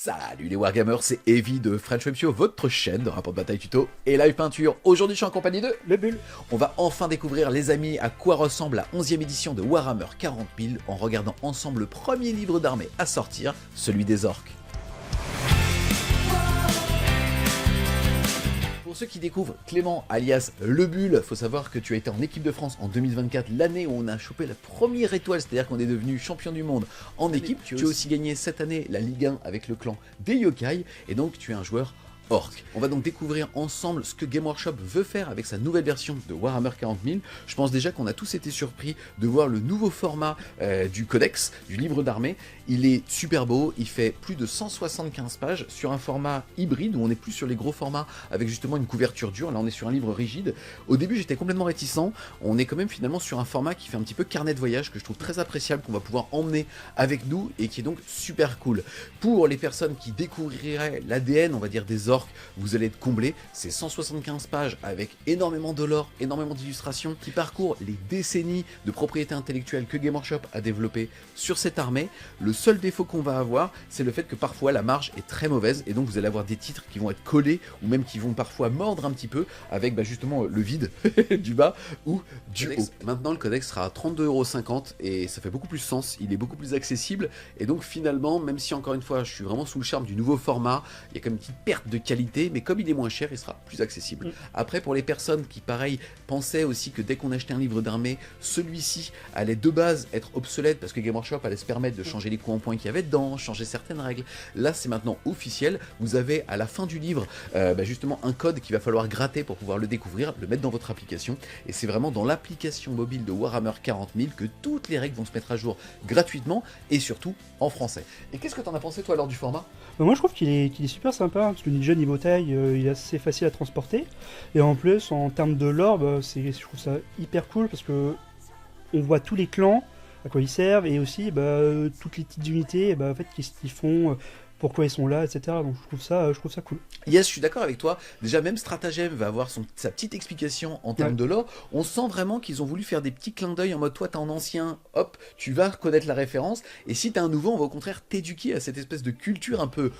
Salut les Wargamers, c'est Evie de French Web Show, votre chaîne de rapport de bataille tuto et live peinture. Aujourd'hui je suis en compagnie de Le Bull. On va enfin découvrir les amis à quoi ressemble la 11e édition de Warhammer 40 000 en regardant ensemble le premier livre d'armée à sortir, celui des orques. Pour ceux qui découvrent Clément alias Le Bull, faut savoir que tu as été en équipe de France en 2024, l'année où on a chopé la première étoile, c'est-à-dire qu'on est devenu champion du monde en équipe. Tu as aussi gagné cette année la Ligue 1 avec le clan des Yokai, et donc tu es un joueur orc. On va donc découvrir ensemble ce que Game Workshop veut faire avec sa nouvelle version de Warhammer 40 000. Je pense déjà qu'on a tous été surpris de voir le nouveau format du codex, du livre d'armée. Il est super beau, il fait plus de 175 pages sur un format hybride où on n'est plus sur les gros formats avec justement une couverture dure. Là on est sur un livre rigide. Au début j'étais complètement réticent, on est quand même finalement sur un format qui fait un petit peu carnet de voyage que je trouve très appréciable, qu'on va pouvoir emmener avec nous et qui est donc super cool. Pour les personnes qui découvriraient l'ADN, on va dire des orques, vous allez être comblés. C'est 175 pages avec énormément de lore, énormément d'illustrations qui parcourent les décennies de propriété intellectuelle que Game Workshop a développé sur cette armée. Le seul défaut qu'on va avoir, c'est le fait que parfois la marge est très mauvaise et donc vous allez avoir des titres qui vont être collés ou même qui vont parfois mordre un petit peu avec justement le vide du bas ou du haut. Maintenant le codex sera à 32,50 € et ça fait beaucoup plus sens, il est beaucoup plus accessible et donc finalement, même si encore une fois je suis vraiment sous le charme du nouveau format, il y a comme une petite perte de qualité, mais comme il est moins cher, il sera plus accessible. Après, pour les personnes qui, pareil, pensaient aussi que dès qu'on achetait un livre d'armée, celui-ci allait de base être obsolète parce que Game Workshop allait se permettre de changer les coups en point qu'il y avait dedans, changer certaines règles. Là, c'est maintenant officiel. Vous avez à la fin du livre, justement, un code qu'il va falloir gratter pour pouvoir le découvrir, le mettre dans votre application. Et c'est vraiment dans l'application mobile de Warhammer 40 000 que toutes les règles vont se mettre à jour gratuitement et surtout en français. Et qu'est-ce que tu en as pensé, toi, lors du format ? Moi je trouve qu'il est super sympa, parce que déjà niveau taille, il est assez facile à transporter. Et en plus, en termes de lore, je trouve ça hyper cool, parce que on voit tous les clans, à quoi ils servent, et aussi toutes les petites unités, en fait, qu'est-ce qu'ils font, pourquoi ils sont là, etc. Donc je trouve ça cool. Yes, je suis d'accord avec toi. Déjà, même Stratagem va avoir sa petite explication en termes de lore. On sent vraiment qu'ils ont voulu faire des petits clins d'œil en mode toi t'es un ancien, hop, tu vas reconnaître la référence. Et si t'es un nouveau, on va au contraire t'éduquer à cette espèce de culture un peu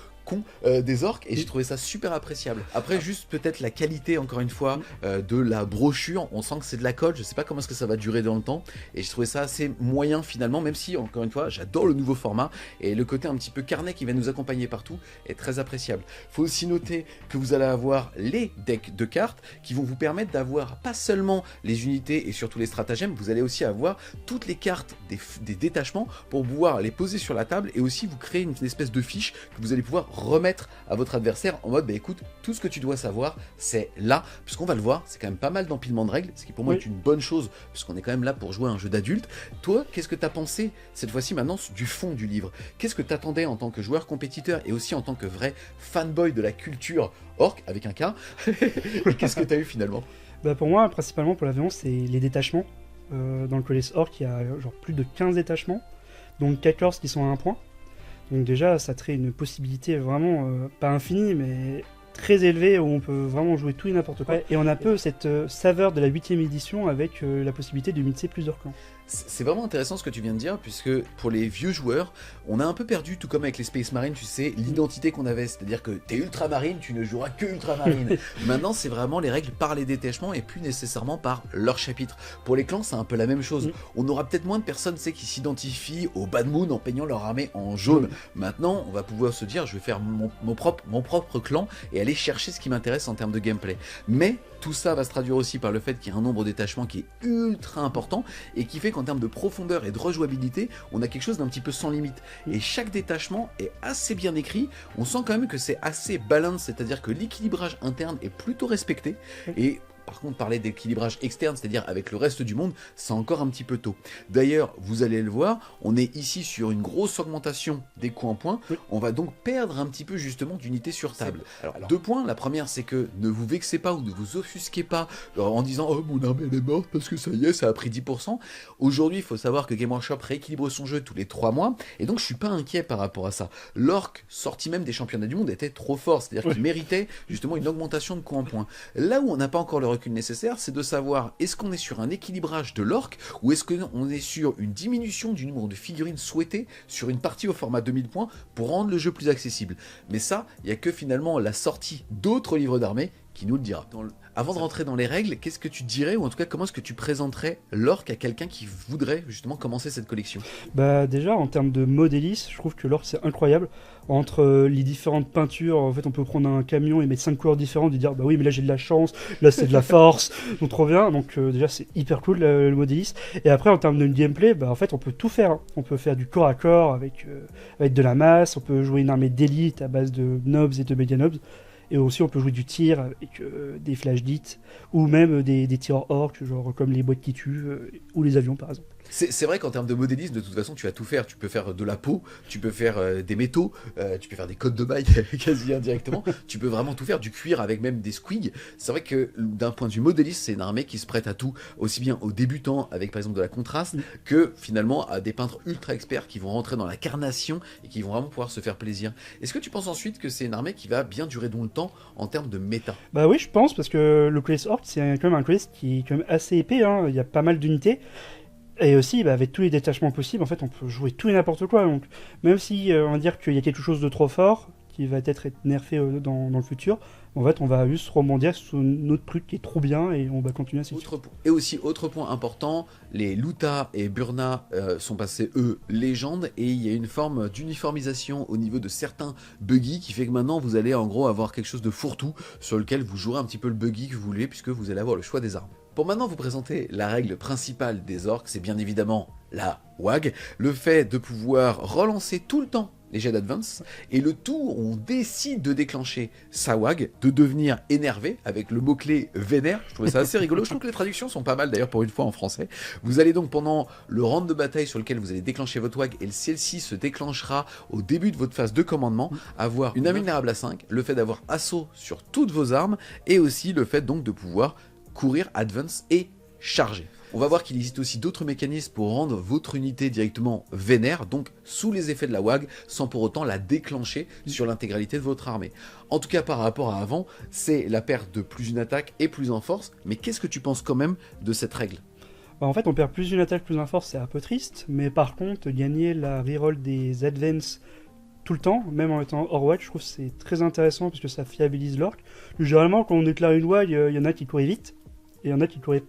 des orques, et j'ai trouvé ça super appréciable. Après, juste peut-être la qualité, encore une fois, de la brochure, on sent que c'est de la colle, je sais pas comment est-ce que ça va durer dans le temps, et j'ai trouvé ça assez moyen finalement, même si, encore une fois, j'adore le nouveau format, et le côté un petit peu carnet qui va nous accompagner partout est très appréciable. Faut aussi noter que vous allez avoir les decks de cartes qui vont vous permettre d'avoir pas seulement les unités et surtout les stratagèmes, vous allez aussi avoir toutes les cartes des détachements pour pouvoir les poser sur la table et aussi vous créer une espèce de fiche que vous allez pouvoir remettre à votre adversaire en mode écoute, tout ce que tu dois savoir c'est là, puisqu'on va le voir, c'est quand même pas mal d'empilement de règles, ce qui pour moi est une bonne chose puisqu'on est quand même là pour jouer à un jeu d'adulte. Toi, qu'est-ce que tu as pensé cette fois-ci maintenant du fond du livre? Qu'est-ce que tu attendais en tant que joueur compétiteur et aussi en tant que vrai fanboy de la culture orc avec un K? Et qu'est-ce que tu as eu finalement? Pour moi, principalement pour l'avion, c'est les détachements. Dans le codex orc, il y a genre plus de 15 détachements, donc 14 qui sont à un point. Donc déjà, ça crée une possibilité vraiment, pas infinie, mais très élevée, où on peut vraiment jouer tout et n'importe quoi. Et on a un peu cette saveur de la 8ème édition avec la possibilité de mixer plusieurs clans. C'est vraiment intéressant ce que tu viens de dire, puisque pour les vieux joueurs, on a un peu perdu, tout comme avec les Space Marines, tu sais, l'identité qu'on avait, c'est-à-dire que t'es ultramarine, tu ne joueras que ultramarine. Maintenant, c'est vraiment les règles par les détachements et plus nécessairement par leur chapitre. Pour les clans, c'est un peu la même chose. On aura peut-être moins de personnes, tu sais, qui s'identifient au Bad Moon en peignant leur armée en jaune. Maintenant, on va pouvoir se dire, je vais faire mon propre clan et aller chercher ce qui m'intéresse en termes de gameplay. Mais tout ça va se traduire aussi par le fait qu'il y a un nombre de détachements qui est ultra important et qui fait qu'en termes de profondeur et de rejouabilité, on a quelque chose d'un petit peu sans limite. Et chaque détachement est assez bien écrit, on sent quand même que c'est assez balance, c'est-à-dire que l'équilibrage interne est plutôt respecté. Et par contre, parler d'équilibrage externe, c'est-à-dire avec le reste du monde, c'est encore un petit peu tôt. D'ailleurs, vous allez le voir, on est ici sur une grosse augmentation des coups en point. On va donc perdre un petit peu justement d'unités sur table. Alors, 2 points. La première, c'est que ne vous vexez pas ou ne vous offusquez pas en disant « Oh, mon armée elle est morte parce que ça y est, ça a pris 10%. » Aujourd'hui, il faut savoir que Game Workshop rééquilibre son jeu tous les 3 mois. Et donc, je suis pas inquiet par rapport à ça. L'orc, sorti même des championnats du monde, était trop fort. C'est-à-dire qu'il méritait justement une augmentation de coups en point. Là où on n'a pas encore le recul nécessaire, c'est de savoir est-ce qu'on est sur un équilibrage de l'orc ou est-ce qu'on est sur une diminution du nombre de figurines souhaitées sur une partie au format 2000 points pour rendre le jeu plus accessible. Mais ça, il n'y a que finalement la sortie d'autres livres d'armée qui nous le dira. Avant de rentrer dans les règles, qu'est-ce que tu dirais, ou en tout cas comment est-ce que tu présenterais l'orc à quelqu'un qui voudrait justement commencer cette collection? Bah déjà en termes de modélisme, je trouve que l'orc c'est incroyable. Entre les différentes peintures, en fait on peut prendre un camion et mettre 5 couleurs différentes et dire bah oui mais là j'ai de la chance, là c'est de la force, donc trop bien. Donc déjà c'est hyper cool le modélisme. Et après en termes de gameplay, bah en fait on peut tout faire. Hein. On peut faire du corps à corps avec de la masse, on peut jouer une armée d'élite à base de nobs et de méga nobs. Et aussi on peut jouer du tir avec des flash d'hit ou même des tirs orques genre comme les boîtes qui tuent ou les avions par exemple. C'est vrai qu'en termes de modélisme, de toute façon, tu vas tout faire. Tu peux faire de la peau, tu peux faire des métaux, tu peux faire des codes de mailles quasi indirectement. Tu peux vraiment tout faire, du cuir avec même des squigs. C'est vrai que d'un point de vue modéliste, c'est une armée qui se prête à tout, aussi bien aux débutants avec par exemple de la contraste, que finalement à des peintres ultra experts qui vont rentrer dans la carnation et qui vont vraiment pouvoir se faire plaisir. Est-ce que tu penses ensuite que c'est une armée qui va bien durer dans le temps en termes de méta? Bah oui, je pense, parce que le class Orc, c'est quand même un class qui est quand même assez épais, hein. Il y a pas mal d'unités. Et aussi, bah, avec tous les détachements possibles, en fait, on peut jouer tout et n'importe quoi. Donc, même si on va dire qu'il y a quelque chose de trop fort, qui va être nerfé dans le futur, en fait, on va juste rebondir sur notre truc qui est trop bien et on va continuer ainsi. Et aussi, autre point important, les Luta et Burna sont passés, eux, légendes, et il y a une forme d'uniformisation au niveau de certains buggy qui fait que maintenant, vous allez en gros avoir quelque chose de fourre-tout sur lequel vous jouerez un petit peu le buggy que vous voulez, puisque vous allez avoir le choix des armes. Pour maintenant vous présenter la règle principale des orques, c'est bien évidemment la WAG, le fait de pouvoir relancer tout le temps les jets d'advance, et le tout, on décide de déclencher sa WAG, de devenir énervé avec le mot-clé vénère. Je trouvais ça assez rigolo, je trouve que les traductions sont pas mal d'ailleurs pour une fois en français. Vous allez donc pendant le round de bataille sur lequel vous allez déclencher votre WAG, et celle-ci se déclenchera au début de votre phase de commandement, avoir une invulnérable à 5, le fait d'avoir assaut sur toutes vos armes, et aussi le fait donc de pouvoir courir, advance et charger. On va voir qu'il existe aussi d'autres mécanismes pour rendre votre unité directement vénère, donc sous les effets de la WAG, sans pour autant la déclencher sur l'intégralité de votre armée. En tout cas, par rapport à avant, c'est la perte de plus une attaque et plus en force, mais qu'est-ce que tu penses quand même de cette règle ? Bah en fait, on perd plus une attaque, plus en force, c'est un peu triste, mais par contre, gagner la reroll des advance tout le temps, même en étant hors WAG, je trouve que c'est très intéressant parce que ça fiabilise l'orc. Généralement, quand on déclare une WAG, il y en a qui couraient vite, et il y en a qui couraient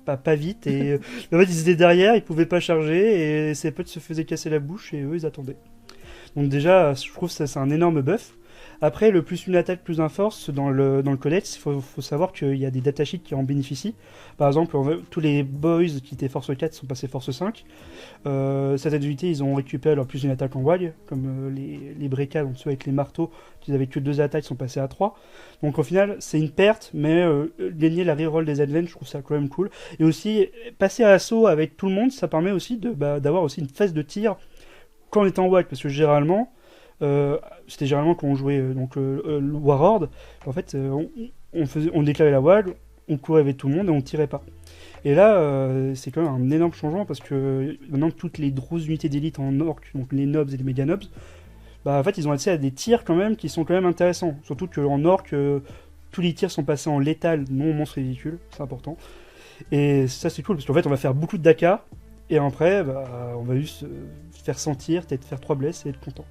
pas vite, et en fait ils étaient derrière, ils pouvaient pas charger, et ses potes se faisaient casser la bouche, et eux ils attendaient. Donc déjà, je trouve que ça c'est un énorme buff. Après, le plus une attaque, plus un force, dans le codex, il faut savoir qu'il y a des datasheets qui en bénéficient. Par exemple, tous les boys qui étaient force 4 sont passés force 5. Certaines unités, ils ont récupéré leur plus une attaque en WAG, comme les Breka, donc ceux avec les marteaux, qui n'avaient que 2 attaques, sont passés à 3. Donc au final, c'est une perte, mais gagner la reroll des advance, je trouve ça quand même cool. Et aussi, passer à assaut avec tout le monde, ça permet aussi d'avoir aussi une phase de tir quand on est en WAG, parce que généralement, c'était généralement quand on jouait le Warhorde, en fait on déclarait la WAG, on courait avec tout le monde et on tirait pas. Et là c'est quand même un énorme changement parce que maintenant toutes les grosses unités d'élite en orc, donc les nobs et les méga nobs, bah en fait ils ont accès à des tirs quand même qui sont quand même intéressants. Surtout qu'en orc tous les tirs sont passés en létal, non monstre ridicule, c'est important. Et ça c'est cool parce qu'en fait on va faire beaucoup de Dakar. Et après, on va juste faire sentir, peut-être faire 3 blesses et être content.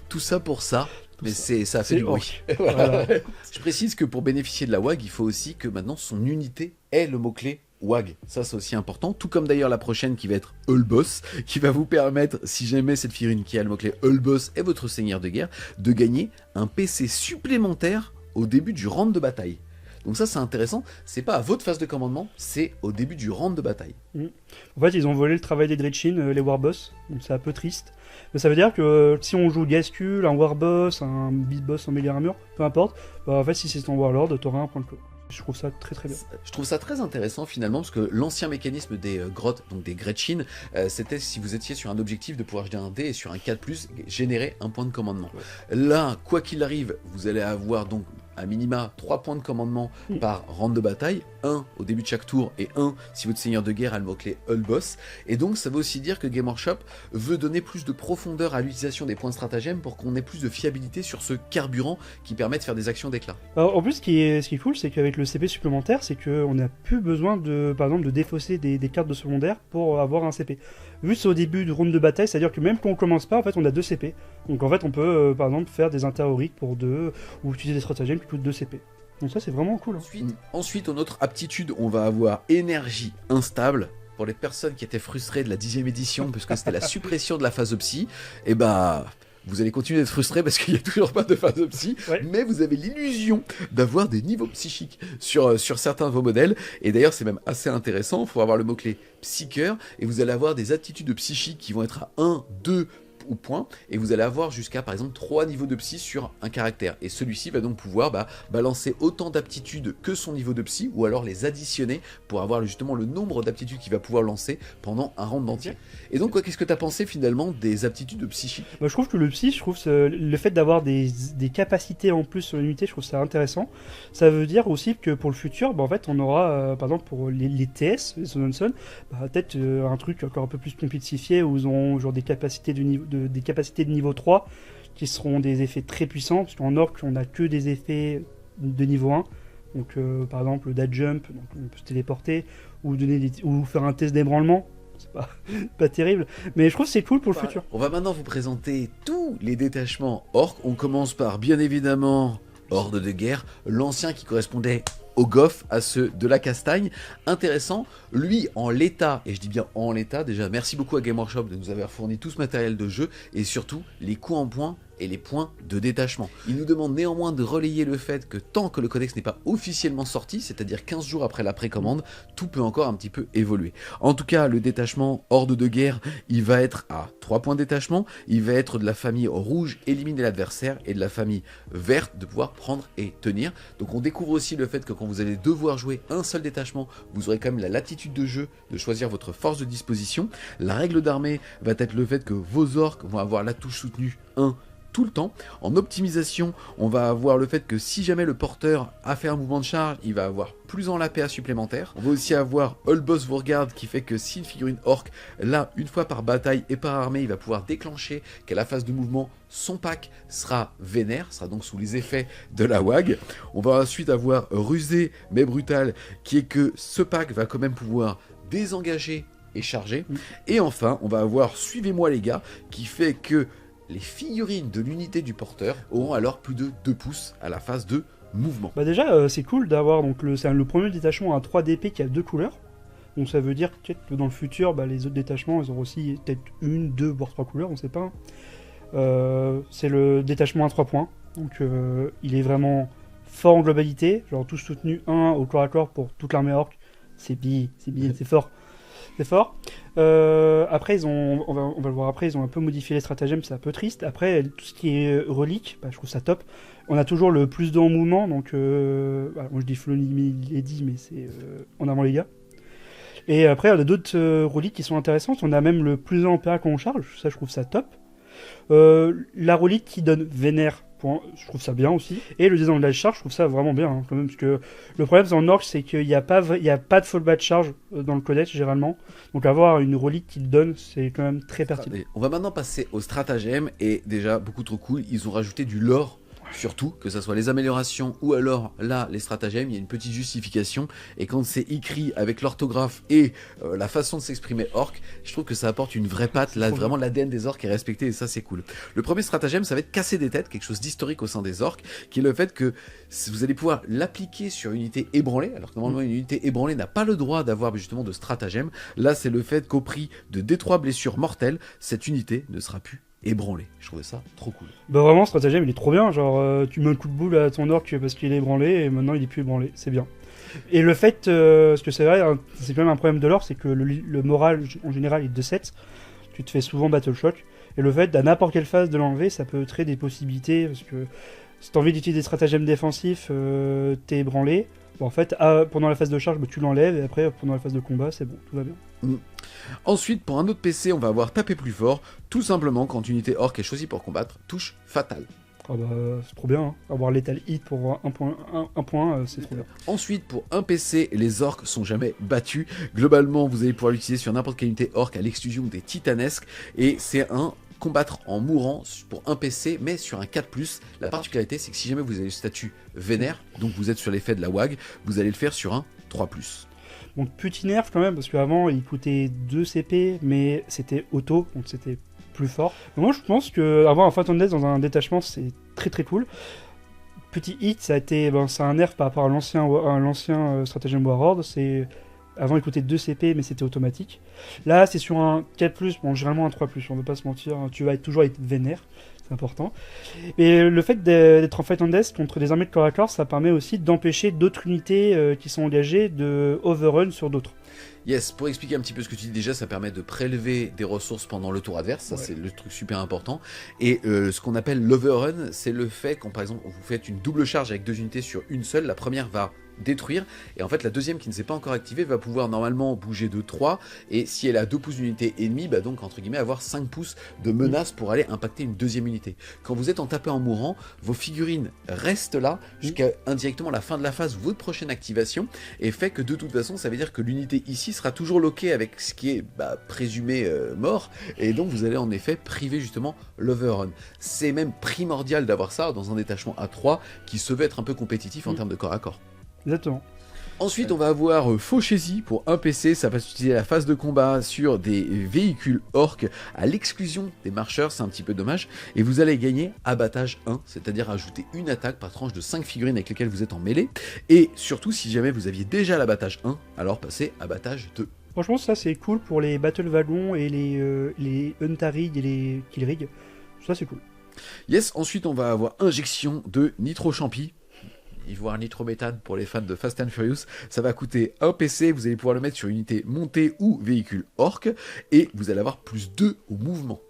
Tout ça pour ça, mais ça a fait du bruit. Voilà. Je précise que pour bénéficier de la WAG, il faut aussi que maintenant son unité ait le mot-clé WAG. Ça, c'est aussi important. Tout comme d'ailleurs la prochaine qui va être Hullboss, qui va vous permettre, si jamais cette figurine qui a le mot-clé Hullboss est votre seigneur de guerre, de gagner un PC supplémentaire au début du round de bataille. Donc ça c'est intéressant, c'est pas à votre phase de commandement, c'est au début du round de bataille. En fait ils ont volé le travail des Dredchin, les Warboss, donc c'est un peu triste. Mais ça veut dire que si on joue Gaskull, un Warboss, un Beast Boss en meilleure armure, peu importe, en fait si c'est ton Warlord, t'auras un point de code. Je trouve ça très très bien. Je trouve ça très intéressant finalement parce que l'ancien mécanisme des grottes, donc des Gretchin, c'était si vous étiez sur un objectif de pouvoir jeter un dé et sur un 4+, générer un point de commandement. Ouais. Là, quoi qu'il arrive, vous allez avoir donc à minima 3 points de commandement par round de bataille, 1 au début de chaque tour et 1 si votre seigneur de guerre a le mot-clé Hull Boss. Et donc ça veut aussi dire que Game Workshop veut donner plus de profondeur à l'utilisation des points de stratagème pour qu'on ait plus de fiabilité sur ce carburant qui permet de faire des actions d'éclat. Alors, en plus, ce qui est cool, c'est qu'avec le CP supplémentaire, c'est qu'on n'a plus besoin de, par exemple, de défausser des cartes de secondaire pour avoir un CP. Juste au début de round de bataille, c'est-à-dire que même quand on commence pas, en fait, on a 2 CP. Donc en fait, on peut, par exemple, faire des interoriques pour 2 ou utiliser des stratagèmes qui coûtent 2 CP. Donc ça, c'est vraiment cool. Ensuite, en autre aptitude, on va avoir énergie instable. Pour les personnes qui étaient frustrées de la 10e édition, puisque c'était la suppression de la phase psy, et bah... vous allez continuer d'être frustré parce qu'il n'y a toujours pas de phase psy, mais vous avez l'illusion d'avoir des niveaux psychiques sur certains de vos modèles. Et d'ailleurs, c'est même assez intéressant. Il faut avoir le mot-clé psycheur et vous allez avoir des aptitudes psychiques qui vont être à 1, 2 ou point, et vous allez avoir jusqu'à par exemple 3 niveaux de psy sur un caractère. Et celui-ci va donc pouvoir balancer autant d'aptitudes que son niveau de psy, ou alors les additionner pour avoir justement le nombre d'aptitudes qu'il va pouvoir lancer pendant un round entier. Et donc, qu'est-ce que tu as pensé finalement des aptitudes psychiques ? Je trouve que le psy, le fait d'avoir des capacités en plus sur l'unité, je trouve ça intéressant. Ça veut dire aussi que pour le futur, en fait, on aura, par exemple, pour les TS, les Sononson, peut-être un truc encore un peu plus complexifié où ils ont genre des capacités de niveau 3 qui seront des effets très puissants, parce qu'en orc, on n'a que des effets de niveau 1. Donc, par exemple, le dash jump, donc on peut se téléporter, ou faire un test d'ébranlement. C'est pas terrible, mais je trouve que c'est cool pour le futur. On va maintenant vous présenter tous les détachements orc. On commence par, bien évidemment, Horde de guerre, l'ancien qui correspondait au Goff, à ceux de la Castagne. Intéressant, lui en l'état, et je dis bien en l'état, déjà merci beaucoup à Game Workshop de nous avoir fourni tout ce matériel de jeu, et surtout les coups en points et les points de détachement. Il nous demande néanmoins de relayer le fait que tant que le codex n'est pas officiellement sorti, c'est-à-dire 15 jours après la précommande, tout peut encore un petit peu évoluer. En tout cas, le détachement Horde de guerre, il va être à 3 points de détachement, il va être de la famille rouge, éliminer l'adversaire, et de la famille verte, de pouvoir prendre et tenir. Donc on découvre aussi le fait que quand vous allez devoir jouer un seul détachement, vous aurez quand même la latitude de jeu de choisir votre force de disposition. La règle d'armée va être le fait que vos orques vont avoir la touche soutenue 1 tout le temps. En optimisation, on va avoir le fait que si jamais le porteur a fait un mouvement de charge, il va avoir plus en l'APA supplémentaire. On va aussi avoir Hull Boss vous regarde, qui fait que si une figurine orc, là, une fois par bataille et par armée, il va pouvoir déclencher qu'à la phase de mouvement, son pack sera vénère, sera donc sous les effets de la WAG. On va ensuite avoir Rusé mais brutal, qui est que ce pack va quand même pouvoir désengager et charger. Et enfin, on va avoir Suivez-moi les gars, qui fait que les figurines de l'unité du porteur auront alors plus de 2 pouces à la phase de mouvement. Déjà, c'est cool d'avoir c'est le premier détachement à 3 DP qui a 2 couleurs. Donc ça veut dire que dans le futur, les autres détachements, ils auront aussi peut-être 1, 2, voire 3 couleurs, on sait pas. C'est le détachement à 3 points. Donc il est vraiment fort en globalité. Genre tous soutenus 1 au corps à corps pour toute l'armée orc. C'est bien, c'est fort. C'est fort. Après, on va le voir après, ils ont un peu modifié les stratagèmes, c'est un peu triste. Après, tout ce qui est relique, je trouve ça top. On a toujours le plus 2 en mouvement, donc moi je dis Flony Lady, mais c'est en avant les gars. Et après, on a d'autres reliques qui sont intéressantes. On a même le plus 1 en PA quand on charge, ça je trouve ça top. La relique qui donne Vénère, je trouve ça bien aussi. Et le désenglage charge, je trouve ça vraiment bien, quand même, parce que le problème en orc, c'est qu'il n'y a pas de fallback charge dans le codex généralement. Donc avoir une relique qui le donne, c'est quand même très pertinent. On va maintenant passer au stratagème, et déjà beaucoup trop cool, ils ont rajouté du lore. Surtout, que ce soit les améliorations ou alors là, les stratagèmes, il y a une petite justification. Et quand c'est écrit avec l'orthographe et la façon de s'exprimer orc, je trouve que ça apporte une vraie patte. Là, vraiment, l'ADN des orcs est respecté et ça, c'est cool. Le premier stratagème, ça va être casser des têtes, quelque chose d'historique au sein des orcs, qui est le fait que vous allez pouvoir l'appliquer sur une unité ébranlée, alors que normalement, une unité ébranlée n'a pas le droit d'avoir justement de stratagème. Là, c'est le fait qu'au prix de D3 blessures mortelles, cette unité ne sera plus ébranlé. Je trouvais ça trop cool. Vraiment, ce stratagème il est trop bien. Genre, tu mets un coup de boule à ton orc parce qu'il est ébranlé et maintenant il est plus ébranlé. C'est bien. Et le fait, parce que c'est vrai, c'est quand même un problème de l'or, c'est que le moral en général est de 7. Tu te fais souvent battle shock. Et le fait, à n'importe quelle phase de l'enlever, ça peut créer des possibilités. Parce que si t'as envie d'utiliser des stratagèmes défensifs, t'es ébranlé. En fait, pendant la phase de charge, tu l'enlèves et après, pendant la phase de combat, c'est bon, tout va bien. Ensuite, pour un autre PC, on va avoir tapé plus fort, tout simplement quand une unité orc est choisie pour combattre, touche fatale. Ah bah, c'est trop bien, hein. Avoir Lethal Hit pour un point, c'est trop bien. Ensuite, pour un PC, les orques sont jamais battus. Globalement, vous allez pouvoir l'utiliser sur n'importe quelle unité orque à l'exclusion des titanesques. Et c'est un combattre en mourant pour un PC, mais sur un 4+. La particularité, c'est que si jamais vous avez le statut vénère, donc vous êtes sur l'effet de la WAG, vous allez le faire sur un 3+. Donc petit nerf quand même, parce qu'avant il coûtait 2 CP, mais c'était auto, donc c'était plus fort. Donc moi je pense qu'avoir un Phantom Death dans un détachement c'est très très cool. Petit hit, c'est un nerf par rapport à l'ancien Stratagem Warlord. Avant il coûtait 2 CP, mais c'était automatique. Là c'est sur un 4+, bon généralement un 3+, on ne va pas se mentir, tu vas toujours être vénère. C'est important. Et le fait d'être en Fight and Death contre des armées de corps à corps, ça permet aussi d'empêcher d'autres unités qui sont engagées de overrun sur d'autres. Yes, pour expliquer un petit peu ce que tu dis déjà, ça permet de prélever des ressources pendant le tour adverse, ça c'est le truc super important. Et ce qu'on appelle l'overrun, c'est le fait quand par exemple vous faites une double charge avec 2 unités sur une seule, la première va détruire, et en fait la deuxième qui ne s'est pas encore activée va pouvoir normalement bouger de 3, et si elle a 2 pouces d'unité ennemie, bah donc entre guillemets avoir 5 pouces de menace pour aller impacter une deuxième unité. Quand vous êtes en tapé en mourant, vos figurines restent là jusqu'à indirectement la fin de la phase ou votre prochaine activation, et fait que de toute façon ça veut dire que l'unité ici sera toujours loquée avec ce qui est présumé mort, et donc vous allez en effet priver justement l'overrun. C'est même primordial d'avoir ça dans un détachement A3 qui se veut être un peu compétitif en termes de corps à corps. Exactement. Ensuite, on va avoir Fauchésie pour un PC, ça va s'utiliser la phase de combat sur des véhicules orques à l'exclusion des marcheurs, c'est un petit peu dommage, et vous allez gagner abattage 1, c'est-à-dire ajouter une attaque par tranche de 5 figurines avec lesquelles vous êtes en mêlée, et surtout si jamais vous aviez déjà l'abattage 1, alors passez abattage 2. Franchement ça c'est cool pour les battle wagons et les Huntarig et les Killrig, ça c'est cool. Yes, ensuite on va avoir injection de Nitro Champi. Ivoire nitrométhane pour les fans de Fast and Furious, ça va coûter un PC, vous allez pouvoir le mettre sur unité montée ou véhicule orque, et vous allez avoir plus 2 au mouvement.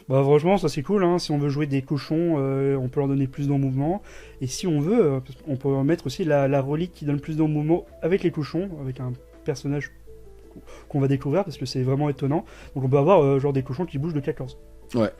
Bah franchement ça c'est cool, hein. Si on veut jouer des cochons, on peut leur donner plus de mouvement, et si on veut, on peut mettre aussi la relique qui donne plus de mouvement avec les cochons, avec un personnage qu'on va découvrir, parce que c'est vraiment étonnant, donc on peut avoir genre des cochons qui bougent de 14. Ouais.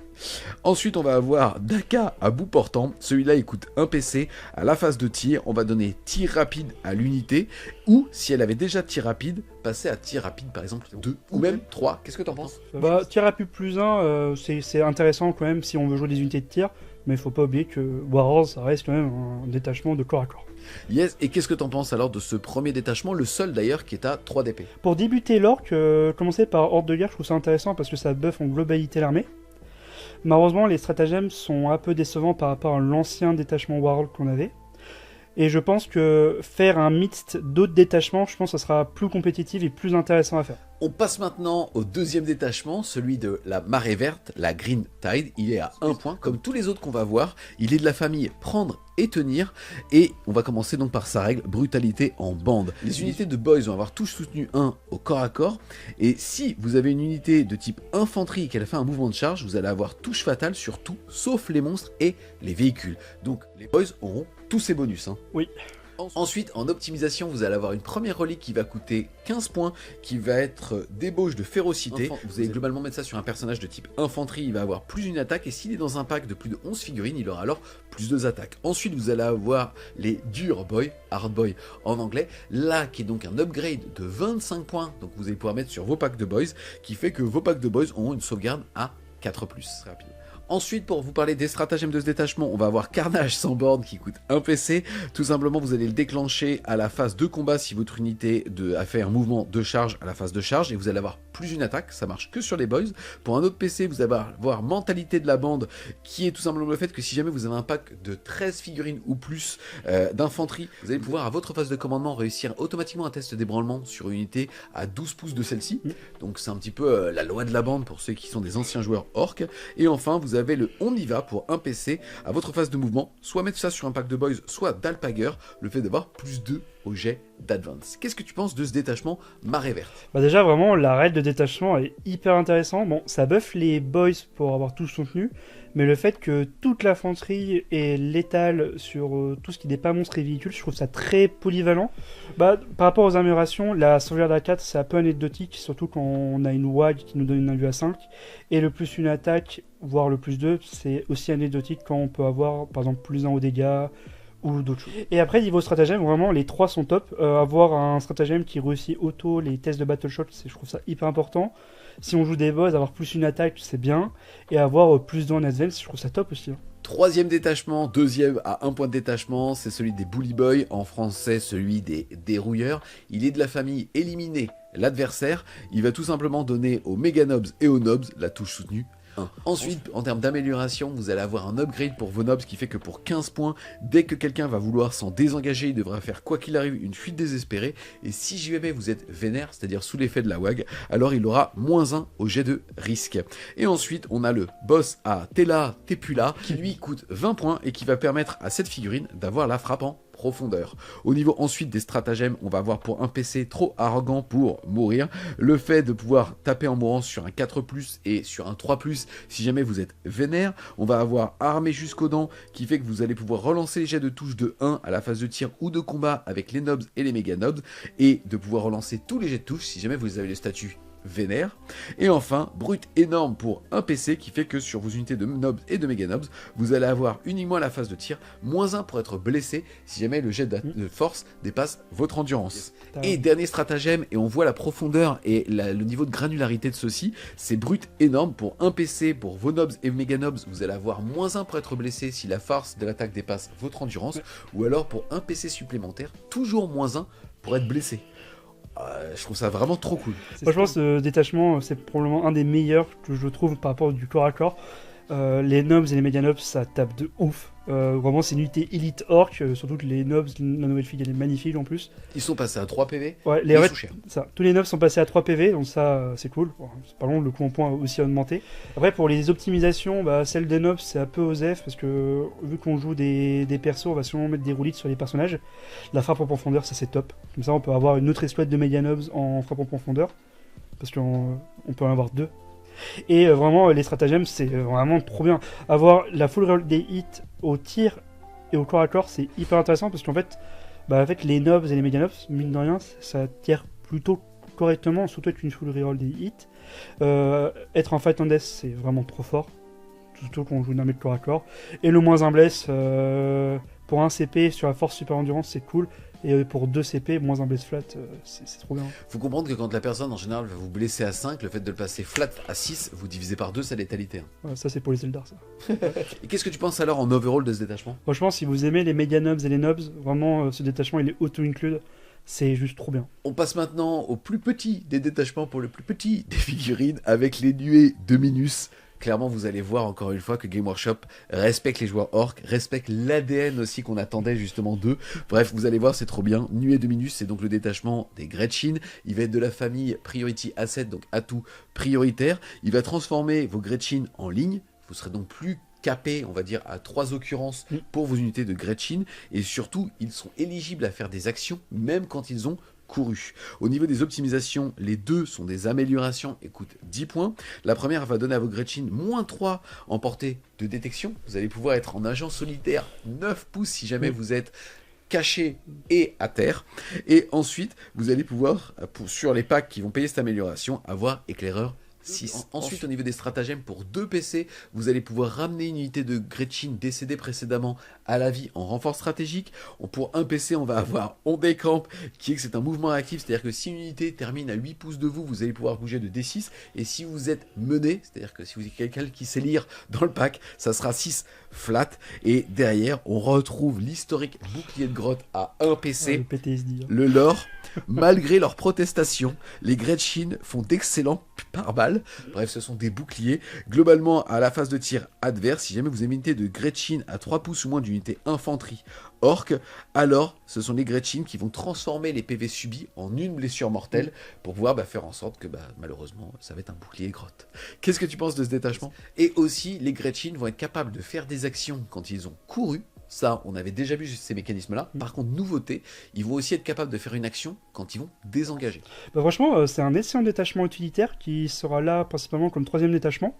Ensuite, on va avoir Daka à bout portant. Celui-là, il coûte un PC. À la phase de tir, on va donner tir rapide à l'unité. Ou, si elle avait déjà tir rapide, passer à tir rapide, par exemple 2 ou même 3. Qu'est-ce que t'en penses ? Bah, tir rapide plus 1, c'est intéressant quand même si on veut jouer des unités de tir. Mais il faut pas oublier que Warlord, ça reste quand même un détachement de corps à corps. Yes, et qu'est-ce que t'en penses alors de ce premier détachement, le seul d'ailleurs qui est à 3 d'épée ? Pour débuter l'orque, commencer par Horde de guerre, je trouve ça intéressant parce que ça buff en globalité l'armée. Malheureusement, les stratagèmes sont un peu décevants par rapport à l'ancien détachement Warlord qu'on avait. Et je pense que faire un mixte d'autres détachements, je pense que ça sera plus compétitif et plus intéressant à faire. On passe maintenant au deuxième détachement, celui de la marée verte, la Green Tide. Il est à 1 point, comme tous les autres qu'on va voir. Il est de la famille prendre et tenir. Et on va commencer donc par sa règle, brutalité en bande. Les unités de boys vont avoir touche soutenue 1 au corps à corps. Et si vous avez une unité de type infanterie et qu'elle a fait un mouvement de charge, vous allez avoir touche fatale sur tout, sauf les monstres et les véhicules. Donc les boys auront tous ces bonus. Oui. Ensuite, en optimisation, vous allez avoir une première relique qui va coûter 15 points, qui va être débauche de férocité. Vous allez globalement mettre ça sur un personnage de type infanterie, il va avoir plus une attaque, et s'il est dans un pack de plus de 11 figurines, il aura alors plus 2 attaques. Ensuite, vous allez avoir les Dur Boy, Hard Boy en anglais, là qui est donc un upgrade de 25 points, donc vous allez pouvoir mettre sur vos packs de boys, qui fait que vos packs de boys auront une sauvegarde à 4+, rapide. Ensuite, pour vous parler des stratagèmes de ce détachement, on va avoir Carnage sans borne qui coûte un PC. Tout simplement, vous allez le déclencher à la phase de combat si votre unité a fait un mouvement de charge à la phase de charge, et vous allez avoir plus une attaque, ça marche que sur les boys. Pour un autre PC, vous allez avoir Mentalité de la bande, qui est tout simplement le fait que si jamais vous avez un pack de 13 figurines ou plus d'infanterie, vous allez pouvoir à votre phase de commandement réussir automatiquement un test d'ébranlement sur une unité à 12 pouces de celle-ci. Donc c'est un petit peu la loi de la bande pour ceux qui sont des anciens joueurs orques. Et enfin, vous avez le On y va pour un PC à votre phase de mouvement, soit mettre ça sur un pack de boys, soit d'Alpager, le fait d'avoir plus 2 au jet d'advance. Qu'est-ce que tu penses de ce détachement marée verte? Bah déjà, vraiment, la règle de détachement est hyper intéressant. Bon, ça buff les boys pour avoir tout soutenu, mais le fait que toute l'infanterie est létale sur tout ce qui n'est pas monstre et véhicule, je trouve ça très polyvalent. Bah, par rapport aux améliorations, la sauvegarde à 4, c'est un peu anecdotique, surtout quand on a une WAG qui nous donne une invue à 5, et le plus une attaque, voire le plus 2, c'est aussi anecdotique quand on peut avoir, par exemple, plus 1 aux dégâts, ou d'autres choses. Et après, niveau stratagème, vraiment, les 3 sont top. Avoir un stratagème qui réussit auto les tests de battle shot, je trouve ça hyper important. Si on joue des boss, avoir plus une attaque, c'est bien. Et avoir plus de en advance, je trouve ça top aussi. Troisième détachement, deuxième à 1 point de détachement, c'est celui des Bully Boys, en français celui des dérouilleurs. Il est de la famille éliminer l'adversaire. Il va tout simplement donner aux Mega Nobs et aux Nobs la touche soutenue. Ensuite, en termes d'amélioration, vous allez avoir un upgrade pour vos nobs qui fait que pour 15 points, dès que quelqu'un va vouloir s'en désengager, il devra faire quoi qu'il arrive une fuite désespérée. Et si jamais vous êtes vénère, c'est-à-dire sous l'effet de la WAG, alors il aura -1 au jet de risque. Et ensuite, on a le boss à Tela Tepula qui lui coûte 20 points et qui va permettre à cette figurine d'avoir la frappe en profondeur. Au niveau ensuite des stratagèmes, on va avoir pour un PC trop arrogant pour mourir, le fait de pouvoir taper en mourant sur un 4+, et sur un 3+, si jamais vous êtes vénère. On va avoir armé jusqu'aux dents, qui fait que vous allez pouvoir relancer les jets de touche de 1 à la phase de tir ou de combat avec les nobs et les méga nobs, et de pouvoir relancer tous les jets de touche si jamais vous avez le statut vénère. Et enfin, brut énorme pour un PC qui fait que sur vos unités de nobs et de méga nobs, vous allez avoir uniquement à la phase de tir -1 pour être blessé si jamais le jet de force dépasse votre endurance. Et dernier stratagème, et on voit la profondeur et le niveau de granularité de ceci, c'est brut énorme pour un PC, pour vos nobs et méga nobs, vous allez avoir -1 pour être blessé si la force de l'attaque dépasse votre endurance, ou alors pour un PC supplémentaire, toujours -1 pour être blessé. Je trouve ça vraiment trop cool. Moi, je pense que ce détachement, c'est probablement un des meilleurs que je trouve par rapport du corps à corps. Les nobs et les méga nobs, ça tape de ouf. Vraiment, c'est une unité élite orc, surtout que les nobs, la nouvelle fille, elle est magnifique en plus. Ils sont passés à 3 PV. Ouais, ils sont chers. Ça, tous les nobs sont passés à 3 PV, donc ça, c'est cool. Bon, c'est pas long, le coût en points a aussi augmenté. Après, pour les optimisations, celle des nobs, c'est un peu osef, parce que vu qu'on joue des persos, on va sûrement mettre des roulites sur les personnages. La frappe en profondeur, ça c'est top. Comme ça, on peut avoir une autre exploit de méga nobs en frappe en profondeur, parce qu'on peut en avoir 2. Et vraiment, les stratagèmes, c'est vraiment trop bien. Avoir la full reroll des hits au tir et au corps à corps, c'est hyper intéressant parce qu'en fait, les nobs et les méga nobs, mine de rien, ça tire plutôt correctement, surtout avec une full reroll des hits. Être en fight and death, c'est vraiment trop fort, surtout quand on joue une armée de corps à corps. Et le -1 bless, pour un CP sur la force super endurance, c'est cool. Et pour 2 CP, -1 bless flat, c'est trop bien. Faut comprendre que quand la personne en général va vous blesser à 5, le fait de le passer flat à 6, vous divisez par 2 sa létalité. Ouais, ça c'est pour les Eldar, ça. Et qu'est-ce que tu penses alors en overall de ce détachement? Franchement, si vous aimez les méga nobs et les nobs, vraiment ce détachement il est auto-include, c'est juste trop bien. On passe maintenant au plus petit des détachements pour le plus petit des figurines avec les nuées de Minus. Clairement, vous allez voir encore une fois que Game Workshop respecte les joueurs orcs, respecte l'ADN aussi qu'on attendait justement d'eux. Bref, vous allez voir, c'est trop bien. Nuée de Minus, c'est donc le détachement des Gretchin. Il va être de la famille Priority Asset, donc atout prioritaire. Il va transformer vos Gretchin en ligne. Vous serez donc plus capé, on va dire, à 3 occurrences pour vos unités de Gretchin. Et surtout, ils sont éligibles à faire des actions, même quand ils ont couru. Au niveau des optimisations, les deux sont des améliorations et coûtent 10 points. La première va donner à vos Gretchin -3 en portée de détection. Vous allez pouvoir être en agent solitaire 9 pouces si jamais vous êtes caché et à terre. Et ensuite, vous allez pouvoir, sur les packs qui vont payer cette amélioration, avoir éclaireur 6. Ensuite, au niveau des stratagèmes, pour 2 PC, vous allez pouvoir ramener une unité de Gretchin décédée précédemment à la vie en renfort stratégique. Pour un PC, on va avoir On Decamp, qui est que c'est un mouvement actif, c'est-à-dire que si une unité termine à 8 pouces de vous, vous allez pouvoir bouger de D6. Et si vous êtes mené, c'est-à-dire que si vous êtes quelqu'un qui sait lire dans le pack, ça sera 6 flat. Et derrière, on retrouve l'historique bouclier de grotte à un PC. Le PTSD. Le lore. Malgré leurs protestations, les Gretchin font d'excellents pare-balles. Bref, ce sont des boucliers. Globalement, à la phase de tir adverse, si jamais vous avez une unité de Gretchin à 3 pouces ou moins d'unité infanterie orc, alors ce sont les Gretchin qui vont transformer les PV subis en une blessure mortelle pour pouvoir faire en sorte que malheureusement, ça va être un bouclier grotte. Qu'est-ce que tu penses de ce détachement? Et aussi, les Gretchin vont être capables de faire des actions quand ils ont couru, Ça, on avait déjà vu ces mécanismes-là. Par contre, nouveauté, ils vont aussi être capables de faire une action quand ils vont désengager. Bah franchement, c'est un excellent détachement utilitaire qui sera là principalement comme troisième détachement.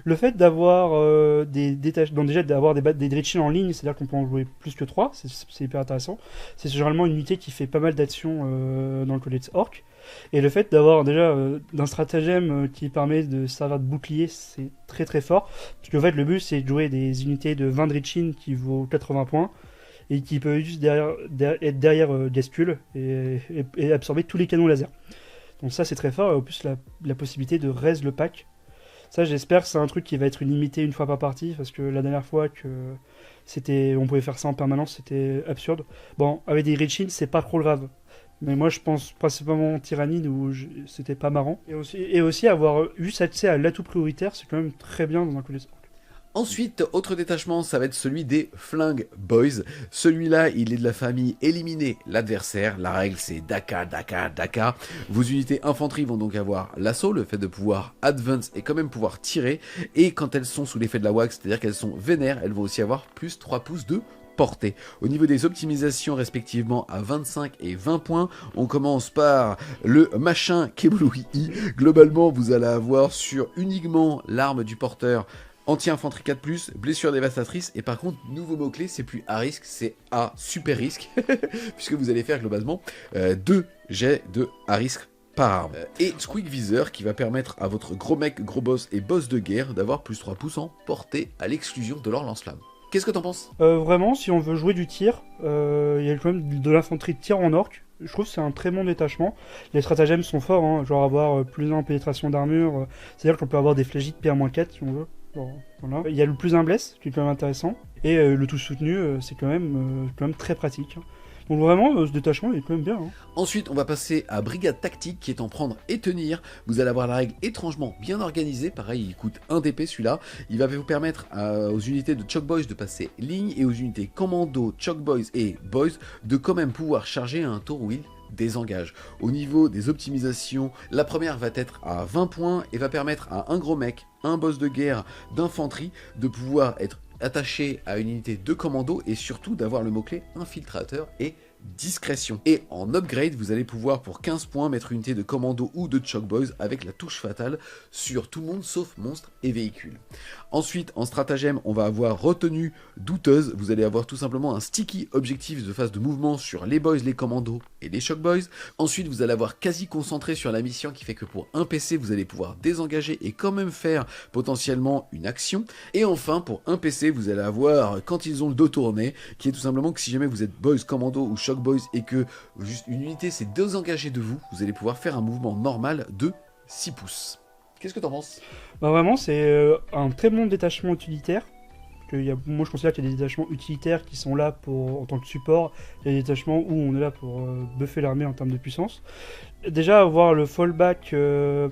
Le fait d'avoir donc déjà d'avoir des Dritchin en ligne, c'est-à-dire qu'on peut en jouer plus que 3, c'est hyper intéressant. C'est généralement une unité qui fait pas mal d'actions dans le Codex Orc. Et le fait d'avoir déjà d'un stratagème qui permet de servir de bouclier, c'est très très fort. Parce qu'en fait, le but c'est de jouer des unités de 20 Dritchin qui vaut 80 points et qui peut juste être derrière Gaskul et absorber tous les canons laser. Donc ça c'est très fort, et en plus la possibilité de raise le pack. Ça, j'espère que c'est un truc qui va être limité une fois par partie, parce que la dernière fois que on pouvait faire ça en permanence, c'était absurde. Bon, avec des Gritchin, c'est pas trop grave. Mais moi, je pense principalement Tyrannide, où c'était pas marrant. Et aussi avoir eu accès à l'atout prioritaire, c'est quand même très bien dans un Codex Orc. Ensuite, autre détachement, ça va être celui des Flingue Boys. Celui-là, il est de la famille éliminer l'adversaire. La règle, c'est Daka, Daka, Daka. Vos unités infanterie vont donc avoir l'assaut, le fait de pouvoir advance et quand même pouvoir tirer. Et quand elles sont sous l'effet de la wax, c'est-à-dire qu'elles sont vénères, elles vont aussi avoir plus 3 pouces de portée. Au niveau des optimisations respectivement à 25 et 20 points, on commence par le machin Kebloui. Globalement, vous allez avoir sur uniquement l'arme du porteur anti-infanterie 4+, blessure dévastatrice, et par contre, nouveau mot-clé, c'est plus à risque, c'est à super risque, puisque vous allez faire globalement 2 jets de à risque par arme. Et Squeak Visor qui va permettre à votre gros mec, gros boss et boss de guerre d'avoir plus 3 pouces en portée à l'exclusion de leur lance-flamme. Qu'est-ce que t'en penses ? Vraiment, si on veut jouer du tir, il y a quand même de l'infanterie de tir en orc. Je trouve que c'est un très bon détachement. Les stratagèmes sont forts, hein, genre avoir plus 1 en pénétration d'armure, c'est-à-dire qu'on peut avoir des flagites PA-4 si on veut. Bon, voilà. Il y a le plus 1 bless, qui est quand même intéressant, et le tout soutenu, c'est quand même très pratique. Donc vraiment, ce détachement il est quand même bien. Hein. Ensuite, on va passer à Brigade Tactique, qui est en prendre et tenir. Vous allez avoir la règle étrangement bien organisée. Pareil, il coûte 1 DP celui-là. Il va vous permettre aux unités de Choc Boys de passer ligne, et aux unités Commando, Choc Boys et Boys de quand même pouvoir charger à un tour où ils désengagent. Au niveau des optimisations, la première va être à 20 points et va permettre à un gros mec, un boss de guerre d'infanterie, de pouvoir être attaché à une unité de commando et surtout d'avoir le mot-clé infiltrateur et discrétion. Et en upgrade, vous allez pouvoir pour 15 points mettre une unité de commando ou de Choc Boys avec la touche fatale sur tout le monde sauf monstres et véhicules. Ensuite, en stratagème, on va avoir retenue douteuse. Vous allez avoir tout simplement un sticky objectif de phase de mouvement sur les boys, les commandos et les Choc Boys. Ensuite, vous allez avoir quasi concentré sur la mission qui fait que pour un PC, vous allez pouvoir désengager et quand même faire potentiellement une action. Et enfin, pour un PC, vous allez avoir, quand ils ont le dos tourné, qui est tout simplement que si jamais vous êtes boys, commando ou Choc Boys et que juste une unité s'est désengagée de vous, vous allez pouvoir faire un mouvement normal de 6 pouces. Qu'est-ce que t'en penses ? Bah vraiment, c'est un très bon détachement utilitaire. Moi, je considère qu'il y a des détachements utilitaires qui sont là en tant que support. Il y a des détachements où on est là pour buffer l'armée en termes de puissance. Déjà, avoir le fallback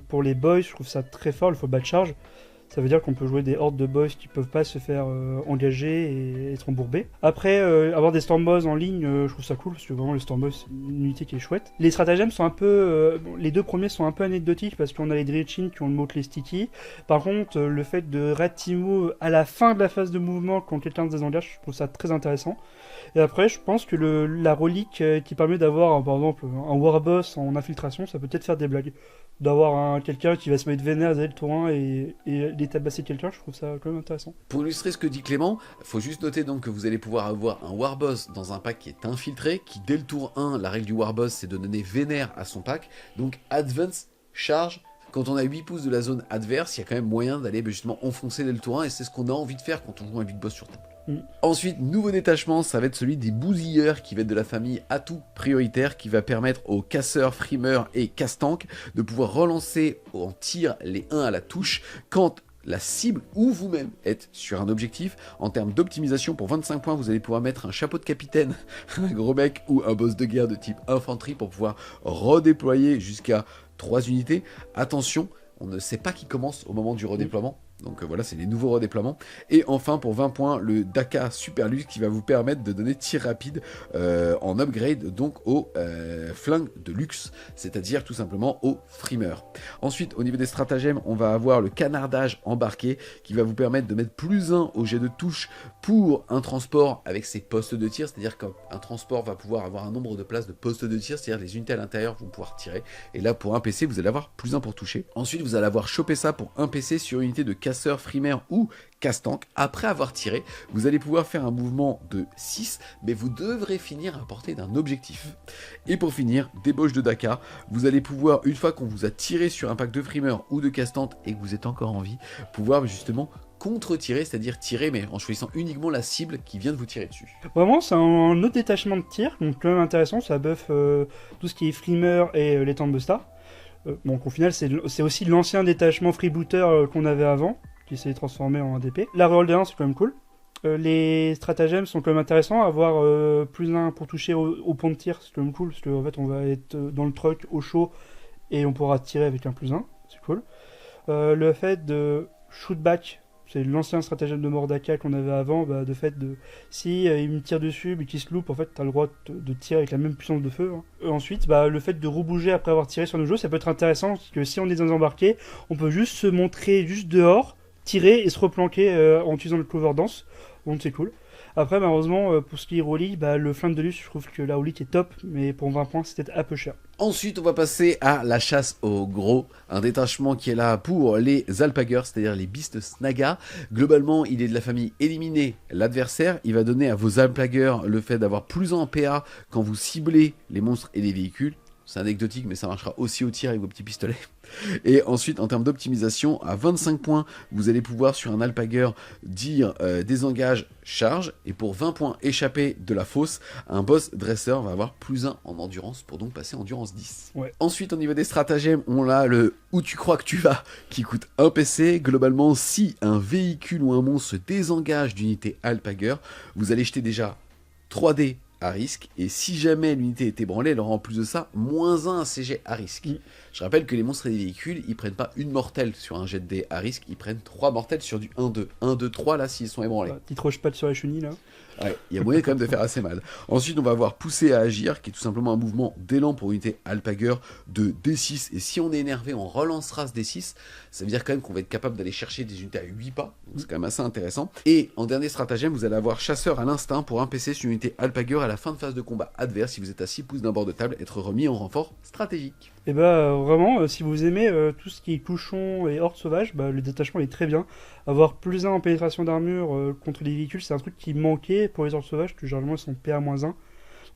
pour les boys, je trouve ça très fort, le fallback charge. Ça veut dire qu'on peut jouer des hordes de boys qui peuvent pas se faire engager et être embourbés. Après, avoir des Stormboys en ligne, je trouve ça cool, parce que vraiment les Stormboys, c'est une unité qui est chouette. Les stratagèmes sont un peu... les 2 premiers sont un peu anecdotiques, parce qu'on a les Dritchin qui ont le mot-clé sticky. Par contre, le fait de Red Timo à la fin de la phase de mouvement, quand quelqu'un se désengage, je trouve ça très intéressant. Et après, je pense que la relique qui permet d'avoir, par exemple, un Warboss en infiltration, ça peut peut-être faire des blagues. D'avoir quelqu'un qui va se mettre vénère dès le tour 1 et les tabasser quelqu'un, je trouve ça quand même intéressant. Pour illustrer ce que dit Clément, il faut juste noter donc que vous allez pouvoir avoir un Warboss dans un pack qui est infiltré, qui dès le tour 1, la règle du Warboss c'est de donner vénère à son pack, donc Advance, charge. Quand on a 8 pouces de la zone adverse, il y a quand même moyen d'aller justement enfoncer dès le tour 1 et c'est ce qu'on a envie de faire quand on joue un big boss sur table. Ensuite, nouveau détachement, ça va être celui des bousilleurs qui va être de la famille atout prioritaire qui va permettre aux casseurs, frimeurs et casse-tank de pouvoir relancer en tir les 1 à la touche quand la cible ou vous-même êtes sur un objectif. En termes d'optimisation, pour 25 points, vous allez pouvoir mettre un chapeau de capitaine, un gros mec ou un boss de guerre de type infanterie pour pouvoir redéployer jusqu'à 3 unités. Attention, on ne sait pas qui commence au moment du redéploiement. Donc voilà, c'est les nouveaux redéploiements. Et enfin, pour 20 points, le Daka Super Luxe qui va vous permettre de donner tir rapide en upgrade donc au flingue de luxe, c'est-à-dire tout simplement au frimeur. Ensuite, au niveau des stratagèmes, on va avoir le canardage embarqué qui va vous permettre de mettre +1 au jet de touche pour un transport avec ses postes de tir, c'est-à-dire qu'un transport va pouvoir avoir un nombre de places de postes de tir, c'est-à-dire les unités à l'intérieur vont pouvoir tirer. Et là, pour un PC, vous allez avoir +1 pour toucher. Ensuite, vous allez avoir chopé ça pour un PC sur une unité de casseur, frimeur ou casse-tank. Après avoir tiré, vous allez pouvoir faire un mouvement de 6, mais vous devrez finir à portée d'un objectif. Et pour finir, débauche de Daka, vous allez pouvoir, une fois qu'on vous a tiré sur un pack de frimeur ou de casse-tank et que vous êtes encore en vie, pouvoir justement contre-tirer, c'est-à-dire tirer, mais en choisissant uniquement la cible qui vient de vous tirer dessus. Vraiment, c'est un autre détachement de tir, donc quand même intéressant, ça buff tout ce qui est frimeur et les tentes de star. Donc au final, c'est aussi l'ancien détachement freebooter qu'on avait avant, qui s'est transformé en ADP. La reroll des 1, c'est quand même cool. Les stratagèmes sont quand même intéressants, avoir +1 pour toucher au point de tir, c'est quand même cool, parce qu'en fait on va être dans le truck au chaud et on pourra tirer avec un +1, c'est cool. Le fait de shoot back, c'est l'ancien stratagème de Mordaka qu'on avait avant, de fait de si il me tire dessus mais qu'il se loupe, en fait t'as le droit de tirer avec la même puissance de feu. Ensuite, le fait de rebouger après avoir tiré sur nos jeux, ça peut être intéressant, parce que si on est dans un embarqué, on peut juste se montrer juste dehors, tirer et se replanquer en utilisant le cover dance, donc c'est cool. Après, malheureusement, pour ce qui est Rolly, le flingue de luxe, je trouve que la Rolly est top, mais pour 20 points, c'était un peu cher. Ensuite, on va passer à la chasse au gros, un détachement qui est là pour les Alpagers, c'est-à-dire les Beast Snaga. Globalement, il est de la famille éliminer l'adversaire. Il va donner à vos Alpagers le fait d'avoir +1 en PA quand vous ciblez les monstres et les véhicules. C'est anecdotique, mais ça marchera aussi au tir avec vos petits pistolets. Et ensuite, en termes d'optimisation, à 25 points, vous allez pouvoir, sur un Alpager, dire désengage, charge. Et pour 20 points échappés de la fosse, un boss dresseur va avoir +1 en endurance pour donc passer endurance 10. Ouais. Ensuite, au niveau des stratagèmes, on a le où tu crois que tu vas, qui coûte 1 PC. Globalement, si un véhicule ou un monstre se désengage d'unité Alpager, vous allez jeter déjà 3D à risque, et si jamais l'unité est ébranlée, elle aura en plus de ça -1 à CG à risque. Je rappelle que les monstres et les véhicules, ils prennent pas une mortelle sur un jet de dés à risque, ils prennent 3 mortelles sur du 1-2. 1-2-3 là s'ils sont ébranlés. Petite roche-patte sur les chenilles là. Ouais, il y a moyen quand même de faire assez mal. Ensuite, on va avoir pousser à agir, qui est tout simplement un mouvement d'élan pour unité Alpager de D6. Et si on est énervé, on relancera ce D6. Ça veut dire quand même qu'on va être capable d'aller chercher des unités à 8 pas. Donc c'est quand même assez intéressant. Et en dernier stratagème, vous allez avoir chasseur à l'instinct pour un PC sur une unité Alpager à la fin de phase de combat adverse. Si vous êtes à 6 pouces d'un bord de table, être remis en renfort stratégique. Et vraiment, si vous aimez tout ce qui est cochon et horde sauvage, le détachement est très bien. Avoir +1 en pénétration d'armure contre les véhicules, c'est un truc qui manquait pour les hordes sauvages, que généralement ils sont PA-1.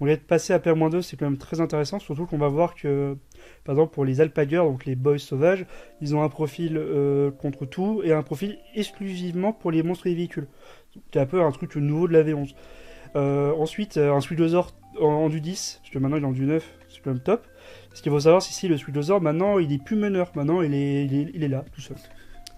Donc être passé à PA-2, c'est quand même très intéressant, surtout qu'on va voir que, par exemple, pour les Alpagers, donc les boys sauvages, ils ont un profil contre tout, et un profil exclusivement pour les monstres et les véhicules. C'est un peu un truc nouveau de la V11. Ensuite, un Sweetlosaur en du 10, parce que maintenant il est en du 9, c'est quand même top. Ce qu'il faut savoir, c'est si le Sweetlosaur, maintenant, il est plus meneur. Maintenant, il est là, tout seul.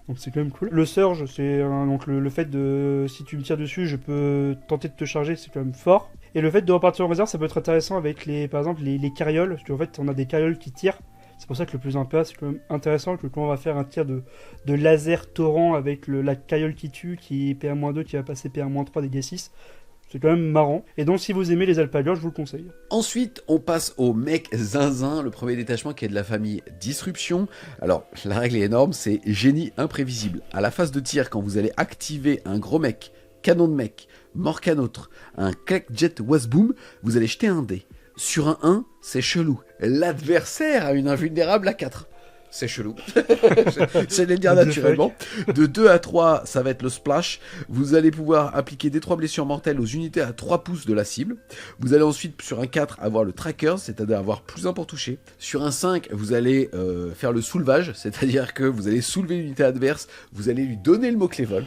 Donc c'est quand même cool. Le Surge, c'est donc le fait de... Si tu me tires dessus, je peux tenter de te charger, c'est quand même fort. Et le fait de repartir en réserve, ça peut être intéressant avec, par exemple, les carrioles. Parce qu'en fait, on a des carrioles qui tirent. C'est pour ça que le plus PA, c'est quand même intéressant. Que quand on va faire un tir de laser torrent avec la carriole qui tue, qui est PA-2, qui va passer PA-3 dégâts 6... C'est quand même marrant. Et donc, si vous aimez les Alpagers, je vous le conseille. Ensuite, on passe au mec zinzin, le premier détachement qui est de la famille Disruption. Alors, la règle est énorme, c'est génie imprévisible. À la phase de tir, quand vous allez activer un gros mec, canon de mec, Morcanautre, un Clack Jet Wasboom, vous allez jeter un dé. Sur un 1, c'est chelou. L'adversaire a une invulnérable à 4. C'est chelou. C'est le dire naturellement. De 2 à 3, ça va être le splash. Vous allez pouvoir appliquer des 3 blessures mortelles aux unités à 3 pouces de la cible. Vous allez ensuite, sur un 4, avoir le tracker, c'est-à-dire avoir +1 pour toucher. Sur un 5, vous allez faire le soulevage, c'est-à-dire que vous allez soulever l'unité adverse, vous allez lui donner le mot-clé vol.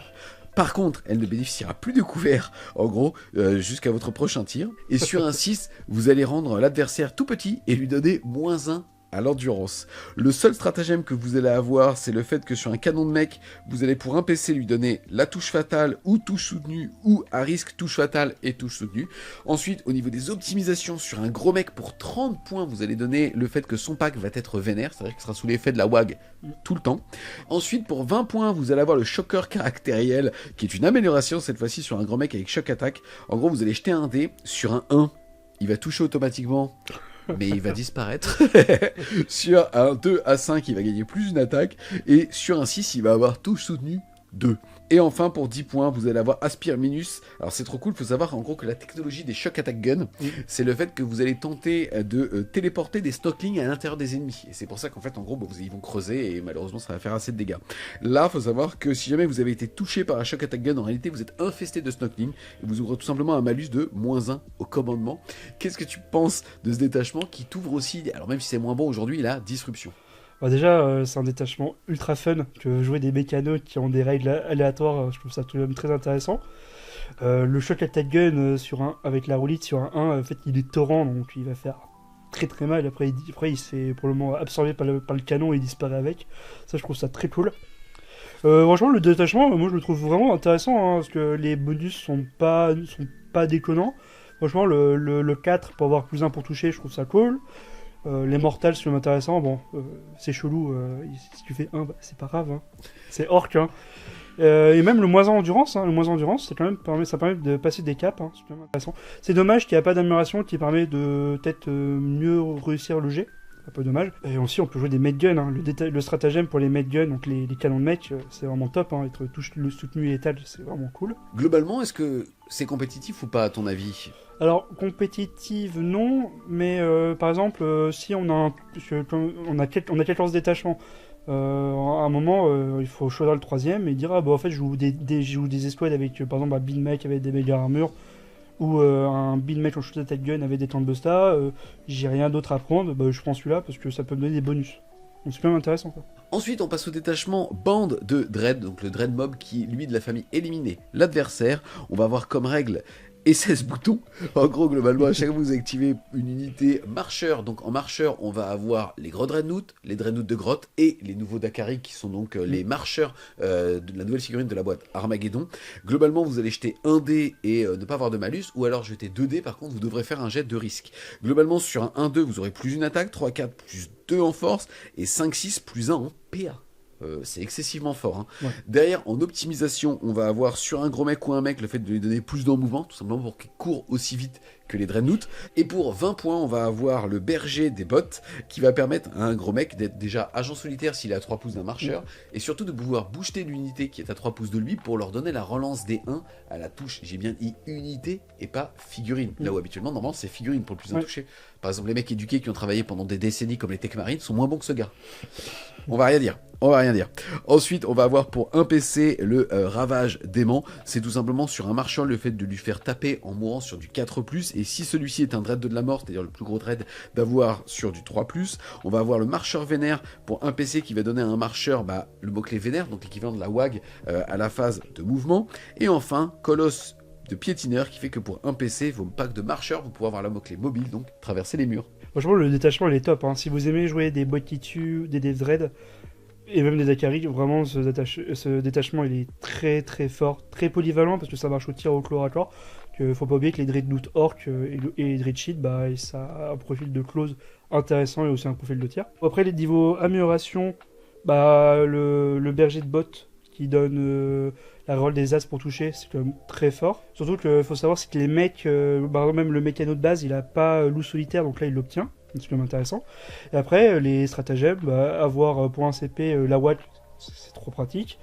Par contre, elle ne bénéficiera plus de couvert, en gros, jusqu'à votre prochain tir. Et sur un 6, vous allez rendre l'adversaire tout petit et lui donner -1 à l'endurance. Le seul stratagème que vous allez avoir, c'est le fait que sur un canon de mec, vous allez pour un PC lui donner la touche fatale ou touche soutenue, ou à risque touche fatale et touche soutenue. Ensuite, au niveau des optimisations, sur un gros mec pour 30 points, vous allez donner le fait que son pack va être vénère, c'est-à-dire qu'il sera sous l'effet de la WAG tout le temps. Ensuite, pour 20 points, vous allez avoir le choqueur caractériel, qui est une amélioration cette fois-ci sur un grand mec avec choc attaque. En gros, vous allez jeter un dé sur un 1, il va toucher automatiquement, mais il va disparaître. Sur un 2 à 5, il va gagner plus une attaque. Et sur un 6, il va avoir touche soutenue 2. Et enfin, pour 10 points, vous allez avoir Aspire Minus. Alors c'est trop cool, il faut savoir en gros que la technologie des Shock Attack Gun, c'est le fait que vous allez tenter de téléporter des Snocklings à l'intérieur des ennemis. Et c'est pour ça qu'en fait, en gros, ils vont creuser et malheureusement, ça va faire assez de dégâts. Là, il faut savoir que si jamais vous avez été touché par un Shock Attack Gun, en réalité, vous êtes infesté de Snocklings et vous ouvrez tout simplement un malus de -1 au commandement. Qu'est-ce que tu penses de ce détachement qui t'ouvre aussi, alors même si c'est moins bon aujourd'hui, la disruption? Bah déjà, c'est un détachement ultra fun, que jouer des mécanos qui ont des règles aléatoires, je trouve ça tout de même très intéressant. Le Shock Attack Gun avec la roulite sur un 1, en fait il est torrent, donc il va faire très très mal, après il se fait pour le moment absorbé par le canon et il disparaît avec. Ça je trouve ça très cool. Franchement le détachement, moi je le trouve vraiment intéressant, hein, parce que les bonus sont pas déconnants. Franchement le 4 pour avoir +1 pour toucher, je trouve ça cool. Les mortals, c'est intéressant. Bon, c'est chelou. Si tu fais 1, bah, c'est pas grave. Hein. C'est orc. Hein. Et même le moins endurance. Hein. Le moins endurance, ça permet de passer des caps. Hein. C'est quand même intéressant. C'est dommage qu'il n'y a pas d'amélioration qui permet de peut-être mieux réussir le jet. Un peu dommage. Et aussi, on peut jouer des med guns. Hein. Le stratagème pour les med guns, donc les canons de mec, c'est vraiment top. Hein. Être soutenu et létal, c'est vraiment cool. Globalement, est-ce que c'est compétitif ou pas à ton avis? Alors, compétitive, non, mais par exemple, si on a 14 détachements, à un moment, il faut choisir le troisième et dire, ah bah en fait, je joue des escouades avec, par exemple, un Big Mech avec des méga armures, ou un Big Mech en shoot attack gun avec des Busta, j'ai rien d'autre à prendre, bah je prends celui-là parce que ça peut me donner des bonus. Donc c'est quand même intéressant, quoi. Ensuite, on passe au détachement bande de Dread, donc le Dread Mob qui, lui, de la famille éliminer l'adversaire. On va avoir comme règle et 16 boutons. En gros, globalement, à chaque fois que vous activez une unité marcheur, donc en marcheur, on va avoir les gros Dreadnoughts, les Dreadnoughts de grotte et les nouveaux Dakari qui sont donc les marcheurs de la nouvelle figurine de la boîte Armageddon. Globalement, vous allez jeter un dé et ne pas avoir de malus, ou alors jeter 2 dés, par contre, vous devrez faire un jet de risque. Globalement, sur un 1-2, vous aurez plus une attaque, 3-4 plus 2 en force et 5-6 plus 1 en PA. C'est excessivement fort. Hein. Ouais. Derrière, en optimisation, on va avoir sur un gros mec ou un mec le fait de lui donner plus d'en mouvement, tout simplement pour qu'il court aussi vite que les Dreadnoughts. Et pour 20 points, on va avoir le berger des bottes qui va permettre à un gros mec d'être déjà agent solitaire s'il est à 3 pouces d'un marcheur, et surtout de pouvoir booster l'unité qui est à 3 pouces de lui pour leur donner la relance des 1 à la touche. J'ai bien dit unité et pas figurine. Là où habituellement, normalement, c'est figurine pour le plus un touché. Par exemple, les mecs éduqués qui ont travaillé pendant des décennies comme les Tech Marines sont moins bons que ce gars. On va rien dire. Ensuite, on va avoir pour un PC le ravage d'aimant. C'est tout simplement sur un marchand le fait de lui faire taper en mourant sur du 4+. Et si celui-ci est un dread de la mort, c'est-à-dire le plus gros dread, d'avoir sur du 3+. On va avoir le marcheur vénère pour un PC qui va donner à un marcheur le mot-clé vénère, donc l'équivalent de la WAG à la phase de mouvement. Et enfin, colosse de piétineur qui fait que pour un PC, vos packs de marcheurs, vous pourrez avoir la mot-clé mobile, donc traverser les murs. Franchement, le détachement, il est top. Hein. Si vous aimez jouer des bots qui tuent, des Death Dread, et même des Dakari, vraiment, ce détachement, il est très très fort, très polyvalent, parce que ça marche au tir au corps à corps. Faut pas oublier que les Dreadnought Orc et les Dreadsheet, ça a un profil de close intéressant et aussi un profil de tir. Après, les niveaux amélioration, le berger de bot qui donne la reroll des as pour toucher, c'est quand même très fort. Surtout qu'il faut savoir, c'est que les mecs, même le mécano de base, il a pas loup solitaire, donc là il l'obtient, c'est quand même intéressant. Et après, les stratagèmes, avoir pour un CP la WAT, c'est trop pratique.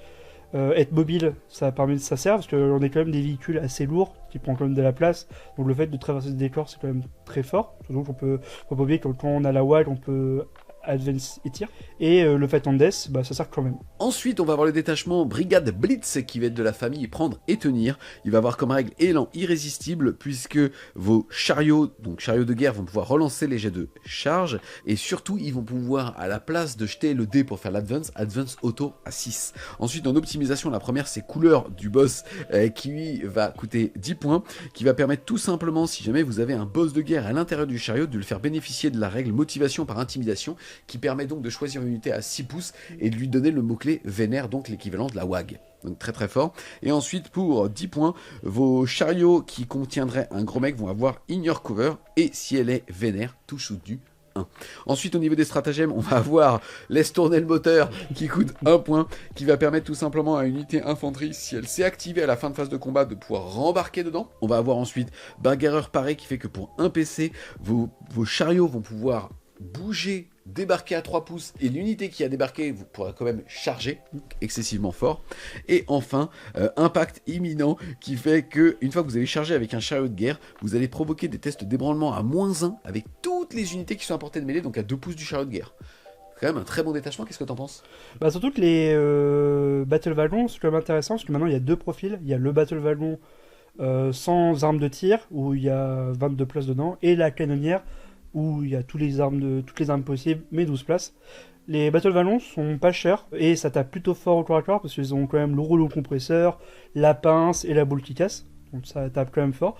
Être mobile, ça sert, parce qu'on est quand même des véhicules assez lourds, qui prennent quand même de la place, donc le fait de traverser des décors, c'est quand même très fort. Surtout faut pas oublier que quand on a la WAT, on peut advance et tir. Et le Fight on Death, ça sert quand même. Ensuite, on va avoir le détachement Brigade Blitz qui va être de la famille prendre et tenir. Il va avoir comme règle élan irrésistible puisque vos chariots, donc chariots de guerre, vont pouvoir relancer les jets de charge et surtout, ils vont pouvoir, à la place de jeter le dé pour faire l'advance, advance auto à 6. Ensuite, en optimisation, la première, c'est couleur du boss qui lui va coûter 10 points, qui va permettre tout simplement, si jamais vous avez un boss de guerre à l'intérieur du chariot, de le faire bénéficier de la règle motivation par intimidation qui permet donc de choisir une unité à 6 pouces et de lui donner le mot-clé vénère, donc l'équivalent de la WAG. Donc très très fort. Et ensuite pour 10 points, vos chariots qui contiendraient un gros mec vont avoir In Your Cover, et si elle est vénère, touche soutenu 1. Ensuite au niveau des stratagèmes, on va avoir Laisse tourner le moteur qui coûte 1 point, qui va permettre tout simplement à une unité infanterie, si elle s'est activée à la fin de phase de combat, de pouvoir rembarquer dedans. On va avoir ensuite Bagarreur paré qui fait que pour un PC, vos chariots vont pouvoir bouger, débarquer à 3 pouces, et l'unité qui a débarqué vous pourra quand même charger, excessivement fort. Et enfin, impact imminent qui fait que une fois que vous avez chargé avec un chariot de guerre, vous allez provoquer des tests d'ébranlement à -1 avec toutes les unités qui sont à portée de mêlée, donc à 2 pouces du chariot de guerre. C'est quand même un très bon détachement, qu'est-ce que t'en penses? Bah, surtout que les Battle Wagons, c'est quand même intéressant, parce que maintenant il y a deux profils. Il y a le Battle Wagon sans armes de tir, où il y a 22 places dedans, et la canonnière, où il y a toutes les armes possibles, mais 12 places. Les Battle Wagons sont pas chers, et ça tape plutôt fort au corps à corps, parce qu'ils ont quand même le rouleau compresseur, la pince et la boule qui casse, donc ça tape quand même fort.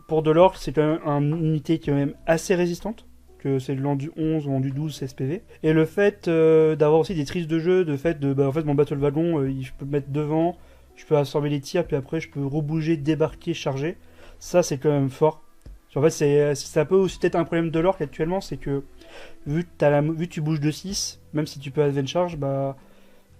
Pour de l'orque, c'est quand même une unité qui est quand même assez résistante, que c'est le du 11 ou du 12 SPV. Et le fait d'avoir aussi des trices de jeu, en fait mon Battle Wagon, je peux me mettre devant, je peux absorber les tirs, puis après je peux rebouger, débarquer, charger. Ça c'est quand même fort. En fait, c'est un peu aussi peut-être un problème de l'orque actuellement, c'est que vu que tu bouges de 6, même si tu peux advance charge, bah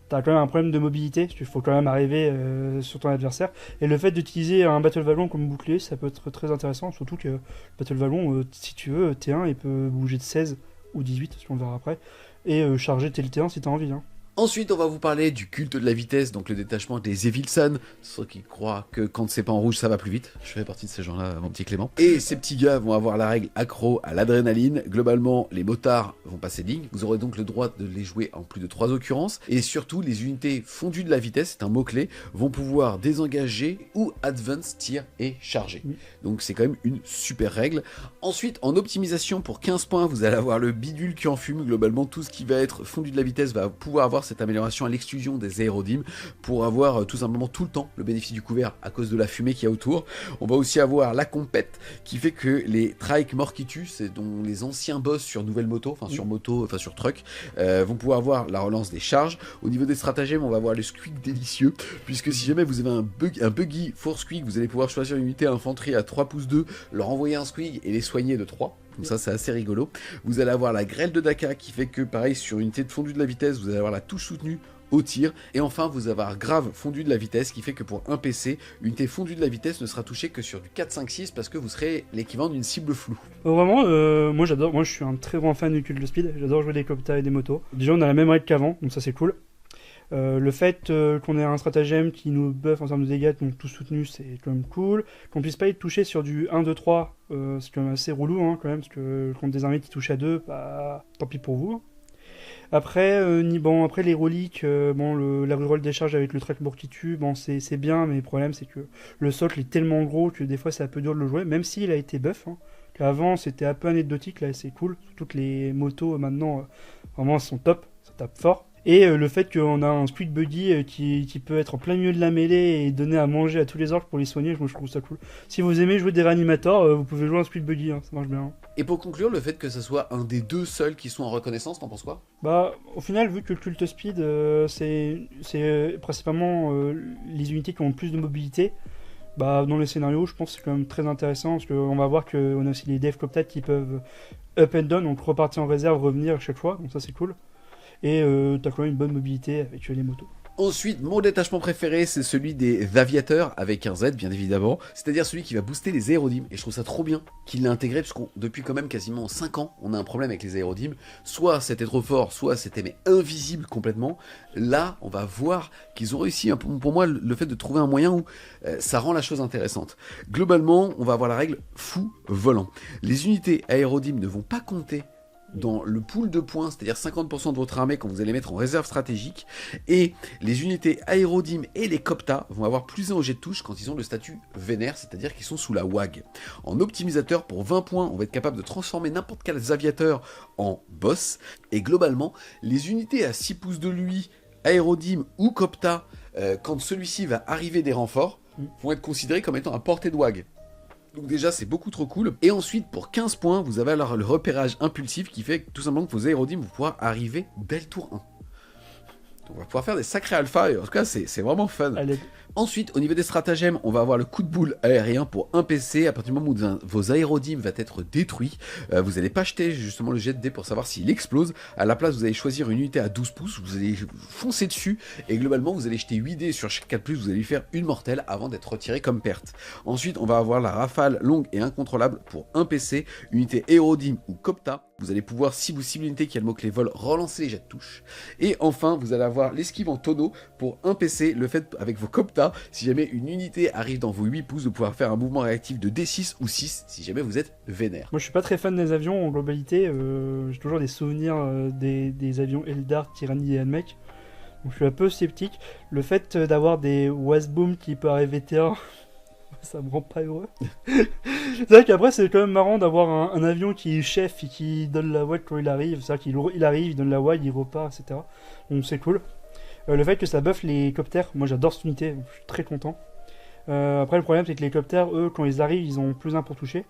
t'as quand même un problème de mobilité, il faut quand même arriver sur ton adversaire. Et le fait d'utiliser un Battle Wagon comme bouclier, ça peut être très intéressant, surtout que Battle Wagon, si tu veux, T1, il peut bouger de 16 ou 18, si on verra après, et charger tel T1 si t'as envie. Hein. Ensuite, on va vous parler du culte de la vitesse, donc le détachement des Evilson, ceux qui croient que quand c'est pas en rouge, ça va plus vite. Je fais partie de ces gens-là, mon petit Clément. Et ces petits gars vont avoir la règle accro à l'adrénaline. Globalement, les motards vont passer ligne. Vous aurez donc le droit de les jouer en plus de 3 occurrences. Et surtout, les unités fondues de la vitesse, c'est un mot-clé, vont pouvoir désengager ou advance, tir et charger. Donc c'est quand même une super règle. Ensuite, en optimisation, pour 15 points, vous allez avoir le bidule qui enfume. Globalement, tout ce qui va être fondu de la vitesse va pouvoir avoir cette amélioration à l'exclusion des aérodimes pour avoir tout simplement tout le temps le bénéfice du couvert à cause de la fumée qu'il y a autour. On va aussi avoir la compète qui fait que les Trike Morkitu, c'est dont les anciens boss sur nouvelle moto, enfin sur moto, enfin sur truck, vont pouvoir avoir la relance des charges. Au niveau des stratagèmes, on va avoir le squeak délicieux, puisque si jamais vous avez un buggy force squeak, vous allez pouvoir choisir une unité infanterie à 3 pouces 2, leur envoyer un squeak et les soigner de 3. Donc ça c'est assez rigolo. Vous allez avoir la grêle de Daka qui fait que pareil sur une unité de fondu de la vitesse, vous allez avoir la touche soutenue au tir. Et enfin vous allez avoir grave fondu de la vitesse qui fait que pour un PC, une unité fondue de la vitesse ne sera touchée que sur du 4-5-6 parce que vous serez l'équivalent d'une cible floue. Vraiment, moi j'adore, moi je suis un très grand fan du culte de speed, j'adore jouer des Copta et des motos. Déjà on a la même règle qu'avant, donc ça c'est cool. Le fait qu'on ait un stratagème qui nous buff en termes de dégâts, donc tout soutenu, c'est quand même cool. Qu'on puisse pas être touché sur du 1, 2, 3, c'est quand même assez relou hein, quand même, parce que contre des armées qui touchent à 2, bah tant pis pour vous. Après, après les reliques, la reroll des charges avec le track qui tue, c'est bien, mais le problème c'est que le socle est tellement gros que des fois c'est un peu dur de le jouer, même s'il a été buff. Hein. Avant c'était un peu anecdotique, là c'est cool. Toutes les motos maintenant, vraiment sont top, ça tape fort. Et le fait qu'on a un squid buggy qui peut être en plein milieu de la mêlée et donner à manger à tous les orques pour les soigner, moi je trouve ça cool. Si vous aimez jouer des réanimateurs, vous pouvez jouer un squid buggy, hein, ça marche bien. Et pour conclure, le fait que ce soit un des deux seuls qui sont en reconnaissance, t'en penses quoi? Bah, au final, vu que le culte speed, c'est principalement les unités qui ont le plus de mobilité, bah, dans les scénarios, je pense que c'est quand même très intéressant, parce qu'on va voir qu'on a aussi les dev coptat qui peuvent up and down, donc repartir en réserve, revenir à chaque fois, donc ça c'est cool. Et t'as quand même une bonne mobilité avec les motos. Ensuite, mon détachement préféré, c'est celui des aviateurs, avec un Z bien évidemment, c'est-à-dire celui qui va booster les aérodimes, et je trouve ça trop bien qu'il l'ait intégré, parce que depuis quand même quasiment 5 ans, on a un problème avec les aérodimes, soit c'était trop fort, soit c'était mais invisible complètement. Là, on va voir qu'ils ont réussi, pour moi, le fait de trouver un moyen où ça rend la chose intéressante. Globalement, on va avoir la règle fou volant. Les unités aérodimes ne vont pas compter dans le pool de points, c'est-à-dire 50% de votre armée quand vous allez mettre en réserve stratégique, et les unités aérodimes et les Copta vont avoir +1 au jet de touche quand ils ont le statut vénère, c'est-à-dire qu'ils sont sous la WAG. En optimisateur, pour 20 points, on va être capable de transformer n'importe quel aviateur en boss, et globalement, les unités à 6 pouces de lui, aérodime ou Copta, quand celui-ci va arriver des renforts, vont être considérés comme étant à portée de WAG. Donc déjà, c'est beaucoup trop cool. Et ensuite, pour 15 points, vous avez alors le repérage impulsif qui fait que, tout simplement que vos aérodymes vont pouvoir arriver dès le tour 1. Donc on va pouvoir faire des sacrés alphas, et en tout cas, c'est vraiment fun. Allez. Ensuite, au niveau des stratagèmes, on va avoir le coup de boule aérien pour un PC. À partir du moment où vos aérodymes va être détruit, vous n'allez pas jeter justement le jet de dés pour savoir s'il explose. À la place, vous allez choisir une unité à 12 pouces, vous allez foncer dessus, et globalement, vous allez jeter 8 dés sur chaque 4+, vous allez lui faire une mortelle avant d'être retiré comme perte. Ensuite, on va avoir la rafale longue et incontrôlable pour un PC, unité aérodyme ou Copta. Vous allez pouvoir, si vous ciblez une unité qui a le mot-clé vol, relancer les jets de touche. Et enfin, vous allez avoir l'esquive en tonneau pour un PC, le fait avec vos Copta, si jamais une unité arrive dans vos 8 pouces, de pouvoir faire un mouvement réactif de D6 ou 6, si jamais vous êtes vénère. Moi je suis pas très fan des avions en globalité, j'ai toujours des souvenirs des avions Eldar, Tyranny et Almec. Donc je suis un peu sceptique. Le fait d'avoir des Wasboom qui peut arriver terrain, ça me rend pas heureux. C'est vrai qu'après c'est quand même marrant d'avoir un avion qui est chef et qui donne la voie quand il arrive. C'est-à-dire qu'il arrive, il donne la voie, il repart, etc. Donc c'est cool. Le fait que ça buffe les coptères, moi j'adore cette unité, donc je suis très content. Après le problème c'est que les coptères, eux, quand ils arrivent, ils ont plus 1 pour toucher.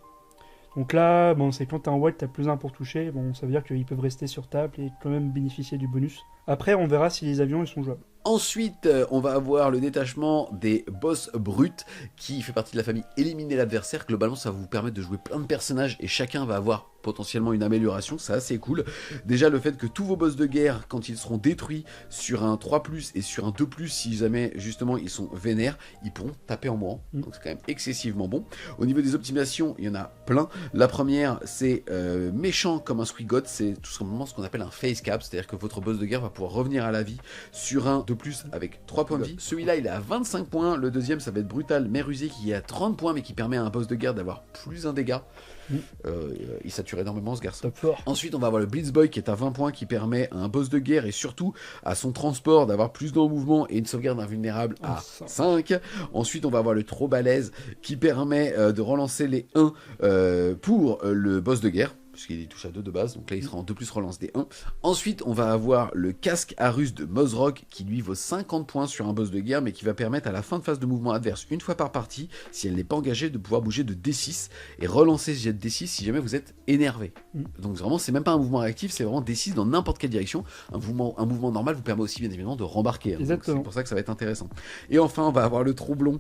Donc là, bon, c'est quand t'as un white, t'as plus 1 pour toucher, bon, ça veut dire qu'ils peuvent rester sur table et quand même bénéficier du bonus. Après, on verra si les avions ils sont jouables. Ensuite, on va avoir le détachement des boss bruts qui fait partie de la famille éliminer l'adversaire. Globalement, ça va vous permettre de jouer plein de personnages et chacun va avoir potentiellement une amélioration, c'est assez cool. Déjà, le fait que tous vos boss de guerre, quand ils seront détruits sur un 3+, et sur un 2+, si jamais justement ils sont vénères, ils pourront taper en mourant. Donc c'est quand même excessivement bon. Au niveau des optimisations, il y en a plein. La première, c'est méchant comme un Squiggot, c'est tout simplement ce qu'on appelle un face cap, c'est-à-dire que votre boss de guerre va pouvoir revenir à la vie sur un 2+ avec 3 points de vie. Celui-là, il est à 25 points. Le deuxième, ça va être brutal mais rusé, qui est à 30 points, mais qui permet à un boss de guerre d'avoir plus un dégât. Il sature énormément ce garçon. Ensuite, on va avoir le Blitzboy qui est à 20 points, qui permet à un boss de guerre et surtout à son transport d'avoir plus de mouvement et une sauvegarde invulnérable à 5. Ensuite, on va avoir le trop balèze qui permet de relancer les 1 pour le boss de guerre, puisqu'il touche à 2 de base, donc là il sera en 2+ relance des 1. Ensuite, on va avoir le casque à russe de Mozrock qui lui vaut 50 points sur un boss de guerre, mais qui va permettre à la fin de phase de mouvement adverse, une fois par partie, si elle n'est pas engagée, de pouvoir bouger de D6 et relancer ce jet de D6 si jamais vous êtes énervé. Donc vraiment, c'est même pas un mouvement réactif, c'est vraiment D6 dans n'importe quelle direction. Un mouvement normal vous permet aussi bien évidemment de rembarquer. Hein, c'est pour ça que ça va être intéressant. Et enfin, on va avoir le troublon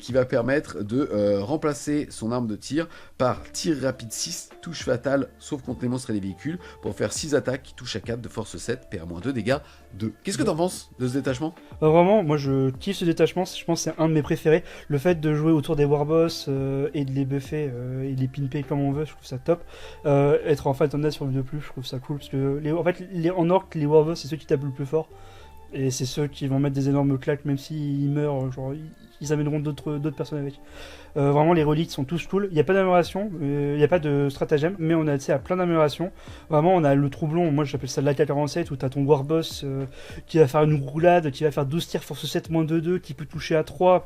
qui va permettre de remplacer son arme de tir par tir rapide 6, touche fatale, sauf contre les monstres et les véhicules, pour faire 6 attaques qui touchent à 4 de force 7, PA-2, dégâts 2. Qu'est-ce que t'en penses de ce détachement ? Vraiment, moi je kiffe ce détachement, je pense que c'est un de mes préférés. Le fait de jouer autour des warboss et de les buffer et de les pimper comme on veut, je trouve ça top. Être en Phantom sur le 2+, je trouve ça cool, parce que en orc, les warboss, c'est ceux qui tapent le plus fort. Et c'est ceux qui vont mettre des énormes claques, même s'ils meurent, genre ils amèneront d'autres personnes avec. Vraiment, les reliques sont tous cool. Il n'y a pas d'amélioration, il n'y a pas de stratagème, mais on a accès à plein d'améliorations. Vraiment, on a le troublon, moi j'appelle ça l'AK-47, où tu as ton warboss qui va faire une roulade, qui va faire 12 tirs force 7 -2, qui peut toucher à 3,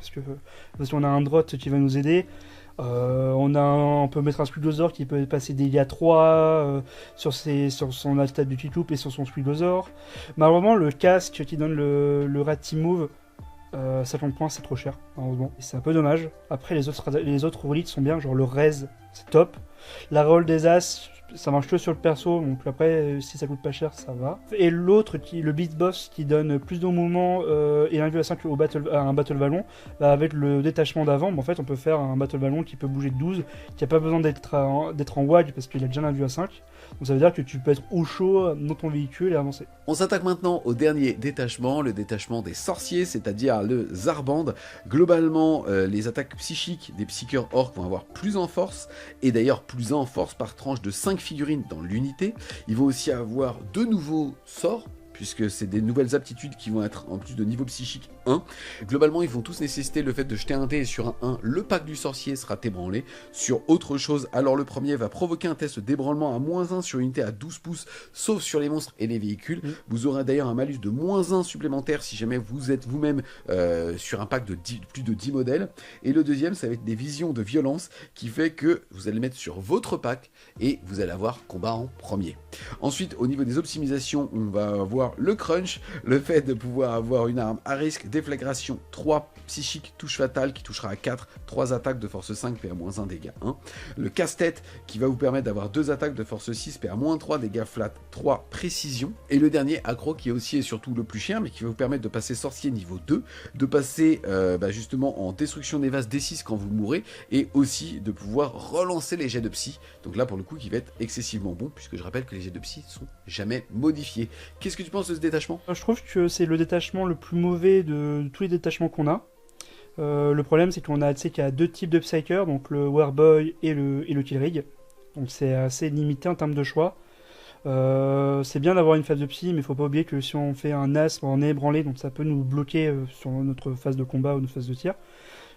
parce qu'on a un drot qui va nous aider. On peut mettre un Squiglosaur qui peut passer des dégâts à 3 sur son attaque de Quickloop et sur son Squiglosaur. Malheureusement, le casque qui donne le Ratty Move, 50 points, c'est trop cher, malheureusement. Et c'est un peu dommage. Après, les autres reliques sont bien, genre le Rez, c'est top. La Roll des As, ça marche que sur le perso, donc après, si ça coûte pas cher, ça va. Et l'autre, le Beat Boss, qui donne plus de mouvement et 1,5 à un Battle Ballon, bah avec le détachement d'avant, en fait, on peut faire un Battle Ballon qui peut bouger de 12, qui n'a pas besoin d'être en WAG parce qu'il a déjà 1,5. Donc ça veut dire que tu peux être au chaud dans ton véhicule et avancer. On s'attaque maintenant au dernier détachement, le détachement des sorciers, c'est-à-dire le Zarband. Globalement, les attaques psychiques des psycheurs orques vont avoir plus en force, et d'ailleurs plus en force par tranche de 5 figurines dans l'unité. Ils vont aussi avoir 2 nouveaux sorts, puisque c'est des nouvelles aptitudes qui vont être en plus de niveau psychique 1. Globalement, ils vont tous nécessiter le fait de jeter un dé, et sur un 1, le pack du sorcier sera ébranlé. Sur autre chose, alors le premier va provoquer un test d'ébranlement à -1 sur une unité à 12 pouces, sauf sur les monstres et les véhicules. Vous aurez d'ailleurs un malus de -1 supplémentaire si jamais vous êtes vous-même sur un pack de plus de 10 modèles. Et le deuxième, ça va être des visions de violence, qui fait que vous allez mettre sur votre pack, et vous allez avoir combat en premier. Ensuite, au niveau des optimisations, on va avoir le crunch, le fait de pouvoir avoir une arme à risque déflagration 3, psychique, touche fatale qui touchera à 4, 3 attaques de force 5, PA-1, dégâts 1. Le casse-tête qui va vous permettre d'avoir 2 attaques de force 6, PA-3, dégâts flat 3, précision. Et le dernier, accro, qui est aussi et surtout le plus cher, mais qui va vous permettre de passer sorcier niveau 2, de passer justement en destruction des vases D6 quand vous mourrez, et aussi de pouvoir relancer les jets de psy. Donc là, pour le coup, qui va être excessivement bon, puisque je rappelle que les jets de psy sont jamais modifiés. Qu'est-ce que tu penses de ce détachement ? Je trouve que c'est le détachement le plus mauvais de tous les détachements qu'on a. Le problème, c'est qu'on a, tu sais, qu'il y a 2 types de Psyker, donc le Warboy et le Killrig. Donc c'est assez limité en termes de choix. C'est bien d'avoir une phase de psy, mais faut pas oublier que si on fait un as, on est ébranlé, donc ça peut nous bloquer sur notre phase de combat ou notre phase de tir.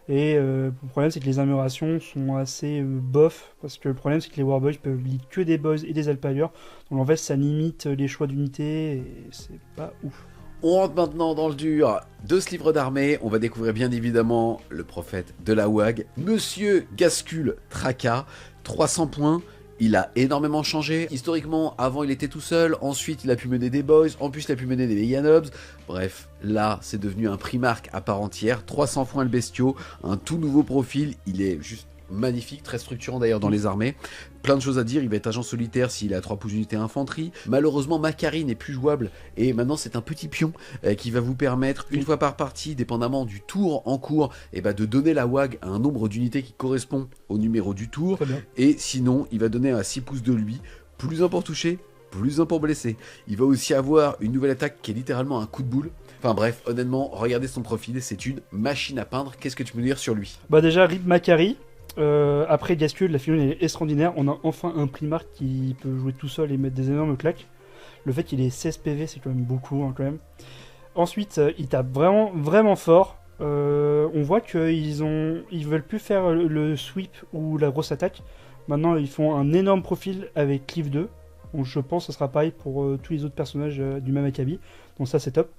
Et le problème, c'est que les améliorations sont assez bof, parce que le problème, c'est que les Warboys peuvent lead que des boys et des Alpires, donc en fait, ça limite les choix d'unités, et c'est pas ouf. On rentre maintenant dans le dur de ce livre d'armée. On va découvrir bien évidemment le prophète de la WAG, Monsieur Gascule Traka, 300 points. Il a énormément changé. Historiquement, avant il était tout seul, ensuite il a pu mener des boys, en plus il a pu mener des Meganobs. Bref, là c'est devenu un primarque à part entière. 300 points le bestiau, un tout nouveau profil, il est juste magnifique, très structurant d'ailleurs dans les armées. Plein de choses à dire, il va être agent solitaire s'il a 3 pouces d'unité infanterie. Malheureusement, Macari n'est plus jouable et maintenant c'est un petit pion qui va vous permettre, une fois par partie, dépendamment du tour en cours, de donner la WAG à un nombre d'unités qui correspond au numéro du tour. Et sinon, il va donner à 6 pouces de lui, plus 1 pour toucher, plus 1 pour blesser. Il va aussi avoir une nouvelle attaque qui est littéralement un coup de boule. Enfin bref, honnêtement, regardez son profil, c'est une machine à peindre. Qu'est-ce que tu peux dire sur lui ? Déjà, Rip Macari. Après Gascule, la finale est extraordinaire. On a enfin un primarque qui peut jouer tout seul et mettre des énormes claques. Le fait qu'il ait 16 PV, c'est quand même beaucoup, quand même. Ensuite, il tape vraiment, vraiment fort. On voit qu'ils veulent plus faire le sweep ou la grosse attaque. Maintenant, ils font un énorme profil avec Cleave 2. Donc, je pense que ce sera pareil pour tous les autres personnages du même acabit. Donc ça, c'est top.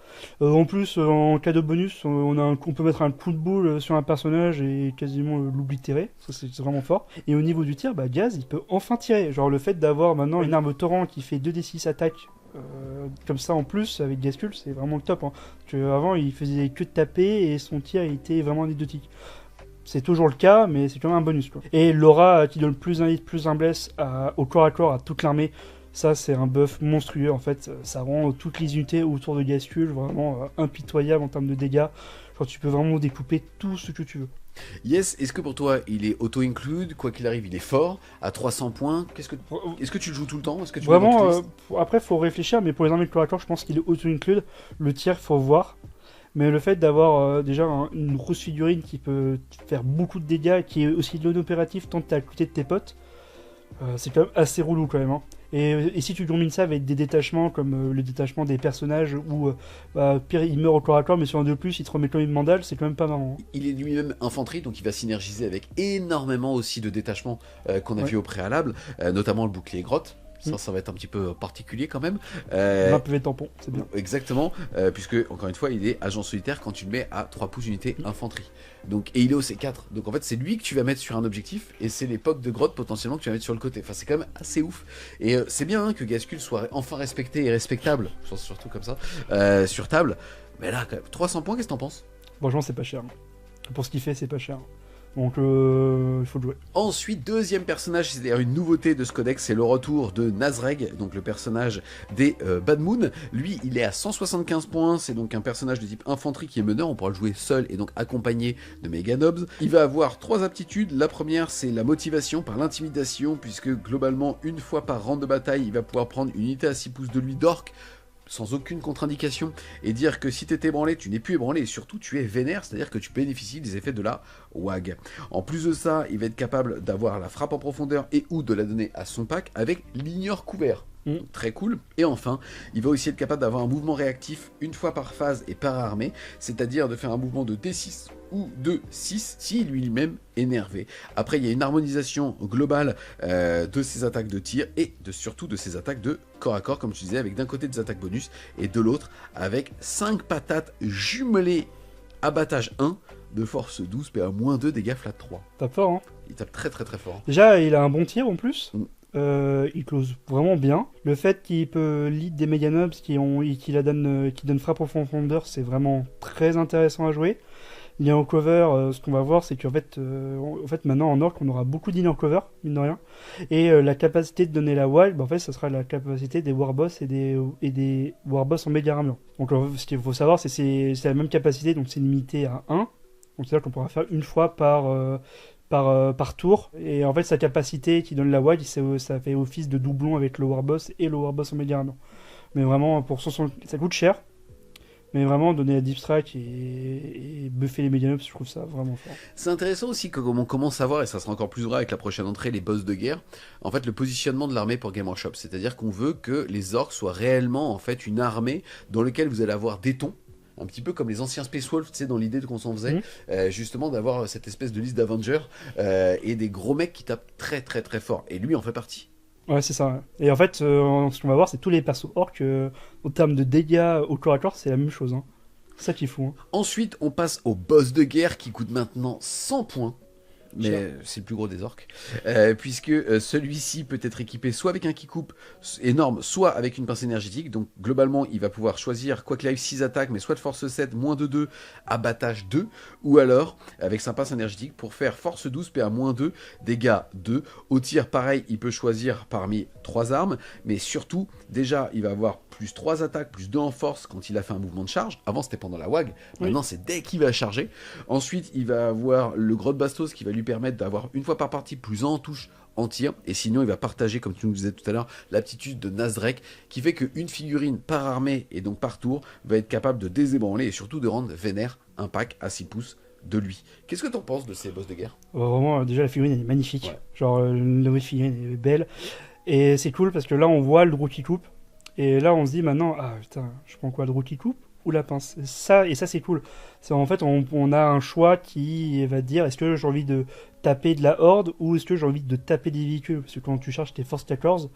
En plus, en cadeau bonus, on peut mettre un coup de boule sur un personnage et quasiment l'oblitérer. Ça, c'est vraiment fort. Et au niveau du tir, Gaz, il peut enfin tirer. Genre le fait d'avoir maintenant une arme torrent qui fait 2d6 attaques comme ça en plus, avec Gascule, c'est vraiment le top. Avant, il faisait que de taper et son tir était vraiment anecdotique. C'est toujours le cas, mais c'est quand même un bonus, quoi. Et l'aura qui donne plus un hit, plus un bless au corps à corps à toute l'armée, ça c'est un buff monstrueux en fait. Ça rend toutes les unités autour de Gascule vraiment impitoyables en termes de dégâts. Genre tu peux vraiment découper tout ce que tu veux. Yes, est-ce que pour toi il est auto-include, quoi qu'il arrive il est fort, à 300 points, est-ce que tu le joues tout le temps? Vraiment, après faut réfléchir, mais pour les armées de corps à corps, je pense qu'il est auto-include. Le tir, faut voir. Mais le fait d'avoir déjà une grosse figurine qui peut faire beaucoup de dégâts, qui est aussi de l'opératif tant que t'es à côté de tes potes, c'est quand même assez relou quand même. Et si tu combines ça avec des détachements comme le détachement des personnages où pire il meurt au corps à corps, mais sur un de plus il te remet comme une mandale, c'est quand même pas marrant. Il est lui-même infanterie, donc il va synergiser avec énormément aussi de détachements qu'on a vu au préalable, notamment le bouclier grotte. Ça va être un petit peu particulier quand même. 20 PV tampon, c'est bien. Exactement, puisque encore une fois, il est agent solitaire quand tu le mets à 3 pouces unité infanterie. Donc, et il est au C4. Donc en fait, c'est lui que tu vas mettre sur un objectif, et c'est l'époque de grotte potentiellement que tu vas mettre sur le côté. Enfin, c'est quand même assez ouf. Et c'est bien que Gascule soit enfin respecté et respectable, surtout comme ça, sur table. Mais là, quand même, 300 points, qu'est-ce que t'en penses? Franchement, c'est pas cher. Pour ce qu'il fait, c'est pas cher. Donc il faut le jouer. Ensuite, deuxième personnage, c'est d'ailleurs une nouveauté de ce codex, c'est le retour de Nazreg, donc le personnage des Bad Moon. Lui, il est à 175 points, c'est donc un personnage de type infanterie qui est meneur, on pourra le jouer seul et donc accompagné de Meganobs. Il va avoir 3 aptitudes, la première c'est la motivation par l'intimidation, puisque globalement, une fois par round de bataille, il va pouvoir prendre une unité à 6 pouces de lui d'orc, sans aucune contre-indication, et dire que si tu es ébranlé, tu n'es plus ébranlé, et surtout tu es vénère, c'est-à-dire que tu bénéficies des effets de la WAG. En plus de ça, il va être capable d'avoir la frappe en profondeur et ou de la donner à son pack avec l'ignore couvert. Très cool. Et enfin, il va aussi être capable d'avoir un mouvement réactif une fois par phase et par armée, c'est-à-dire de faire un mouvement de D6 ou de 6 si lui-même est énervé. Après, il y a une harmonisation globale de ses attaques de tir et surtout de ses attaques de corps à corps, comme je disais, avec d'un côté des attaques bonus et de l'autre avec 5 patates jumelées abattage 1 de force 12 PA-2 dégâts flat 3. Tape fort, hein. Il tape très très très fort. Déjà, il a un bon tir en plus. Il close vraiment bien. Le fait qu'il peut lead des Meganobs qui donne frappe en profondeur, c'est vraiment très intéressant à jouer. Lien au cover, ce qu'on va voir, c'est qu'en fait, maintenant en orc, on aura beaucoup d'in en cover, mine de rien. Et la capacité de donner la wild, en fait, ça sera la capacité des warboss et des warboss en méga armure. Donc, ce qu'il faut savoir, c'est la même capacité, donc c'est limité à 1. Donc, c'est-à-dire qu'on pourra faire une fois par tour. Et en fait, sa capacité qui donne la wild, ça fait office de doublon avec le warboss et le warboss en méga armure. Mais vraiment, ça coûte cher. Mais vraiment, donner la deep strike et buffer les Meganobs, je trouve ça vraiment fort. C'est intéressant aussi que, comme on commence à voir, et ça sera encore plus vrai avec la prochaine entrée, les boss de guerre, en fait, le positionnement de l'armée pour Game Workshop. C'est-à-dire qu'on veut que les orcs soient réellement, en fait, une armée dans laquelle vous allez avoir des tons, un petit peu comme les anciens Space Wolves, tu sais, dans l'idée qu'on s'en faisait, justement d'avoir cette espèce de liste d'Avengers et des gros mecs qui tapent très très très fort. Et lui en fait partie. Ouais, c'est ça. Et en fait, ce qu'on va voir, c'est tous les persos orques, en termes de dégâts au corps à corps, c'est la même chose. Hein. C'est ça qui est fou. Hein. Ensuite, on passe au boss de guerre qui coûte maintenant 100 points. Mais c'est le plus gros des orques, puisque celui-ci peut être équipé soit avec un qui coupe énorme, soit avec une pince énergétique. Donc globalement, il va pouvoir choisir, quoi qu'il arrive, 6 attaques, mais soit de force 7, moins de 2, abattage 2, ou alors avec sa pince énergétique pour faire force 12, PA moins 2, dégâts 2. Au tir, pareil, il peut choisir parmi 3 armes, mais surtout, déjà, il va avoir plus 3 attaques, plus 2 en force quand il a fait un mouvement de charge. Avant, c'était pendant la WAG, maintenant c'est dès qu'il va charger. Ensuite, il va avoir le grotte bastos qui va lui permettre d'avoir une fois par partie plus en touche en tir, et sinon il va partager, comme tu nous disais tout à l'heure, l'aptitude de Nazrek qui fait qu'une figurine par armée et donc par tour va être capable de désébranler et surtout de rendre vénère un pack à 6 pouces de lui. Qu'est-ce que t'en penses de ces boss de guerre? Vraiment, déjà la figurine elle est magnifique, genre la nouvelle figurine est belle, et c'est cool parce que là on voit le Drew qui coupe, et là on se dit maintenant, ah putain, je prends quoi, le Drew qui coupe ou la pince? Et ça c'est cool. En fait, on a un choix qui va dire, est-ce que j'ai envie de taper de la horde ou est-ce que j'ai envie de taper des véhicules? Parce que quand tu charges tes force Takors,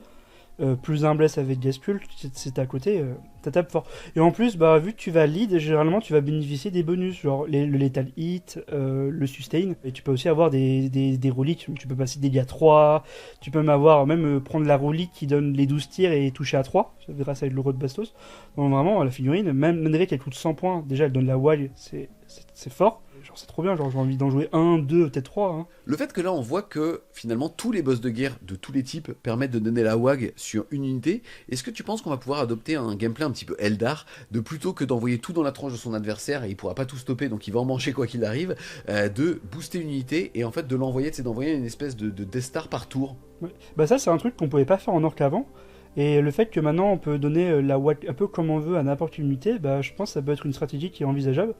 plus un bless avec Gascult, c'est à côté, ça tape fort. Et en plus, bah, vu que tu vas lead, généralement tu vas bénéficier des bonus, genre le lethal hit, le sustain, et tu peux aussi avoir des reliques, tu peux passer dégâts 3, tu peux prendre la relique qui donne les 12 tirs et toucher à 3, grâce à le de Bastos. Donc vraiment, la figurine, même malgré qu'elle coûte 100 points, déjà elle donne la wall, c'est fort. Genre c'est trop bien, genre j'ai envie d'en jouer 1, 2, peut-être 3. Hein. Le fait que là on voit que finalement tous les boss de guerre de tous les types permettent de donner la WAG sur une unité, est-ce que tu penses qu'on va pouvoir adopter un gameplay un petit peu Eldar, de plutôt que d'envoyer tout dans la tranche de son adversaire et il pourra pas tout stopper donc il va en manger quoi qu'il arrive, de booster une unité et en fait de l'envoyer, c'est d'envoyer une espèce de Death Star par tour? Ouais. Bah ça c'est un truc qu'on pouvait pas faire en orc avant. Et le fait que maintenant on peut donner la WAG un peu comme on veut à n'importe quelle unité, bah je pense que ça peut être une stratégie qui est envisageable.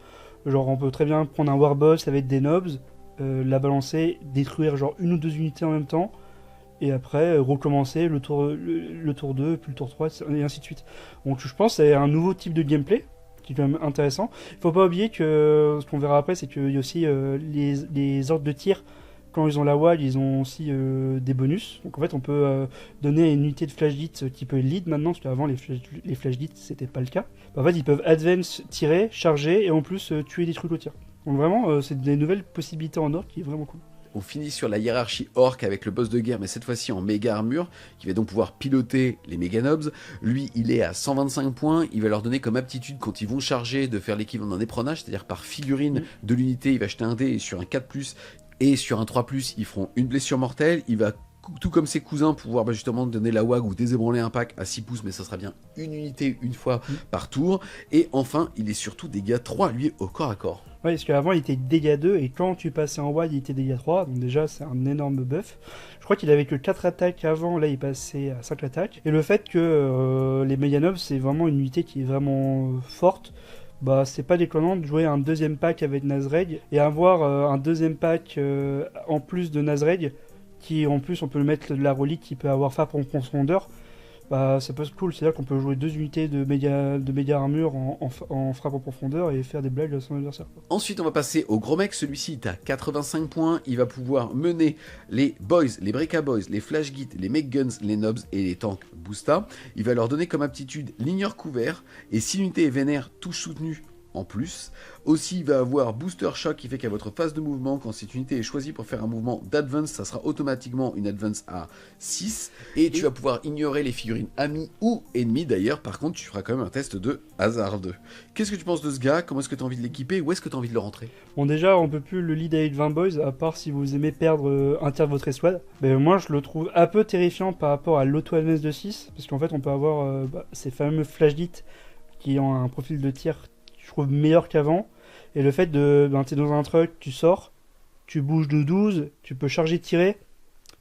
Genre on peut très bien prendre un warboss avec des nobs, la balancer, détruire genre une ou deux unités en même temps, et après recommencer le tour 2, puis le tour 3, et ainsi de suite. Donc je pense que c'est un nouveau type de gameplay, qui est quand même intéressant. Il faut pas oublier que ce qu'on verra après, c'est qu'il y a aussi les ordres de tir. Quand ils ont la WAG, ils ont aussi des bonus. Donc en fait, on peut donner une unité de flash hit qui peut lead maintenant, parce qu'avant les flash hits c'était pas le cas. En fait, ils peuvent advance, tirer, charger et en plus tuer des trucs au tir. Donc vraiment, c'est des nouvelles possibilités en orc qui est vraiment cool. On finit sur la hiérarchie orc avec le boss de guerre, mais cette fois-ci en méga armure, qui va donc pouvoir piloter les méganobs. Lui, il est à 125 points. Il va leur donner comme aptitude, quand ils vont charger, de faire l'équivalent d'un éperonnage, c'est-à-dire par figurine de l'unité, il va jeter un dé et sur un 4+, et sur un 3+, ils feront une blessure mortelle. Il va, tout comme ses cousins, pouvoir justement donner la WAG ou désébranler un pack à 6 pouces, mais ça sera bien une unité une fois par tour. Et enfin, il est surtout dégâts 3, lui, au corps à corps. Ouais, parce qu'avant il était dégâts 2 et quand tu passais en WAG il était dégâts 3, donc déjà c'est un énorme buff. Je crois qu'il avait que 4 attaques avant, là il passait à 5 attaques. Et le fait que les Meganobs c'est vraiment une unité qui est vraiment forte, bah c'est pas déconnant de jouer un deuxième pack avec Nazreg et avoir un deuxième pack en plus de Nazreg qui en plus on peut le mettre de la relique qui peut avoir frappe en profondeur. Bah ça peut être cool, c'est-à-dire qu'on peut jouer deux unités de méga armure en frappe en profondeur et faire des blagues à son adversaire. Ensuite on va passer au gros mec, celui-ci est à 85 points, il va pouvoir mener les boys, les Breaka Boys, les Flash Git, les Make Guns, les Nobs et les tanks Boosta. Il va leur donner comme aptitude l'ignore couvert et si l'unité est vénère, touche soutenue en plus. Aussi, il va avoir Booster Shock qui fait qu'à votre phase de mouvement, quand cette unité est choisie pour faire un mouvement d'advance, ça sera automatiquement une advance à 6. Et tu vas pouvoir ignorer les figurines amies ou ennemies d'ailleurs. Par contre, tu feras quand même un test de hasard 2. Qu'est-ce que tu penses de ce gars? Comment est-ce que tu as envie de l'équiper? Où est-ce que tu as envie de le rentrer? Bon, déjà, on peut plus le lead avec 20 boys, à part si vous aimez perdre un tiers de votre escouade. Mais moi, je le trouve un peu terrifiant par rapport à l'auto-advance de 6, parce qu'en fait, on peut avoir ces fameux flashlights qui ont un profil de tir, je trouve, meilleur qu'avant. Et le fait de, t'es dans un truck, tu sors, tu bouges de 12, tu peux charger, tirer,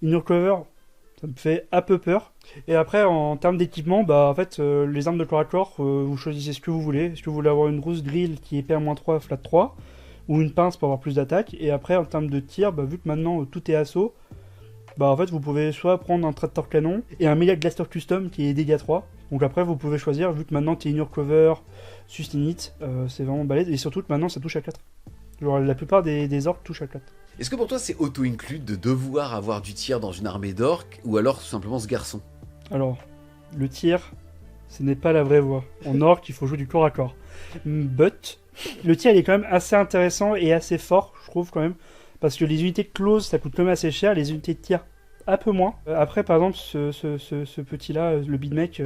in your cover, ça me fait un peu peur. Et après, en termes d'équipement, en fait, les armes de corps à corps, vous choisissez ce que vous voulez. Est-ce que vous voulez avoir une rousse drill qui est PR-3, flat 3, ou une pince pour avoir plus d'attaque. Et après, en termes de tir, vu que maintenant tout est assaut, en fait, vous pouvez soit prendre un tractor canon et un Melee Blaster Custom qui est dégâts 3. Donc après, vous pouvez choisir, vu que maintenant t'es in your cover, sustinite, c'est vraiment balèze. Et surtout que maintenant, ça touche à 4. Genre, la plupart des orques touchent à 4. Est-ce que pour toi, c'est auto-include de devoir avoir du tir dans une armée d'orques, ou alors tout simplement ce garçon? Alors, le tir, ce n'est pas la vraie voie. En orque, il faut jouer du corps à corps. But, le tir, il est quand même assez intéressant et assez fort, je trouve quand même. Parce que les unités de close, ça coûte quand même assez cher, les unités de tir, un peu moins. Après, par exemple, ce petit-là, le beatmake,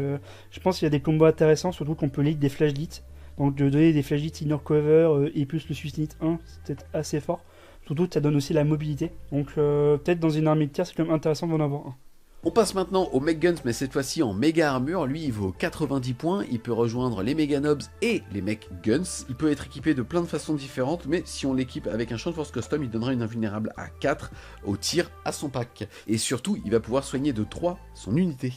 je pense qu'il y a des combos intéressants, surtout qu'on peut lead des flashlights. Donc de donner des flashlights inner cover et plus le sustinite 1, c'est peut-être assez fort. Surtout que ça donne aussi la mobilité. Donc peut-être dans une armée de tir, c'est quand même intéressant d'en avoir un. On passe maintenant au Mech Guns, mais cette fois-ci en méga armure. Lui, il vaut 90 points, il peut rejoindre les Mega Nobs et les Mech Guns. Il peut être équipé de plein de façons différentes, mais si on l'équipe avec un champ de force custom, il donnera une invulnérable à 4 au tir à son pack. Et surtout, il va pouvoir soigner de 3 son unité.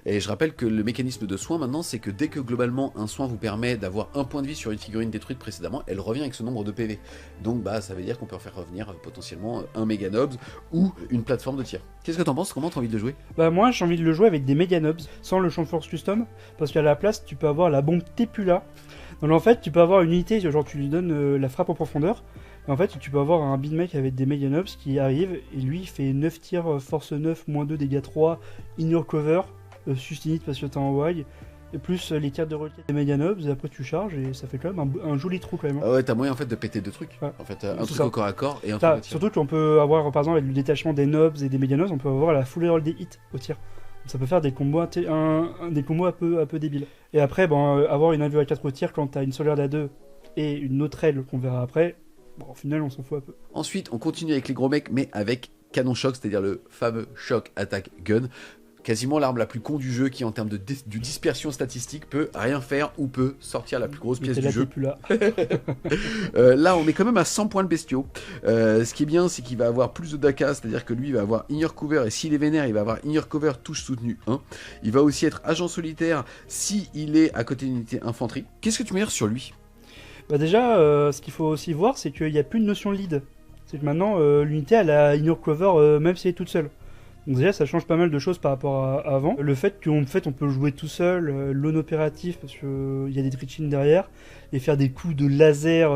Et je rappelle que le mécanisme de soin maintenant, c'est que dès que globalement un soin vous permet d'avoir un point de vie sur une figurine détruite précédemment, elle revient avec ce nombre de PV. Donc ça veut dire qu'on peut faire revenir potentiellement un Mega Nobs ou une plateforme de tir. Qu'est-ce que t'en penses? Comment t'as envie de le jouer? Moi j'ai envie de le jouer avec des Mega Nobs, sans le champ de force custom, parce qu'à la place tu peux avoir la bombe Tepula. Donc en fait tu peux avoir une unité, genre tu lui donnes la frappe en profondeur, et en fait tu peux avoir un beatmake avec des Mega Nobs qui arrive, et lui il fait 9 tirs, force 9, moins 2, dégâts 3, in your cover, sustinite parce que t'es en wide, et plus les tirs de roquette des Mega Nobs, et après tu charges, et ça fait quand même un joli trou quand même. Ah ouais, t'as moyen en fait de péter deux trucs. Ouais. En fait, un truc au corps à corps et un truc au tir. Surtout qu'on peut avoir, par exemple, avec le détachement des Nobs et des Mega Nobs, on peut avoir la full roll des hits au tir. Ça peut faire des combos, des combos un peu débiles. Et après, avoir une invue à 4 au tir quand t'as une sauvegarde à 2 et une autre aile qu'on verra après, au final on s'en fout un peu. Ensuite, on continue avec les gros mecs, mais avec canon choc, c'est-à-dire le fameux Shock Attack Gun. Quasiment l'arme la plus con du jeu qui en termes de dispersion statistique peut rien faire ou peut sortir la plus grosse pièce du jeu. Plus là. Là on est quand même à 100 points de bestiaux. Ce qui est bien c'est qu'il va avoir plus de DACA, c'est-à-dire que lui il va avoir Inner Cover et s'il est vénère il va avoir Inner Cover touche soutenue 1. Il va aussi être agent solitaire si il est à côté d'une unité infanterie. Qu'est-ce que tu veux dire sur lui? Déjà ce qu'il faut aussi voir c'est qu'il n'y a plus de notion de lead. C'est que maintenant l'unité elle a Inner Cover même si elle est toute seule. Donc déjà ça change pas mal de choses par rapport à avant. Le fait qu'on on peut jouer tout seul, l'on opératif parce qu'il y a des Trichin derrière, et faire des coups de laser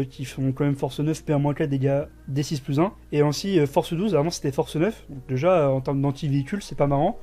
qui font quand même force 9, PR-4 dégâts D6 plus 1. Et aussi force 12, avant c'était force 9, donc déjà en termes d'anti-véhicule c'est pas marrant.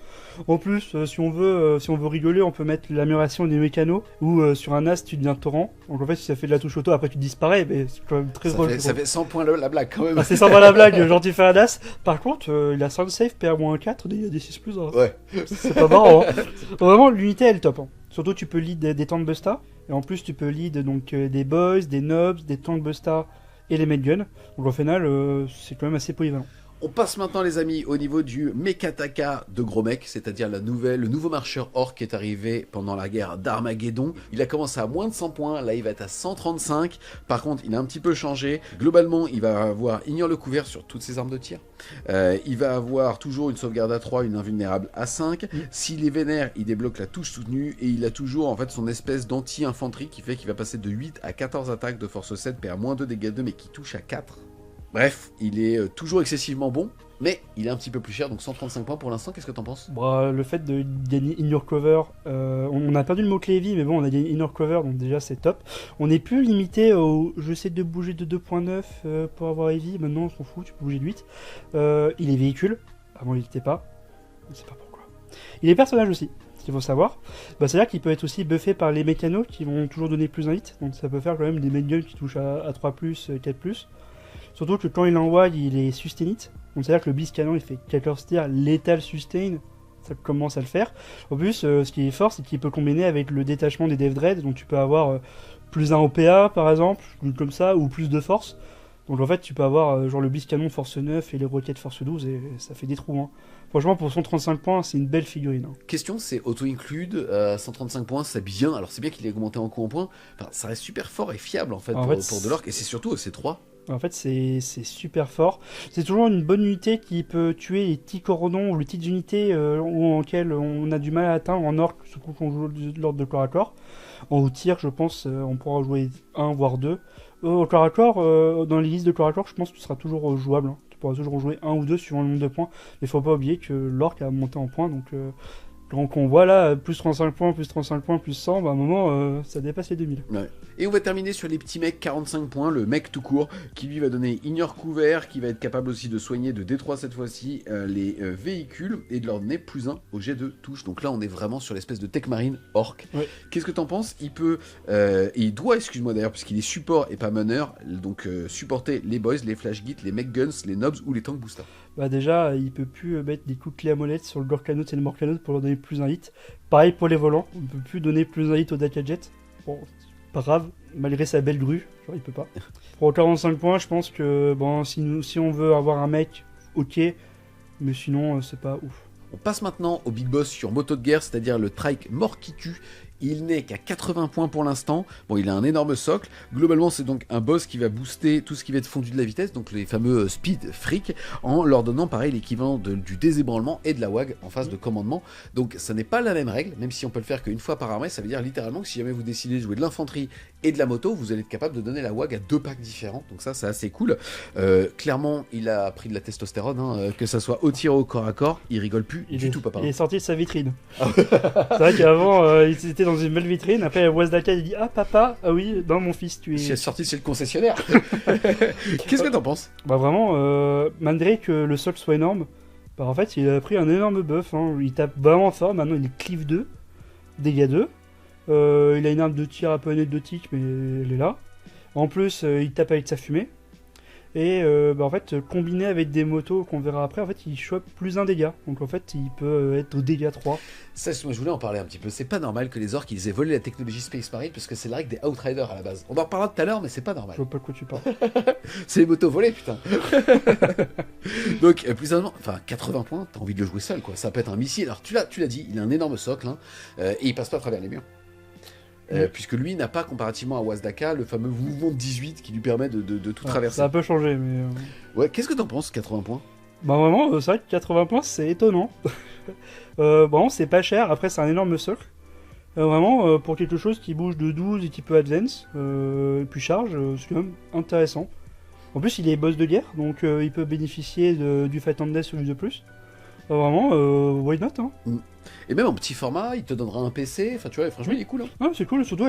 En plus si on veut rigoler on peut mettre l'amélioration des mécanos, où sur un as tu deviens torrent. Donc en fait si ça fait de la touche auto après tu disparais, mais c'est quand même très drôle. Ça fait 100 points la blague quand même. C'est 100 points la blague, genre tu fais un as. Par contre il a sound safe PR-4 dégâts D6 plus 1. Ouais. C'est pas marrant. Hein. Vraiment l'unité elle est top. Hein. Surtout tu peux lead des tank busta, et en plus tu peux lead donc des boys, des nobs, des tank busta et les med guns. Donc au final c'est quand même assez polyvalent. On passe maintenant les amis au niveau du Mekataka de gros mec, c'est-à-dire le nouveau marcheur orc qui est arrivé pendant la guerre d'Armageddon. Il a commencé à moins de 100 points, là il va être à 135. Par contre il a un petit peu changé. Globalement il va avoir Ignore le couvert sur toutes ses armes de tir. Il va avoir toujours une sauvegarde à 3, une invulnérable à 5. S'il est vénère il débloque la touche soutenue, et il a toujours en fait son espèce d'anti-infanterie qui fait qu'il va passer de 8 à 14 attaques de force 7, PR-2 dégâts 2 mais qui touche à 4. Bref, il est toujours excessivement bon, mais il est un petit peu plus cher, donc 135 points pour l'instant. Qu'est-ce que t'en penses? Le fait de gagner In Your Cover, on a perdu le mot-clé Heavy, mais bon, on a gagné In Your Cover, donc déjà c'est top. On n'est plus limité au j'essaie de bouger de 2.9 pour avoir Heavy, maintenant on s'en fout, tu peux bouger de 8. Il est véhicule, avant il n'était pas, je ne sais pas pourquoi. Il est personnage aussi. ce qu'il faut savoir, c'est-à-dire qu'il peut être aussi buffé par les mécanos qui vont toujours donner plus un hit, donc ça peut faire quand même des main guns qui touchent à 3+, 4+. Surtout que quand il en wag, il est sustain hit, donc c'est-à-dire que le Beast Cannon il fait 14 tirs létal sustain, ça commence à le faire. En plus, ce qui est fort, c'est qu'il peut combiner avec le détachement des Dev Dread, donc tu peux avoir plus un OPA par exemple, comme ça, ou plus de force. Donc en fait, tu peux avoir genre le Beast Cannon force 9 et les roquettes force 12, et ça fait des trous. Hein. Franchement, pour 135 points, c'est une belle figurine. Hein. Question, c'est auto-include, 135 points, c'est bien. Alors c'est bien qu'il ait augmenté en coup en points. Enfin, ça reste super fort et fiable en fait pour de l'orc, et c'est surtout c'est 3. En fait, c'est super fort. C'est toujours une bonne unité qui peut tuer les petits coronons ou les petites unités en lesquelles on a du mal à atteindre en orc, surtout quand on joue de l'ordre de corps à corps. En tir, je pense, on pourra jouer 1 voire 2. Au corps à corps, dans les listes de corps à corps, je pense que ce sera toujours jouable. Hein. Tu pourras toujours jouer 1 ou 2 suivant le nombre de points. Mais il faut pas oublier que l'orc a monté en points, donc quand on voit là, plus 35 points, plus 35 points, plus 100, à un moment, ça dépasse les 2000. Ouais. Et on va terminer sur les petits mecs, 45 points, le mec tout court, qui lui va donner Ignore Couvert, qui va être capable aussi de soigner de D3 cette fois-ci les véhicules, et de leur donner +1 au jet de touche. Donc là, on est vraiment sur l'espèce de tech marine orc. Ouais. Qu'est-ce que t'en penses? Il peut, et il doit, excuse-moi d'ailleurs, puisqu'il est support et pas meneur, donc supporter les boys, les flash git, les mech guns, les nobs ou les tank boosters. Déjà, il peut plus mettre des coups de clé à molette sur le Gorkanaut et le Morkanaut pour leur donner plus un hit. Pareil pour les volants, on peut plus donner plus un hit au Daka Jet. Bon, c'est pas grave, malgré sa belle grue, genre il peut pas. Pour 45 points, je pense que si on veut avoir un mec, ok, mais sinon c'est pas ouf. On passe maintenant au big boss sur moto de guerre, c'est-à-dire le Trike Morkiku. Il n'est qu'à 80 points pour l'instant. Bon, il a un énorme socle. Globalement, c'est donc un boss qui va booster tout ce qui va être fondu de la vitesse, donc les fameux speed freak, en leur donnant pareil l'équivalent du désébranlement et de la WAG en phase de commandement. Donc ça n'est pas la même règle, même si on peut le faire qu'une fois par armée. Ça veut dire littéralement que si jamais vous décidez de jouer de l'infanterie et de la moto, vous allez être capable de donner la WAG à 2 packs différents. Donc ça, c'est assez cool. Clairement, il a pris de la testostérone, hein, que ça soit au tir ou au corps à corps. Il rigole plus du tout, papa. Il est sorti de sa vitrine. C'est vrai qu'avant, il était dans une belle vitrine. Après, Wazdaka, il dit: ah papa, ah oui, non mon fils, tu es. Il est sorti chez le concessionnaire. Qu'est-ce que t'en penses? Vraiment, malgré que le socle soit énorme, en fait, il a pris un énorme buff. Hein. Il tape vraiment fort. Maintenant, il est cleave 2, dégâts 2. Il a une arme de tir un peu nette de tic, mais elle est là. En plus, il tape avec sa fumée. Et en fait, combiné avec des motos qu'on verra après, en fait, il chope plus un dégât. Donc en fait, il peut être au dégât 3. Ça, je voulais en parler un petit peu. C'est pas normal que les orques ils aient volé la technologie Space Marine, parce que c'est la règle des Outriders à la base. On en reparlera tout à l'heure, mais c'est pas normal. Je vois pas de quoi tu parles. C'est les motos volées, putain. Donc, plus sérieusement, 80 points, t'as envie de le jouer seul, quoi. Ça peut être un missile. Alors, tu l'as dit, il a un énorme socle, hein, et il passe pas à travers les murs. Puisque lui n'a pas, comparativement à Wazdaka, le fameux mouvement de 18 qui lui permet de tout traverser. Ça a un peu changé, mais... Ouais, qu'est-ce que t'en penses, 80 points? Vraiment, c'est vrai que 80 points, c'est étonnant. Bon, c'est pas cher, après c'est un énorme socle. Vraiment, pour quelque chose qui bouge de 12 et qui peut advance, et puis charge, c'est quand même intéressant. En plus, il est boss de guerre, donc il peut bénéficier du Fight and Death sur de plus. Vraiment, why not, hein. Et même en petit format, il te donnera un PC, enfin tu vois, franchement il est cool. Hein. Ouais, c'est cool, surtout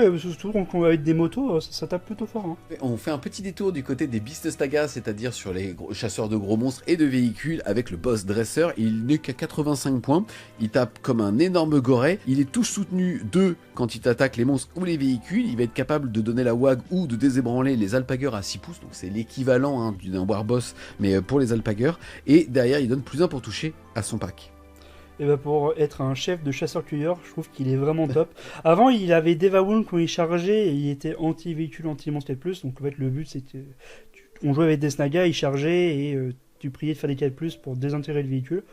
quand on va avec des motos, ça tape plutôt fort. Hein. On fait un petit détour du côté des Beast Staga, c'est-à-dire sur les chasseurs de gros monstres et de véhicules avec le boss dresseur. Il n'est qu'à 85 points, il tape comme un énorme goret, il est tout soutenu 2 quand il attaque les monstres ou les véhicules, il va être capable de donner la WAG ou de désébranler les alpagers à 6 pouces, donc c'est l'équivalent d'un warboss mais pour les alpagers, et derrière il donne +1 pour toucher à son pack. Et pour être un chef de chasseur-cueilleur, je trouve qu'il est vraiment top. Avant, il avait Devawound quand il chargeait, et il était anti-véhicule, anti-monstre 4+, donc en fait le but c'était... On jouait avec des Snaga, il chargeait, et tu priais de faire des 4+, pour désintégrer le véhicule.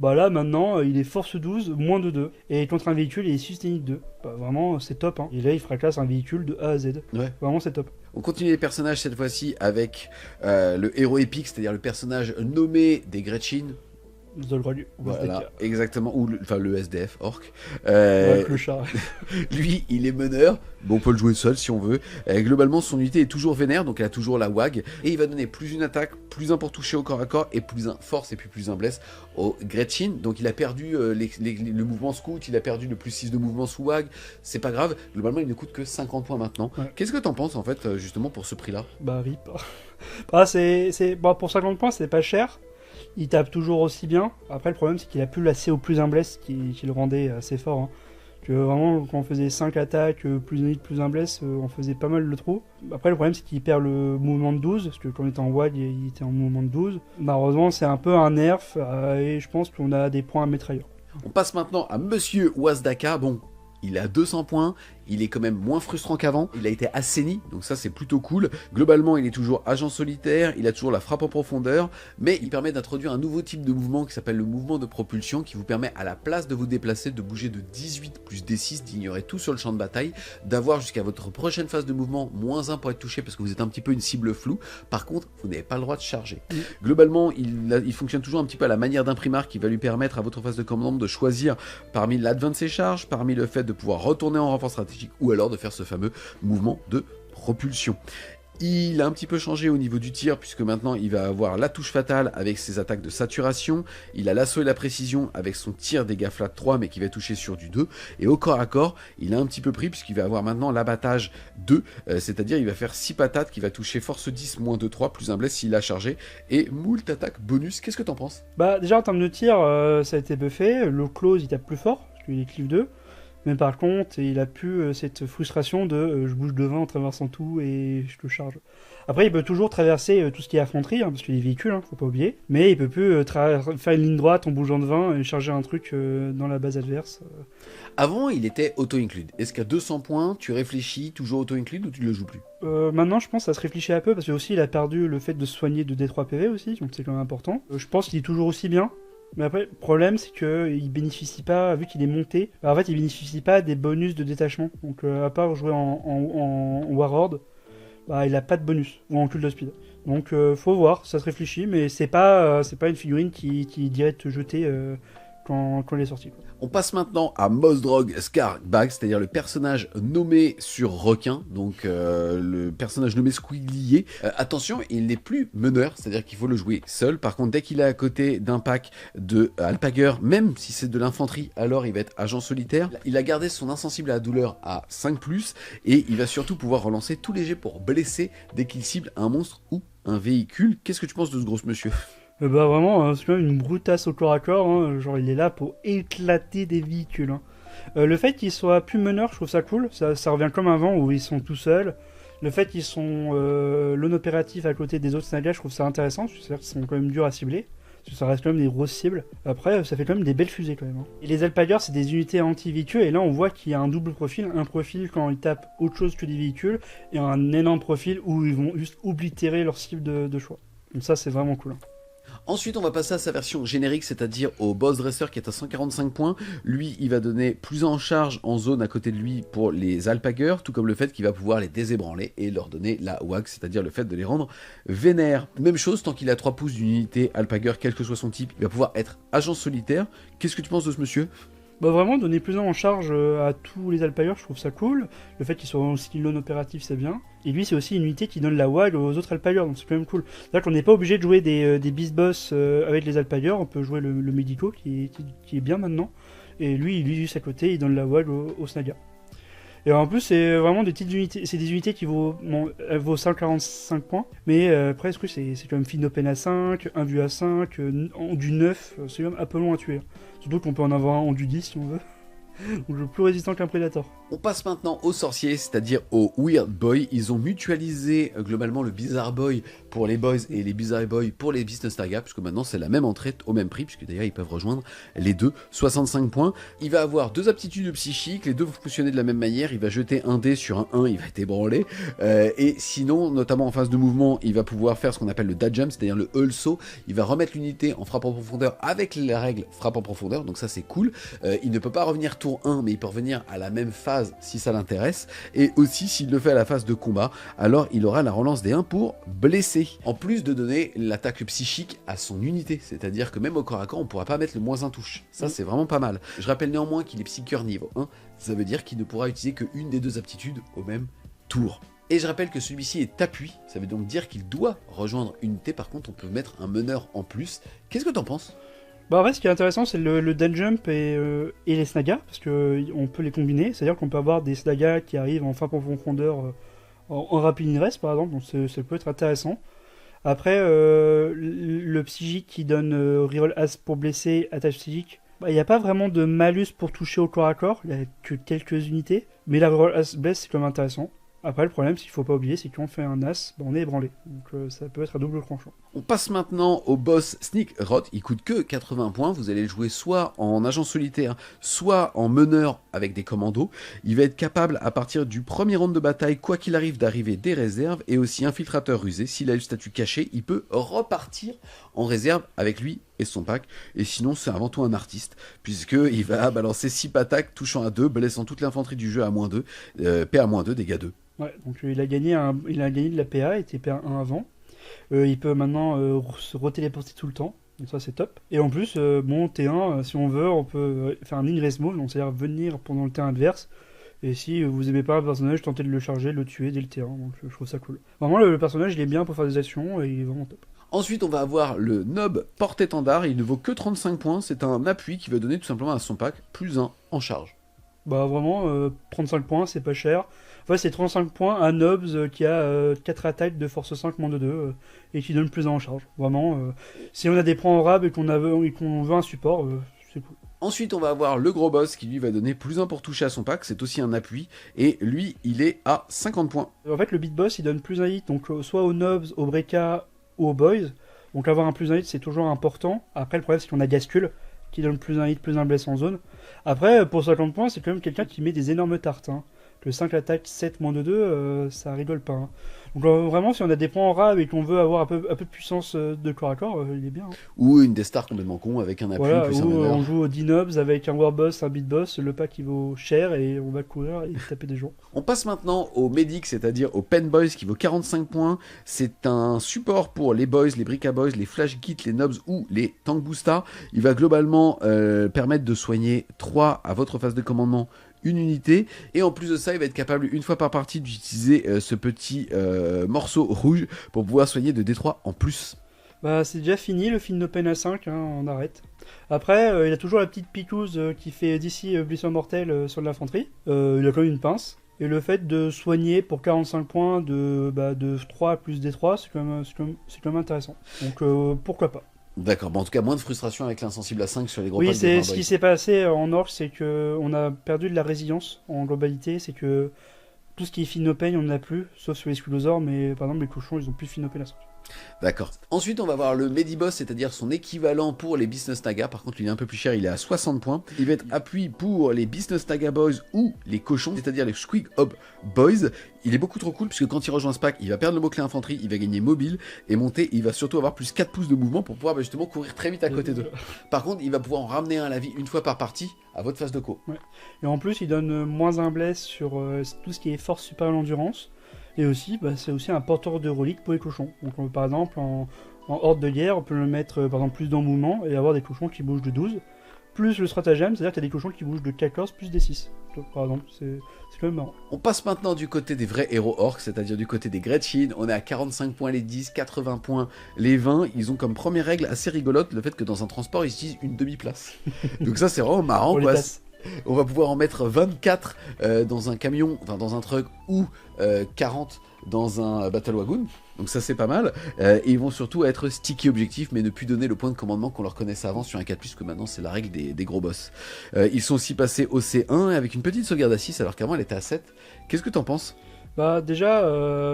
Là maintenant, il est force 12, moins de 2, et contre un véhicule, il est sustain 2. Vraiment, c'est top. Hein. Et là, il fracasse un véhicule de A à Z. Ouais. Vraiment, c'est top. On continue les personnages cette fois-ci avec le héros épique, c'est-à-dire le personnage nommé des Gretchen. Voilà, exactement, ou le SDF, orc. Le chat. Lui, il est meneur. Bon, on peut le jouer seul si on veut. Globalement, son unité est toujours vénère, donc elle a toujours la WAG. Et il va donner +1 attaque, +1 pour toucher au corps à corps, et +1 force, et puis +1 blesse au Gretchen. Donc il a perdu le mouvement scout, il a perdu le +6 de mouvement sous WAG. C'est pas grave, globalement, il ne coûte que 50 points maintenant. Ouais. Qu'est-ce que t'en penses, en fait, justement, pour ce prix-là? RIP. Pour 50 points, c'est pas cher. Il tape toujours aussi bien. Après, le problème, c'est qu'il a plus la CO plus un bless qui le rendait assez fort. Hein. Que vraiment, quand on faisait 5 attaques, plus un hit, plus un bless, on faisait pas mal le trou. Après, le problème, c'est qu'il perd le mouvement de 12, parce que quand on était en WAG, il était en mouvement de 12. Malheureusement, c'est un peu un nerf, et je pense qu'on a des points à mettre ailleurs. On passe maintenant à Monsieur Wazdaka. Bon, il est à 200 points, il est quand même moins frustrant qu'avant, il a été assaini, donc ça c'est plutôt cool. Globalement, il est toujours agent solitaire, il a toujours la frappe en profondeur, mais il permet d'introduire un nouveau type de mouvement qui s'appelle le mouvement de propulsion, qui vous permet à la place de vous déplacer, de bouger de 18 plus D6, d'ignorer tout sur le champ de bataille, d'avoir jusqu'à votre prochaine phase de mouvement -1 pour être touché parce que vous êtes un petit peu une cible floue. Par contre, vous n'avez pas le droit de charger. Globalement, il fonctionne toujours un petit peu à la manière d'un primar qui va lui permettre à votre phase de commandement de choisir parmi l'advance charge, parmi le fait de pouvoir retourner en renfort stratégique ou alors de faire ce fameux mouvement de propulsion. Il a un petit peu changé au niveau du tir puisque maintenant il va avoir la touche fatale avec ses attaques de saturation, il a l'assaut et la précision avec son tir dégâts flat 3 mais qui va toucher sur du 2, et au corps à corps il a un petit peu pris puisqu'il va avoir maintenant l'abattage 2, c'est-à-dire il va faire 6 patates qui va toucher force 10 -3 plus un bless s'il a chargé et moult attaque bonus. Qu'est-ce que t'en penses? Bah déjà en termes de tir, ça a été buffé, le close il tape plus fort, parce qu'il est cliff 2. Mais par contre, il a plus cette frustration de je bouge devant en traversant tout et je le charge. Après, il peut toujours traverser tout ce qui est infanterie, hein, parce qu'il est véhicule, faut pas oublier. Mais il peut plus faire une ligne droite en bougeant devant et charger un truc dans la base adverse. Avant, il était auto-include. Est-ce qu'à 200 points, tu réfléchis toujours auto-include ou tu ne le joues plus? Maintenant, je pense que ça se réfléchit un peu, parce que aussi il a perdu le fait de se soigner de D3 PV aussi, donc c'est quand même important. Je pense qu'il est toujours aussi bien. Mais après, le problème, c'est qu'il bénéficie pas, vu qu'il est monté, en fait, il bénéficie pas des bonus de détachement. Donc, à part jouer en Warlord, bah, il a pas de bonus, ou en Cult of Speed. Donc, faut voir, ça se réfléchit, mais c'est pas une figurine qui dirait te jeter quand il est sorti, quoi. On passe maintenant à Mozdrog Skarbag, c'est-à-dire le personnage nommé sur requin, donc le personnage nommé Squiglier. Attention, il n'est plus meneur, c'est-à-dire qu'il faut le jouer seul. Par contre, dès qu'il est à côté d'un pack de Alpager, même si c'est de l'infanterie, alors il va être agent solitaire. Il a gardé son insensible à la douleur à 5+, et il va surtout pouvoir relancer tous les jets pour blesser dès qu'il cible un monstre ou un véhicule. Qu'est-ce que tu penses de ce gros monsieur? Bah vraiment, c'est quand même une brutasse au corps à corps, hein. Genre il est là pour éclater des véhicules. Hein. Le fait qu'ils soient plus meneurs, je trouve ça cool, ça revient comme avant où ils sont tout seuls. Le fait qu'ils sont non-opératifs à côté des autres Snagas, je trouve ça intéressant, c'est-à-dire qu'ils sont quand même durs à cibler. Parce que ça reste quand même des grosses cibles. Après, ça fait quand même des belles fusées quand même. Hein. Et les Alpagers, c'est des unités anti-véhicules, et là on voit qu'il y a un double profil. Un profil quand ils tapent autre chose que des véhicules, et un énorme profil où ils vont juste oblitérer leur cible de choix. Donc ça c'est vraiment cool. Hein. Ensuite, on va passer à sa version générique, c'est-à-dire au boss dresser qui est à 145 points. Lui, il va donner plus en charge en zone à côté de lui pour les Alpagers, tout comme le fait qu'il va pouvoir les désébranler et leur donner la WAG, c'est-à-dire le fait de les rendre vénères. Même chose, tant qu'il a 3 pouces d'unité Alpager, quel que soit son type, il va pouvoir être agent solitaire. Qu'est-ce que tu penses de ce monsieur ? Bah vraiment, donner plus en charge à tous les Alpagers, je trouve ça cool. Le fait qu'ils soient aussi non opératifs, c'est bien. Et lui, c'est aussi une unité qui donne la WAG aux autres Alpagers, donc c'est quand même cool. C'est-à-dire qu'on n'est pas obligé de jouer des Beast Boss avec les Alpagers, on peut jouer le Médico qui est bien maintenant. Et lui, il est juste à côté, il donne la WAG aux Snaga. Et en plus, c'est vraiment des petites unités, c'est des unités qui vaut 145 points, mais presque c'est quand même fine open à 5, un vue à 5, du 9, c'est même un peu long à tuer. Surtout qu'on peut en avoir un en du 10 si on veut. Donc le plus résistant qu'un Predator. On passe maintenant aux sorciers, c'est-à-dire aux Weird Boys. Ils ont mutualisé globalement le Bizarre Boy pour les Boys et les Bizarre Boys pour les Business Saga, puisque maintenant c'est la même entrée au même prix, puisque d'ailleurs ils peuvent rejoindre les deux, 65 points. Il va avoir 2 aptitudes psychiques, les deux vont fonctionner de la même manière. Il va jeter un dé sur un 1, il va être ébranlé. Et sinon, notamment en phase de mouvement, il va pouvoir faire ce qu'on appelle le dash jump, c'est-à-dire le hull saut. Il va remettre l'unité en frappe en profondeur avec la règle frappe en profondeur, donc ça c'est cool. Il ne peut pas revenir tour 1, mais il peut revenir à la même phase si ça l'intéresse. Et aussi, s'il le fait à la phase de combat, alors il aura la relance des 1 pour blesser. En plus de donner l'attaque psychique à son unité, c'est-à-dire que même au corps à corps, on ne pourra pas mettre le -1 touche. Ça, c'est vraiment pas mal. Je rappelle néanmoins qu'il est psycheur niveau 1, ça veut dire qu'il ne pourra utiliser qu'une des 2 aptitudes au même tour. Et je rappelle que celui-ci est appui, ça veut donc dire qu'il doit rejoindre une unité. Par contre, on peut mettre un meneur en plus. Qu'est-ce que t'en penses ? Bah en vrai, ce qui est intéressant, c'est le dash jump et les snagas, parce qu'on peut les combiner. C'est-à-dire qu'on peut avoir des snagas qui arrivent en frappe en profondeur en rapid ingress, par exemple, donc ça peut être intéressant. Après, le psychique qui donne reroll as pour blesser, attaque psychique, il n'y a pas vraiment de malus pour toucher au corps à corps, il n'y a que quelques unités. Mais la reroll as bless, c'est quand même intéressant. Après, le problème, c'est qu'il faut pas oublier, c'est que quand on fait un as, on est ébranlé. Donc ça peut être à double tranchant. On passe maintenant au boss Sneak Rot, il coûte que 80 points, vous allez le jouer soit en agent solitaire, soit en meneur avec des commandos. Il va être capable à partir du premier round de bataille, quoi qu'il arrive, d'arriver des réserves, et aussi infiltrateur rusé. S'il a le statut caché, il peut repartir en réserve avec lui et son pack. Et sinon, c'est avant tout un artiste, puisqu'il va balancer 6 attaques, touchant à 2, blessant toute l'infanterie du jeu à -2, PA-2, dégâts 2. Ouais, donc il a gagné de la PA, il était PA1 avant. Il peut maintenant se retéléporter tout le temps, donc ça c'est top. Et en plus, bon, T1, si on veut, on peut faire un ingress move, donc c'est-à-dire venir pendant le terrain adverse. Et si vous aimez pas un personnage, tentez de le charger, le tuer dès le T1, donc je trouve ça cool. Vraiment, le personnage il est bien pour faire des actions et il est vraiment top. Ensuite, on va avoir le Nob porte-étendard, il ne vaut que 35 points, c'est un appui qui va donner tout simplement à son pack +1 en charge. Bah vraiment, 35 points, c'est pas cher. Enfin, c'est 35 points à Nobs qui a 4 attaques de force 5 -2 et qui donne +1 en charge. Vraiment, si on a des points en rab et qu'on veut un support, c'est cool. Ensuite, on va avoir le gros boss qui lui va donner +1 pour toucher à son pack, c'est aussi un appui, et lui, il est à 50 points. En fait, le beat boss, il donne +1 hit, donc soit aux Nobs, aux Breka ou aux Boys. Donc avoir un +1 hit, c'est toujours important. Après, le problème, c'est qu'on a Gascule, qui donne +1 hit, +1 bless en zone. Après, pour 50 points, c'est quand même quelqu'un qui met des énormes tartes. Hein. Le 5 attaque 7 -2, ça rigole pas. Hein. Donc vraiment, si on a des points en rab et qu'on veut avoir un peu de puissance de corps à corps, il est bien. Hein. Ou une des stars complètement con avec un appui voilà, plus un ou meneur. on joue au D-Nobs avec un Warboss, un Beatboss, le pack il vaut cher et on va courir et taper des gens. On passe maintenant au Medic, c'est-à-dire au Pen Boys qui vaut 45 points. C'est un support pour les Boys, les Bricka Boys, les Flash Kit, les Nobs ou les Tank Boosta. Il va globalement permettre de soigner 3 à votre phase de commandement, une unité, et en plus de ça il va être capable une fois par partie d'utiliser ce petit morceau rouge pour pouvoir soigner de D3 en plus. Bah c'est déjà fini le film No Pain à 5, hein, on arrête. Après il a toujours la petite picouse qui fait d'ici blessure mortelle sur de l'infanterie, il a quand même une pince, et le fait de soigner pour 45 points de 3 plus D3 c'est quand même intéressant, donc pourquoi pas. D'accord, bon en tout cas moins de frustration avec l'insensible à 5 sur les gros Oui, packs de c'est 20 ce boys. qui s'est passé en Orc, c'est que on a perdu de la résilience en globalité, c'est que tout ce qui est Finopane, on n'en a plus, sauf sur les Sculosaures, mais par exemple les cochons, ils ont plus Finopane à 5. D'accord. Ensuite, on va voir le Mediboss, c'est-à-dire son équivalent pour les Business Naga. Par contre, il est un peu plus cher, il est à 60 points. Il va être appui pour les Business Naga Boys ou les cochons, c'est-à-dire les Squig Hop Boys. Il est beaucoup trop cool, puisque quand il rejoint ce pack, il va perdre le mot-clé infanterie, il va gagner mobile et monter. Il va surtout avoir plus 4 pouces de mouvement pour pouvoir justement courir très vite à côté d'eux. Par contre, il va pouvoir en ramener un à la vie une fois par partie à votre phase de co. Ouais. Et en plus, il donne moins un bless sur tout ce qui est force supérieure à l'endurance. Et aussi, c'est aussi un porteur de reliques pour les cochons. Donc par exemple, en horde de guerre, on peut le mettre par exemple plus dans le mouvement et avoir des cochons qui bougent de 12. Plus le stratagème, c'est-à-dire que tu as des cochons qui bougent de 14 plus des 6. Donc, par exemple, c'est quand même marrant. On passe maintenant du côté des vrais héros orcs, c'est-à-dire du côté des Gretchin. On est à 45 points les 10, 80 points les 20. Ils ont comme première règle assez rigolote le fait que dans un transport, ils utilisent une demi-place. Donc ça, c'est vraiment marrant. Quoi. On va pouvoir en mettre 24 dans un camion, enfin dans un truck, ou 40 dans un Battle Wagon. Donc ça c'est pas mal. Et ils vont surtout être sticky objectifs, mais ne plus donner le point de commandement qu'on leur connaissait avant sur un 4+, puisque maintenant c'est la règle des gros boss. Ils sont aussi passés au C1 avec une petite sauvegarde à 6, alors qu'avant elle était à 7. Qu'est-ce que t'en penses ? Bah déjà,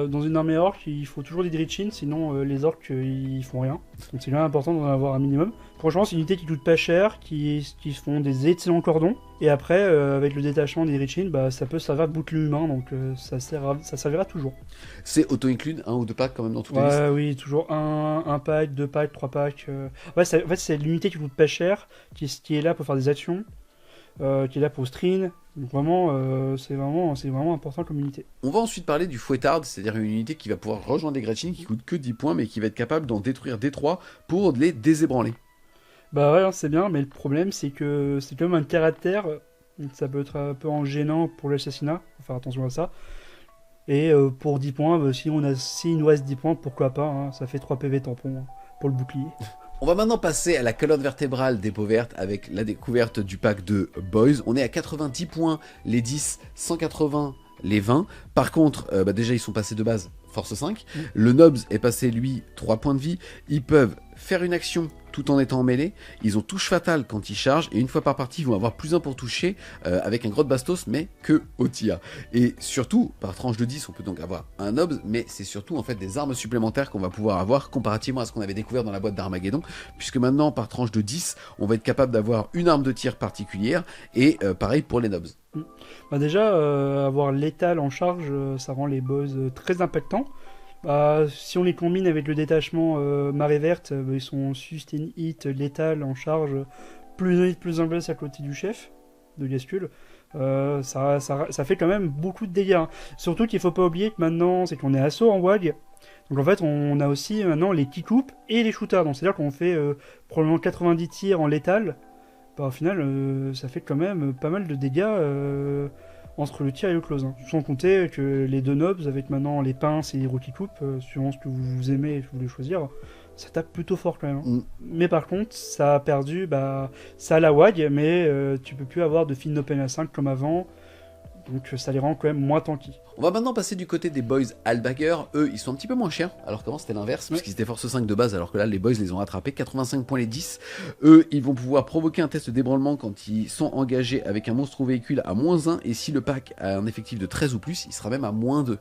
dans une armée orc, il faut toujours des Dritchin, sinon les orcs ils font rien. Donc c'est quand même important d'en avoir un minimum. Franchement, c'est une unité qui coûte pas cher, qui font des excellents cordons. Et après, avec le détachement des Dritchin, ça peut servir de boucle humain, donc ça servira toujours. C'est auto-include, 1 ou 2 packs quand même dans toutes les listes. Oui, toujours un pack, 2 packs, 3 packs. Ouais, en fait, c'est l'unité qui coûte pas cher, qui est là pour faire des actions. Qui est là pour stream. Donc vraiment, c'est vraiment important comme unité. On va ensuite parler du Fouettard, c'est-à-dire une unité qui va pouvoir rejoindre les Gretchin qui coûte que 10 points, mais qui va être capable d'en détruire D3 pour les désébranler. Bah ouais, c'est bien, mais le problème c'est que c'est quand même un caractère, donc ça peut être un peu gênant pour l'assassinat, faut faire attention à ça. Et pour 10 points, s'il nous reste 10 points, pourquoi pas, hein, ça fait 3 PV tampon pour le bouclier. On va maintenant passer à la colonne vertébrale des peaux vertes avec la découverte du pack de Boys. On est à 90 points les 10, 180 les 20. Par contre, déjà ils sont passés de base force 5. Le Nobs est passé, lui, 3 points de vie. Ils peuvent faire une action tout en étant en mêlée. Ils ont touche fatale quand ils chargent. Et une fois par partie, ils vont avoir +1 pour toucher avec un grotte bastos, mais que au tir. Et surtout, par tranche de 10, on peut donc avoir un Nobs, mais c'est surtout en fait des armes supplémentaires qu'on va pouvoir avoir comparativement à ce qu'on avait découvert dans la boîte d'Armageddon. Puisque maintenant, par tranche de 10, on va être capable d'avoir une arme de tir particulière. Et pareil pour les Nobs. Bah déjà, avoir létal en charge, ça rend les boss très impactants. Bah, si on les combine avec le détachement marée verte, ils sont sustain hit, létal en charge, plus un hit, plus un bless à côté du chef de Gascule. Ça fait quand même beaucoup de dégâts. Hein. Surtout qu'il faut pas oublier que maintenant, c'est qu'on est assaut en WAG. Donc en fait, on a aussi maintenant les kick-loops et les shooters. Donc c'est-à-dire qu'on fait probablement 90 tirs en létal. Bah, au final, ça fait quand même pas mal de dégâts entre le tir et le close. Hein. Sans compter que les deux Nobs, avec maintenant les pinces et les Rocky Coupe, suivant ce que vous aimez et que vous voulez choisir, ça tape plutôt fort quand même. Hein. Mais par contre, ça a perdu, ça a la WAG, mais tu peux plus avoir de Fin Open à 5 comme avant. Donc ça les rend quand même moins tanky. On va maintenant passer du côté des boys Albager. Eux, ils sont un petit peu moins chers, alors qu'avant c'était l'inverse, puisqu'ils étaient force 5 de base, alors que là les boys les ont rattrapés, 85 points les 10. Eux, ils vont pouvoir provoquer un test d'ébranlement quand ils sont engagés avec un monstre ou véhicule à -1, et si le pack a un effectif de 13 ou plus, il sera même à -2.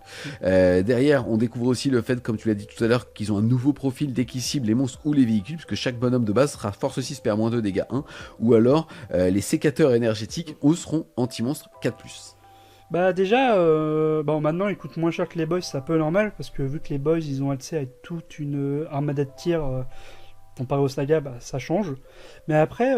Derrière, on découvre aussi le fait, comme tu l'as dit tout à l'heure, qu'ils ont un nouveau profil dès qu'ils ciblent les monstres ou les véhicules, puisque chaque bonhomme de base sera force 6 PA-2 dégâts 1, ou alors les sécateurs énergétiques, eux, seront anti-monstres 4+. Bah déjà, maintenant ils coûtent moins cher que les boys, c'est un peu normal, parce que vu que les boys ils ont accès à toute une armada de tir comparé au Snaga, ça change. Mais après,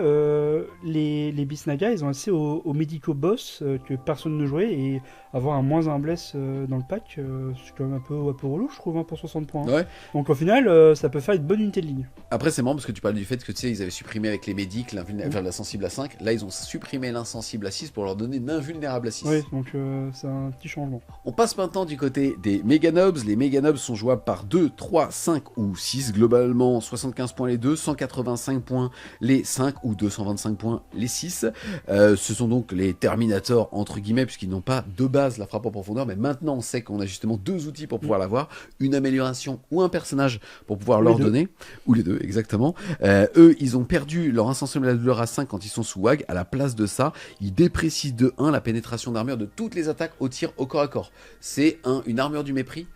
les Bisnaga, ils ont accès aux médicaux boss que personne ne jouait, et avoir un -1 bless dans le pack, c'est quand même un peu relou, je trouve, hein, pour 60 points. Hein. Ouais. Donc au final, ça peut faire une bonne unité de ligne. Après, c'est marrant parce que tu parles du fait que tu sais, ils avaient supprimé avec les médics l'insensible à 5. Là, ils ont supprimé l'insensible à 6 pour leur donner l'invulnérable à 6. Oui, donc c'est un petit changement. On passe maintenant du côté des Meganobs. Les Meganobs sont jouables par 2, 3, 5 ou 6. Globalement, 75 points les 2, 185 points les 5 ou 225 points les 6. Ce sont donc les Terminators, entre guillemets, puisqu'ils n'ont pas de base la frappe en profondeur. Mais maintenant, on sait qu'on a justement 2 outils pour pouvoir l'avoir. Une amélioration ou un personnage pour pouvoir leur donner. Ou les deux, exactement. Eux, ils ont perdu leur insensible à la douleur à 5 quand ils sont sous WAG. À la place de ça, ils déprécient de 1 la pénétration d'armure de toutes les attaques au tir au corps à corps. C'est une armure du mépris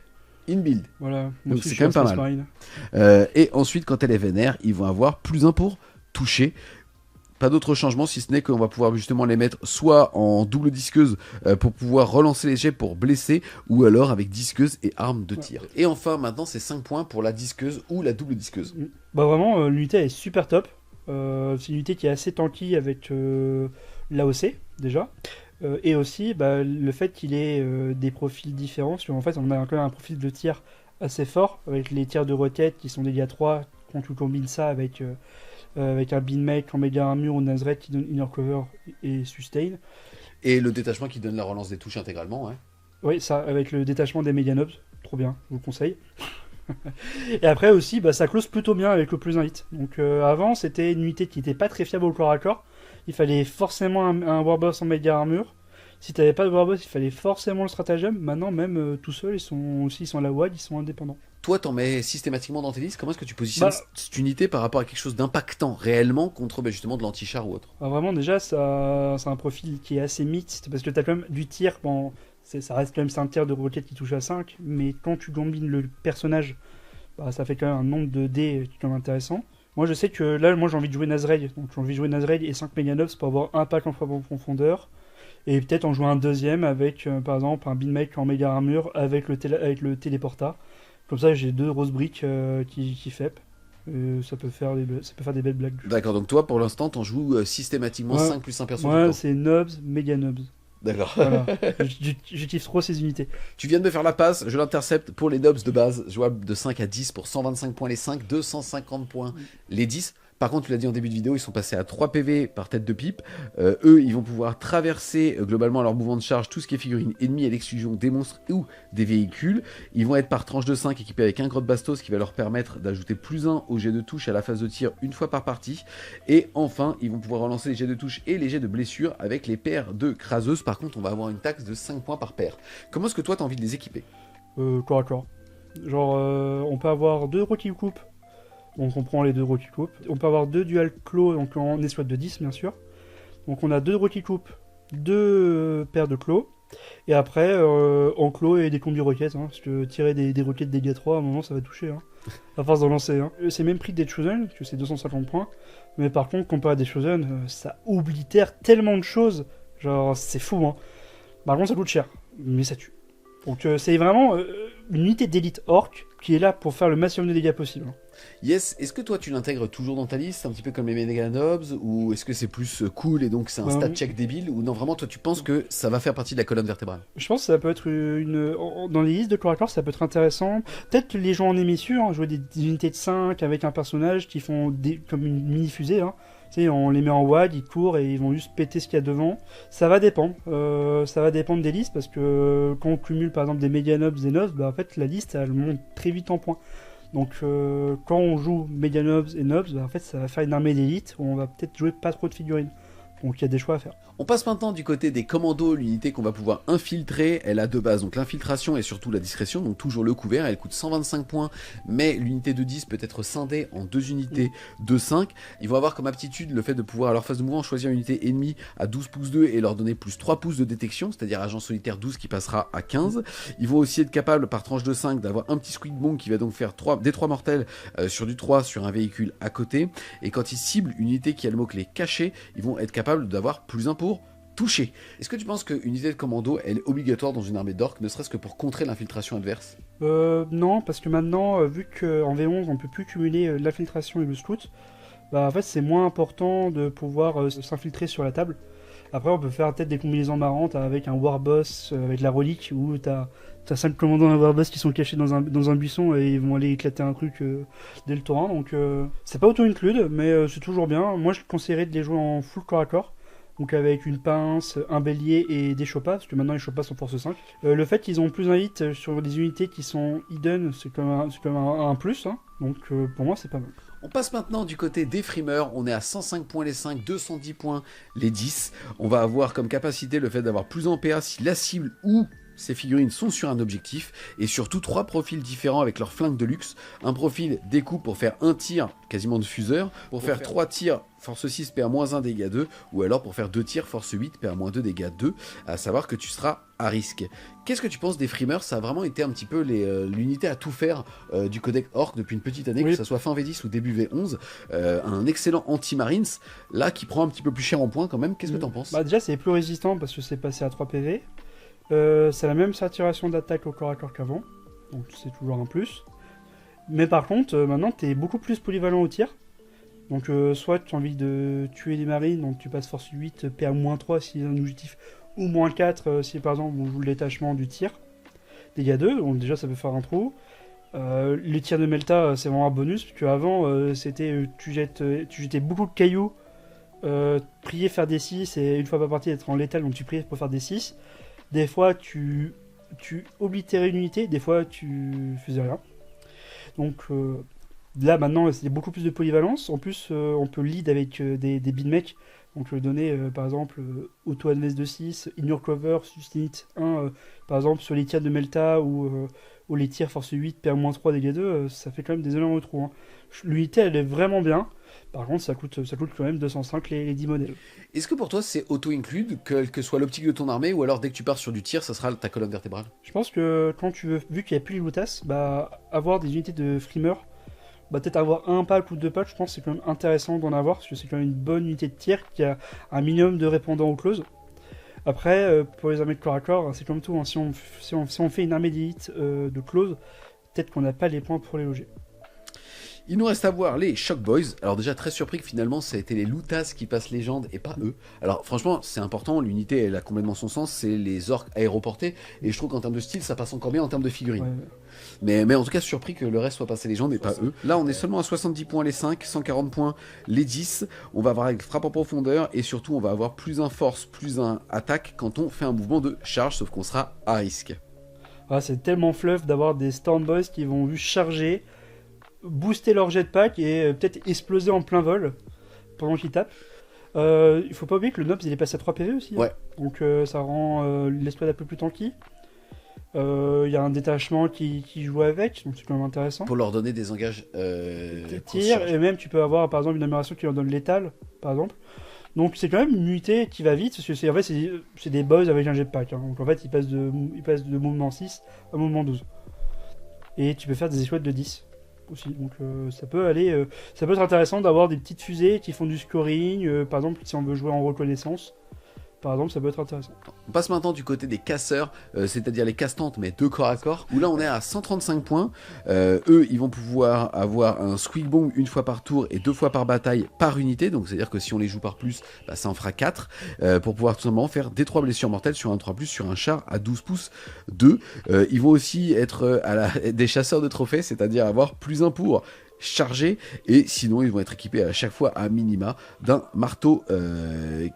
in-build. Voilà, donc c'est quand même pas mal. Et ensuite, quand elle est vénère, ils vont avoir +1 pour toucher. Pas d'autre changement si ce n'est qu'on va pouvoir justement les mettre soit en double disqueuse pour pouvoir relancer les jets pour blesser, ou alors avec disqueuse et arme de tir. Et enfin, maintenant, c'est 5 points pour la disqueuse ou la double disqueuse. Bah vraiment, l'unité est super top. C'est une unité qui est assez tanky avec l'AOC, déjà. Et aussi, le fait qu'il ait des profils différents, parce qu'en fait, on a quand même un profil de tir assez fort, avec les tirs de roquette qui sont dégâts 3, quand tu combines ça avec un Beanmake en méga armure ou Nazareth qui donne Inner Cover et Sustain. Et le détachement qui donne la relance des touches intégralement, ouais. Oui, ça, avec le détachement des Meganobs, trop bien, je vous le conseille. Et après aussi, ça close plutôt bien avec le +1 hit. Donc avant, c'était une unité qui n'était pas très fiable au corps à corps. Il fallait forcément un Warboss en méga armure. Si t'avais pas de Warboss, il fallait forcément le stratagème. Maintenant, même tout seul, ils sont à la WAD, ils sont indépendants. Toi, t'en mets systématiquement dans tes listes. Comment est-ce que tu positionnes cette unité par rapport à quelque chose d'impactant réellement contre justement de l'anti-char ou autre? Vraiment, déjà, c'est un profil qui est assez mixte, parce que t'as quand même du tir. Ça reste quand même un tir de roquette qui touche à 5, mais quand tu combines le personnage, ça fait quand même un nombre de dés qui est quand même intéressant. Moi, je sais que là, j'ai envie de jouer Nazrael. Donc, j'ai envie de jouer Nazrael et 5 Meganobs pour avoir un pack en frappe en profondeur. Et peut-être en jouer un deuxième avec, par exemple, un Beanmake en méga armure avec le téléporta. Comme ça, j'ai 2 rose briques qui fep. Ça peut faire des belles blagues. D'accord, donc toi, pour l'instant, t'en joues systématiquement 5 plus 1 perso. Ouais, c'est Nobs, Meganobs. D'accord. Voilà. J'utilise trop ces unités. Tu viens de me faire la passe, je l'intercepte pour les Nobs de base, jouable de 5 à 10 pour 125 points les 5, 250 points les 10. Par contre, tu l'as dit en début de vidéo, ils sont passés à 3 PV par tête de pipe. Eux, ils vont pouvoir traverser globalement leur mouvement de charge tout ce qui est figurine ennemie à l'exclusion des monstres ou des véhicules. Ils vont être par tranche de 5 équipés avec un grotte bastos qui va leur permettre d'ajouter +1 au jet de touche à la phase de tir une fois par partie. Et enfin, ils vont pouvoir relancer les jets de touche et les jets de blessure avec les paires de craseuses. Par contre, on va avoir une taxe de 5 points par paire. Comment est-ce que toi, tu as envie de les équiper? Corps à corps. Genre, on peut avoir 2 Rocky Coupe, donc on prend les 2 Rocky Coupe. On peut avoir 2 Dual Claw, donc en escouade de 10 bien sûr. Donc on a 2 Rocky Coupe, 2 paires de Claw. Et après, en Claw et des combis roquettes, parce que tirer des roquettes dégâts 3, à un moment ça va toucher, à force d'en lancer. C'est même prix des Chosen, que c'est 250 points. Mais par contre, comparé à des Chosen, ça oblitère tellement de choses. Genre, c'est fou. Par contre, ça coûte cher, mais ça tue. Donc c'est vraiment une unité d'élite orc qui est là pour faire le maximum de dégâts possible. Yes, est-ce que toi tu l'intègres toujours dans ta liste, un petit peu comme les Mega Nobs, ou est-ce que c'est plus cool et donc c'est un stat check débile, ou non vraiment toi tu penses que ça va faire partie de la colonne vertébrale? Je pense que ça peut être dans les listes de corps à corps, ça peut être intéressant. Peut-être que les gens en émission, jouer des unités de 5 avec un personnage qui font comme une mini-fusée, on les met en WAD, ils courent et ils vont juste péter ce qu'il y a devant. Ça va dépendre. Ça va dépendre des listes parce que quand on cumule par exemple des Mega Nobs et Nobs, en fait la liste elle monte très vite en points. Donc quand on joue Mega Nobs et Nobs, en fait ça va faire une armée d'élite où on va peut-être jouer pas trop de figurines. Donc il y a des choix à faire. On passe maintenant du côté des commandos, l'unité qu'on va pouvoir infiltrer, elle a deux bases, donc l'infiltration et surtout la discrétion, donc toujours le couvert, elle coûte 125 points, mais l'unité de 10 peut être scindée en 2 unités de 5. Ils vont avoir comme aptitude le fait de pouvoir à leur phase de mouvement choisir une unité ennemie à 12 pouces 2 et leur donner plus 3 pouces de détection, c'est-à-dire agent solitaire 12 qui passera à 15. Ils vont aussi être capables par tranche de 5 d'avoir un petit squid bomb qui va donc faire des 3 mortels sur du 3 sur un véhicule à côté, et quand ils ciblent une unité qui a le mot-clé caché, ils vont être capables d'avoir plus 1 pour toucher. Est-ce que tu penses qu'une unité de commando elle est obligatoire dans une armée d'orques, ne serait-ce que pour contrer l'infiltration adverse? Non, parce que maintenant, vu qu'en V11 on peut plus cumuler l'infiltration et le scout, en fait c'est moins important de pouvoir s'infiltrer sur la table. Après on peut faire peut-être des combinaisons marrantes avec un warboss, avec la relique, où t'as 5 commandants d'un warboss qui sont cachés dans un buisson et ils vont aller éclater un truc dès le tour 1, donc c'est pas auto-include, mais c'est toujours bien. Moi je conseillerais de les jouer en full corps à corps. Donc avec une pince, un bélier et des chopas, parce que maintenant les chopas sont force 5. Le fait qu'ils ont plus un hit sur des unités qui sont hidden, c'est comme un plus, donc pour moi c'est pas mal. On passe maintenant du côté des frimeurs, on est à 105 points les 5, 210 points les 10. On va avoir comme capacité le fait d'avoir plus en PA si la cible ou ces figurines sont sur un objectif, et surtout 3 profils différents avec leur flingue de luxe. Un profil découpe pour faire un tir quasiment de fuseur, pour faire 3 tirs force 6 PA-1 dégâts 2, ou alors pour faire 2 tirs force 8 PA-2 dégâts 2, à savoir que tu seras à risque. Qu'est-ce que tu penses des frimeurs? Ça a vraiment été un petit peu l'unité à tout faire du codex Orc depuis une petite année, que ce soit fin V10 ou début V11. Un excellent anti-marines, là qui prend un petit peu plus cher en points quand même. Qu'est-ce que t'en penses? Déjà c'est plus résistant parce que c'est passé à 3 PV. C'est la même saturation d'attaque au corps à corps qu'avant, donc c'est toujours un plus. Mais par contre, maintenant t'es beaucoup plus polyvalent au tir. Donc soit tu as envie de tuer des marines, donc tu passes force 8, PA-3 si c'est un objectif, ou -4 si par exemple on joue le détachement du tir. Dégâts 2, donc déjà ça peut faire un trou. Les tirs de Melta c'est vraiment un bonus, parce qu'avant c'était tu jetais beaucoup de cailloux, prier faire des 6, et une fois par partie être en létal, donc tu priais pour faire des 6. Des fois tu oblitérais une unité, des fois tu faisais rien. Donc là maintenant c'est beaucoup plus de polyvalence. En plus on peut lead avec des beatmech, donc donner par exemple auto-advance de 6, ignore cover, sustinite 1 par exemple sur les tirs de Melta ou les tirs force 8, PA-3 dégâts 2, ça fait quand même des énormes trous. L'unité elle est vraiment bien. Par contre, ça coûte quand même 205 les 10 modèles. Est-ce que pour toi c'est auto-include, quelle que soit l'optique de ton armée, ou alors dès que tu pars sur du tir, ça sera ta colonne vertébrale? Je pense que quand tu veux, vu qu'il n'y a plus les Lutas, avoir des unités de frimeurs, peut-être avoir un pack ou 2 packs, je pense que c'est quand même intéressant d'en avoir, parce que c'est quand même une bonne unité de tir qui a un minimum de répondants aux closes. Après, pour les armées de corps à corps, c'est comme tout, si on fait une armée d'élite de close, peut-être qu'on n'a pas les points pour les loger. Il nous reste à voir les Shock Boys. Alors déjà très surpris que finalement ça a été les Lutas qui passent légende et pas eux. Alors franchement c'est important, l'unité elle a complètement son sens, c'est les orques aéroportés, et je trouve qu'en termes de style ça passe encore bien en termes de figurines. Ouais. Mais en tout cas surpris que le reste soit passé légende et pas eux. Là on est seulement à 70 points les 5, 140 points les 10. On va avoir avec frappe en profondeur, et surtout on va avoir plus un force, plus un attaque quand on fait un mouvement de charge, sauf qu'on sera à risque. C'est tellement fluff d'avoir des Storm Boys qui vont juste charger, booster leur jetpack et peut-être exploser en plein vol pendant qu'ils tapent. Il faut pas oublier que le Nobs il est passé à 3 PV aussi. Ouais. Donc ça rend l'escouade un peu plus tanky. Il y a un détachement qui joue avec, donc c'est quand même intéressant. Pour leur donner des engages Tir, et même tu peux avoir par exemple une amélioration qui leur donne létal, par exemple. Donc c'est quand même une unité qui va vite, parce que en fait c'est des boys avec un jetpack. Hein. Donc en fait ils passent de mouvement 6 à mouvement 12. Et tu peux faire des échouettes de 10 aussi. Donc ça peut être intéressant d'avoir des petites fusées qui font du scoring. Par exemple si on veut jouer en reconnaissance. Par exemple, ça peut être intéressant. On passe maintenant du côté des casseurs, c'est-à-dire les casse-tentes, mais de corps à corps, où là on est à 135 points. Eux, ils vont pouvoir avoir un squeak bomb une fois par tour et 2 fois par bataille par unité. Donc c'est-à-dire que si on les joue par plus, bah, ça en fera 4. Pour pouvoir tout simplement faire des 3 blessures mortelles sur un 3+, sur un char à 12 pouces 2. Ils vont aussi être des chasseurs de trophées, c'est-à-dire avoir plus 1 pour chargé, et sinon ils vont être équipés à chaque fois à minima d'un marteau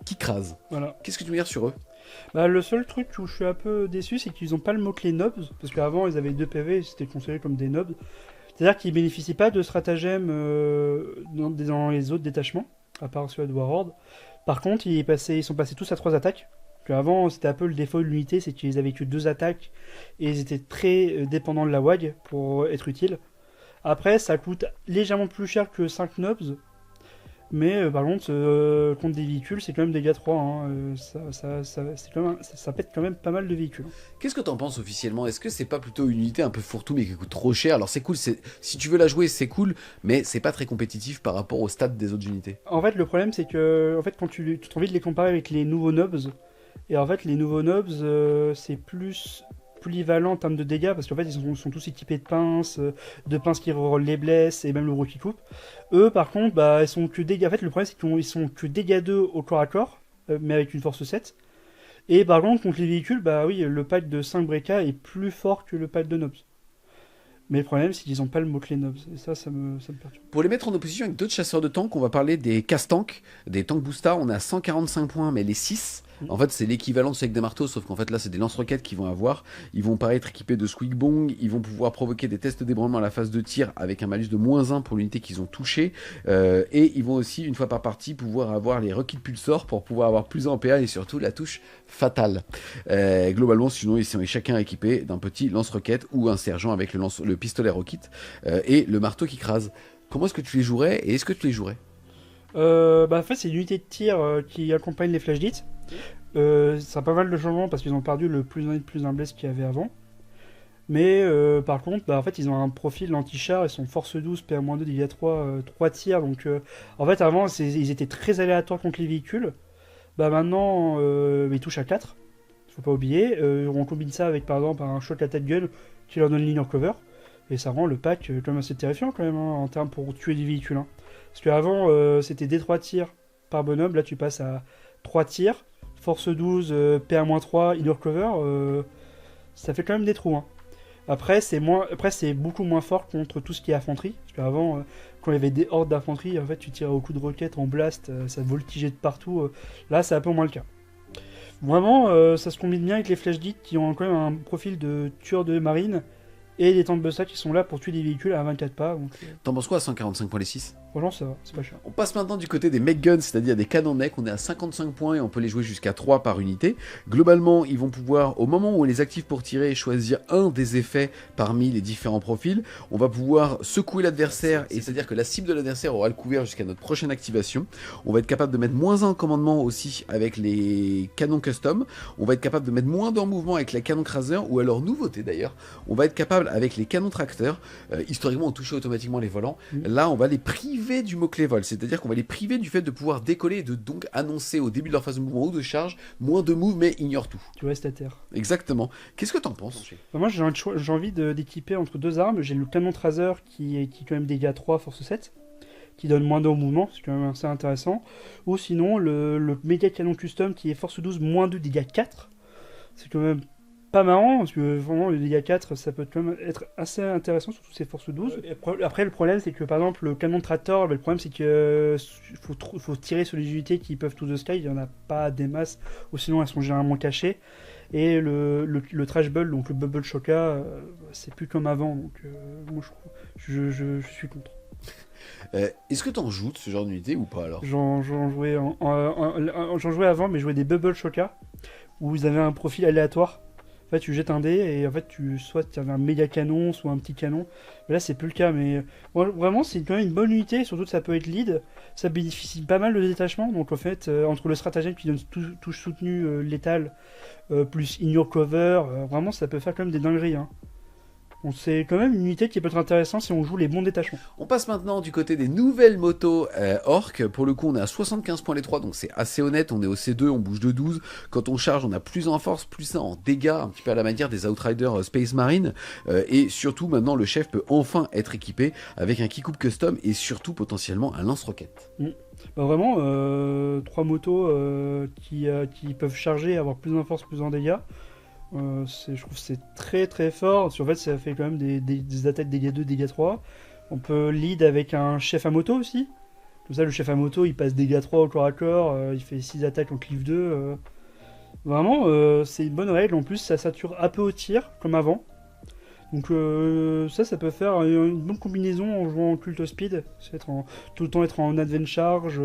qui crase. Voilà. Qu'est-ce que tu veux dire sur eux? Bah, le seul truc où je suis un peu déçu, c'est qu'ils n'ont pas le mot-clé nobs, parce qu'avant ils avaient 2 PV et c'était considéré comme des nobs. C'est-à-dire qu'ils bénéficient pas de stratagèmes dans les autres détachements, à part celui de Warhord. Par contre, ils sont passés tous à 3 attaques. Avant, c'était un peu le défaut de l'unité, c'est qu'ils avaient que 2 attaques et ils étaient très dépendants de la WAG pour être utiles. Après, ça coûte légèrement plus cher que 5 nobs, mais par contre, contre des véhicules, c'est quand même dégâts 3. Hein, ça pète quand même pas mal de véhicules. Qu'est-ce que t'en penses officiellement? Est-ce que c'est pas plutôt une unité un peu fourre-tout mais qui coûte trop cher? Alors c'est cool, si tu veux la jouer, c'est cool, mais c'est pas très compétitif par rapport au stade des autres unités. En fait, le problème, c'est que quand tu as envie de les comparer avec les nouveaux nobs, et en fait, les nouveaux nobs, c'est plus polyvalent en termes de dégâts, parce qu'en fait ils sont tous équipés de pinces qui rerollent les blesses et même le gros qui coupe. Eux par contre bah ils sont que dégâts. En fait le problème c'est qu'ils sont que dégâts 2 au corps à corps, mais avec une force 7. Et par contre contre les véhicules, bah oui, le pack de 5 Breka est plus fort que le pack de Nobs. Mais le problème c'est qu'ils n'ont pas le mot-clé Nobs, et ça me perturbe. Pour les mettre en opposition avec d'autres chasseurs de tanks, on va parler des casse-tanks, des tanks Boosta. On est à 145 points, mais les 6. En fait, c'est l'équivalent de ceux avec des marteaux, sauf qu'en fait là, c'est des lance-roquettes qui vont avoir. Ils vont pareil être équipés de squeak bong. Ils vont pouvoir provoquer des tests d'ébranlement à la phase de tir avec un malus de -1 pour l'unité qu'ils ont touchée. Et ils vont aussi, une fois par partie, pouvoir avoir les requis de pulsor pour pouvoir avoir plus en PA et surtout la touche fatale. Globalement, sinon, ils sont chacun équipés d'un petit lance-roquette ou un sergent avec le pistolet rocket et le marteau qui crase. Comment est-ce que tu les jouerais et est-ce que tu les jouerais? En fait, c'est une unité de tir qui accompagne les flash hits. Ça a pas mal de changements parce qu'ils ont perdu le plus 1 et plus 1 bless qu'il y avait avant. Mais par contre, en fait, ils ont un profil anti-char, ils sont force 12, PA-2, dégâts 3, 3 tirs. Donc, en fait, avant, ils étaient très aléatoires contre les véhicules. Maintenant, ils touchent à 4. Faut pas oublier. On combine ça avec, par exemple, un shot attack gun qui leur donne une ligne en cover. Et ça rend le pack quand même assez terrifiant, quand même, en termes pour tuer des véhicules. Hein. Parce qu'avant, c'était des 3 tirs par bonhomme. Là, tu passes à 3 tirs. Force 12, PA-3, inner cover. Ça fait quand même des trous. Hein. Après, c'est beaucoup moins fort contre tout ce qui est infanterie. Parce qu'avant, quand il y avait des hordes d'infanterie, en fait, tu tirais au coup de roquette, en blast, ça voltigeait de partout. Là, c'est un peu moins le cas. Vraiment, ça se combine bien avec les flash hits qui ont quand même un profil de tueur de marine. Et des tanks Busta qui sont là pour tuer des véhicules à 24 pas. Donc... T'en penses quoi à 145 points les 6? Franchement, ça va, c'est pas cher. On passe maintenant du côté des mech guns, c'est-à-dire des canons mech. On est à 55 points et on peut les jouer jusqu'à 3 par unité. Globalement, ils vont pouvoir, au moment où on les active pour tirer, choisir un des effets parmi les différents profils. On va pouvoir secouer l'adversaire, et c'est-à-dire que la cible de l'adversaire aura le couvert jusqu'à notre prochaine activation. On va être capable de mettre -1 en commandement aussi avec les canons custom. On va être capable de mettre -2 en mouvement avec les canons craseurs, ou alors nouveauté d'ailleurs, on va être capable avec les canons tracteurs. Historiquement, on touchait automatiquement les volants. Là, on va les priver du mot-clé vol, c'est-à-dire qu'on va les priver du fait de pouvoir décoller et de donc annoncer au début de leur phase de mouvement ou de charge moins de move mais ignore tout. Tu restes à terre. Exactement. Qu'est-ce que t'en penses? Moi j'ai envie d'équiper entre 2 armes. J'ai le canon Tracer qui quand même dégâts 3, force 7, qui donne -2 au mouvement, c'est quand même assez intéressant. Ou sinon le méga canon custom qui est force 12, -2, dégâts 4. C'est quand même pas marrant, parce que vraiment les dégâts 4 ça peut quand même être assez intéressant, surtout ces forces 12. Après le problème c'est que par exemple le canon tractor, le problème c'est que faut tirer sur les unités qui peuvent to the sky, il n'y en a pas des masses, ou sinon elles sont généralement cachées. Et le trash bubble, donc le bubble shocka, c'est plus comme avant, donc moi je suis contre. Est-ce que t'en joues de ce genre d'unité ou pas alors? J'en jouais avant, mais je jouais des bubble shocka, où ils avaient un profil aléatoire. En fait, tu jettes un dé et en fait, soit tu as un méga canon, soit un petit canon. Mais là, c'est plus le cas. Mais vraiment, c'est quand même une bonne unité. Surtout que ça peut être lead. Ça bénéficie pas mal de détachement. Donc en fait, entre le stratagème qui donne touche soutenue létale, plus ignore cover, vraiment, ça peut faire quand même des dingueries. Hein. Donc c'est quand même une unité qui peut être intéressante si on joue les bons détachements. On passe maintenant du côté des nouvelles motos Orc. Pour le coup, on est à 75 points les 3, donc c'est assez honnête. On est au C2, on bouge de 12. Quand on charge, on a plus 1 en force, plus 1 en dégâts, un petit peu à la manière des Outriders Space Marine. Et surtout, maintenant, le chef peut enfin être équipé avec un Kikup custom et surtout potentiellement un lance-roquette. Bah vraiment, 3 motos qui peuvent charger, avoir plus en force, plus en dégâts. Je trouve que c'est très très fort. En fait, ça fait quand même des attaques dégâts 2, dégâts 3. On peut lead avec un chef à moto aussi. Comme ça, le chef à moto, il passe dégâts 3 au corps à corps. Il fait 6 attaques en cliff 2. Vraiment, c'est une bonne règle. En plus, ça sature un peu au tir, comme avant. Donc ça peut faire une bonne combinaison en jouant en Cult of Speed. Tout le temps être en advance charge.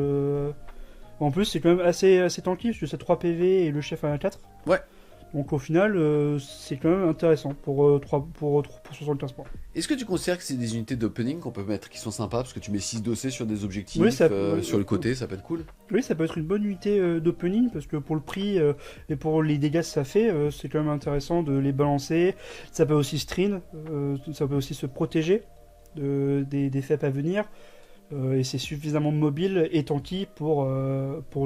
En plus, c'est quand même assez tanky, parce que c'est 3 PV et le chef a 4. Ouais. Donc au final, c'est quand même intéressant pour 75 points. Est-ce que tu considères que c'est des unités d'opening qu'on peut mettre qui sont sympas parce que tu mets 6 dossiers sur des objectifs oui, sur le côté, ça peut être cool? Oui, ça peut être une bonne unité d'opening parce que pour le prix et pour les dégâts que ça fait, c'est quand même intéressant de les balancer. Ça peut aussi screen, ça peut aussi se protéger des FEP à venir. Et c'est suffisamment mobile et tanky pour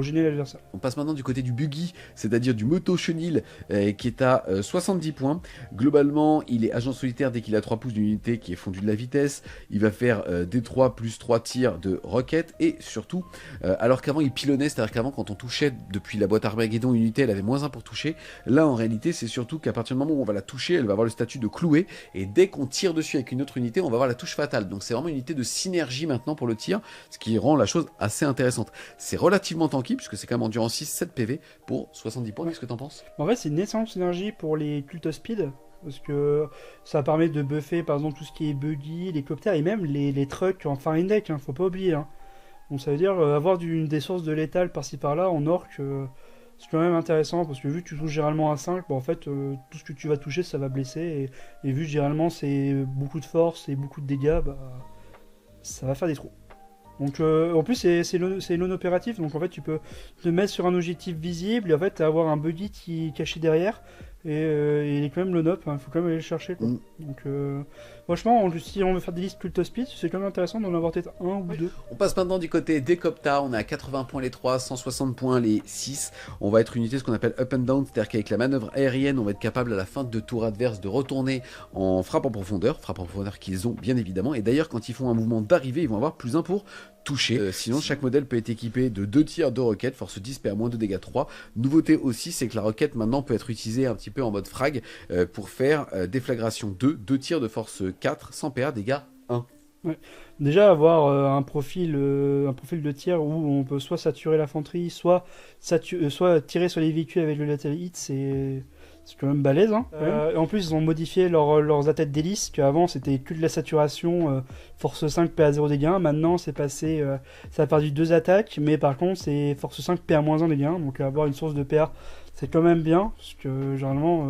gêner l'adversaire. On passe maintenant du côté du buggy, c'est-à-dire du moto chenil qui est à 70 points. Globalement, il est agent solitaire dès qu'il a 3 pouces d'une unité qui est fondue de la vitesse. Il va faire D3 plus 3 tirs de roquettes et surtout, alors qu'avant il pilonnait, c'est-à-dire qu'avant quand on touchait depuis la boîte Armageddon une unité, elle avait moins 1 pour toucher. Là en réalité, c'est surtout qu'à partir du moment où on va la toucher, elle va avoir le statut de clouée et dès qu'on tire dessus avec une autre unité, on va avoir la touche fatale. Donc c'est vraiment une unité de synergie maintenant pour le tir, ce qui rend la chose assez intéressante. C'est relativement tanky, puisque c'est quand même endurance 6, 7 PV pour 70 points. Qu'est-ce que t'en penses? En fait, c'est une excellente synergie pour les Cult of Speed, parce que ça permet de buffer par exemple tout ce qui est buggy, l'hélicoptère et même les trucks en Far Index, faut pas oublier. Hein. Donc ça veut dire avoir des sources de létal par-ci par-là en orc, c'est quand même intéressant, parce que vu que tu touches généralement à 5, en fait tout ce que tu vas toucher ça va blesser, et vu que généralement c'est beaucoup de force et beaucoup de dégâts, ça va faire des trous. Donc en plus c'est non opératif, donc en fait tu peux te mettre sur un objectif visible et en fait avoir un buggy qui est caché derrière et il est quand même non-op, il faut quand même aller le chercher quoi. Donc franchement si on veut faire des listes Cult of Speed, c'est quand même intéressant d'en avoir peut-être 1 ou 2. On passe maintenant du côté des Copta, on est à 80 points les 3, 160 points les 6. On va être une unité ce qu'on appelle up and down, c'est-à-dire qu'avec la manœuvre aérienne on va être capable à la fin de tour adverse de retourner en frappe en profondeur qu'ils ont bien évidemment, et d'ailleurs quand ils font un mouvement d'arrivée ils vont avoir plus 1 pour toucher. Sinon chaque modèle peut être équipé de 2 tirs de roquettes, force 10, PA moins 2 dégâts 3. Nouveauté aussi, c'est que la roquette maintenant peut être utilisée un petit peu en mode frag pour faire déflagration 2 tirs de force 4, sans PA, dégâts 1. Ouais. Déjà avoir un profil de tir où on peut soit saturer l'infanterie, soit tirer sur les véhicules avec le lateral hit, c'est quand même balèze. Hein, en plus, ils ont modifié leurs attaques d'hélice, qu'avant c'était que de la saturation, force 5, PA 0 dégâts. Maintenant, c'est passé, ça a perdu 2 attaques, mais par contre, c'est force 5, PA moins 1 dégâts. Donc, avoir une source de PA, c'est quand même bien, parce que généralement,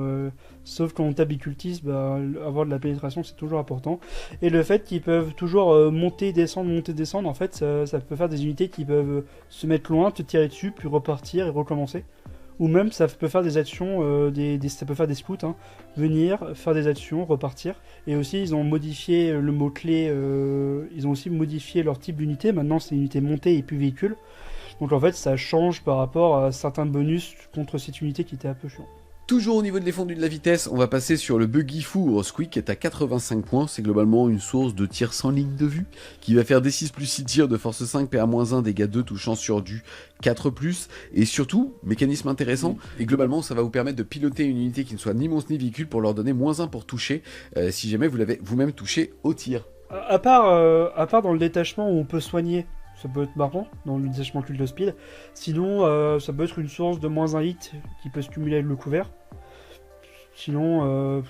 sauf quand on tape cultiste, avoir de la pénétration, c'est toujours important. Et le fait qu'ils peuvent toujours monter, descendre, en fait, ça peut faire des unités qui peuvent se mettre loin, te tirer dessus, puis repartir et recommencer. Ou même ça peut faire des actions, ça peut faire des scouts, hein, venir, faire des actions, repartir. Et aussi ils ont modifié le mot-clé, ils ont aussi modifié leur type d'unité, maintenant c'est une unité montée et plus véhicule. Donc en fait ça change par rapport à certains bonus contre cette unité qui était un peu chiant. Toujours au niveau de l'effondue de la vitesse, on va passer sur le buggy fou Squeak qui est à 85 points. C'est globalement une source de tir sans ligne de vue qui va faire D6 plus 6 tirs de force 5, PA-1, dégâts 2 touchant sur du 4+. Et surtout, mécanisme intéressant, et globalement ça va vous permettre de piloter une unité qui ne soit ni monstre ni véhicule pour leur donner -1 pour toucher si jamais vous l'avez vous-même touché au tir. À part dans le détachement où on peut soigner, ça peut être marrant dans le détachement Cult of Speed. Sinon, ça peut être une source de -1 hit qui peut se cumuler avec le couvert. Sinon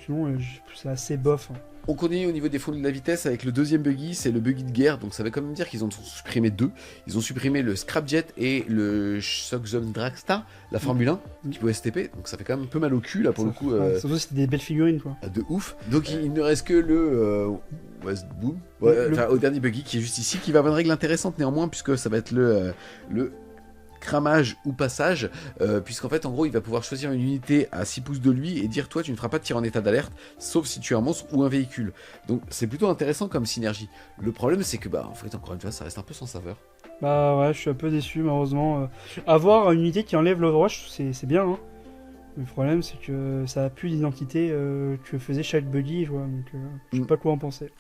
c'est assez bof. Hein. On continue au niveau des fonds de la vitesse avec le deuxième buggy, c'est le buggy de guerre, donc ça veut quand même dire qu'ils ont supprimé 2. Ils ont supprimé le Scrapjet et le Shockzone Dragstar, la Formule 1, qui pouvait STP, donc ça fait quand même un peu mal au cul là pour le coup. Surtout c'était des belles figurines quoi. De ouf. Donc il ne reste que le West Boom, au dernier buggy qui est juste ici, qui va avoir une règle intéressante néanmoins, puisque ça va être le cramage ou passage, puisqu'en fait en gros il va pouvoir choisir une unité à 6 pouces de lui et dire toi tu ne feras pas de tir en état d'alerte sauf si tu es un monstre ou un véhicule. Donc c'est plutôt intéressant comme synergie. Le problème c'est que en fait encore une fois ça reste un peu sans saveur. Bah ouais, je suis un peu déçu malheureusement. Avoir une unité qui enlève l'Overwatch c'est bien hein. Le problème c'est que ça a plus d'identité que faisait chaque buggy, donc je sais pas quoi en penser.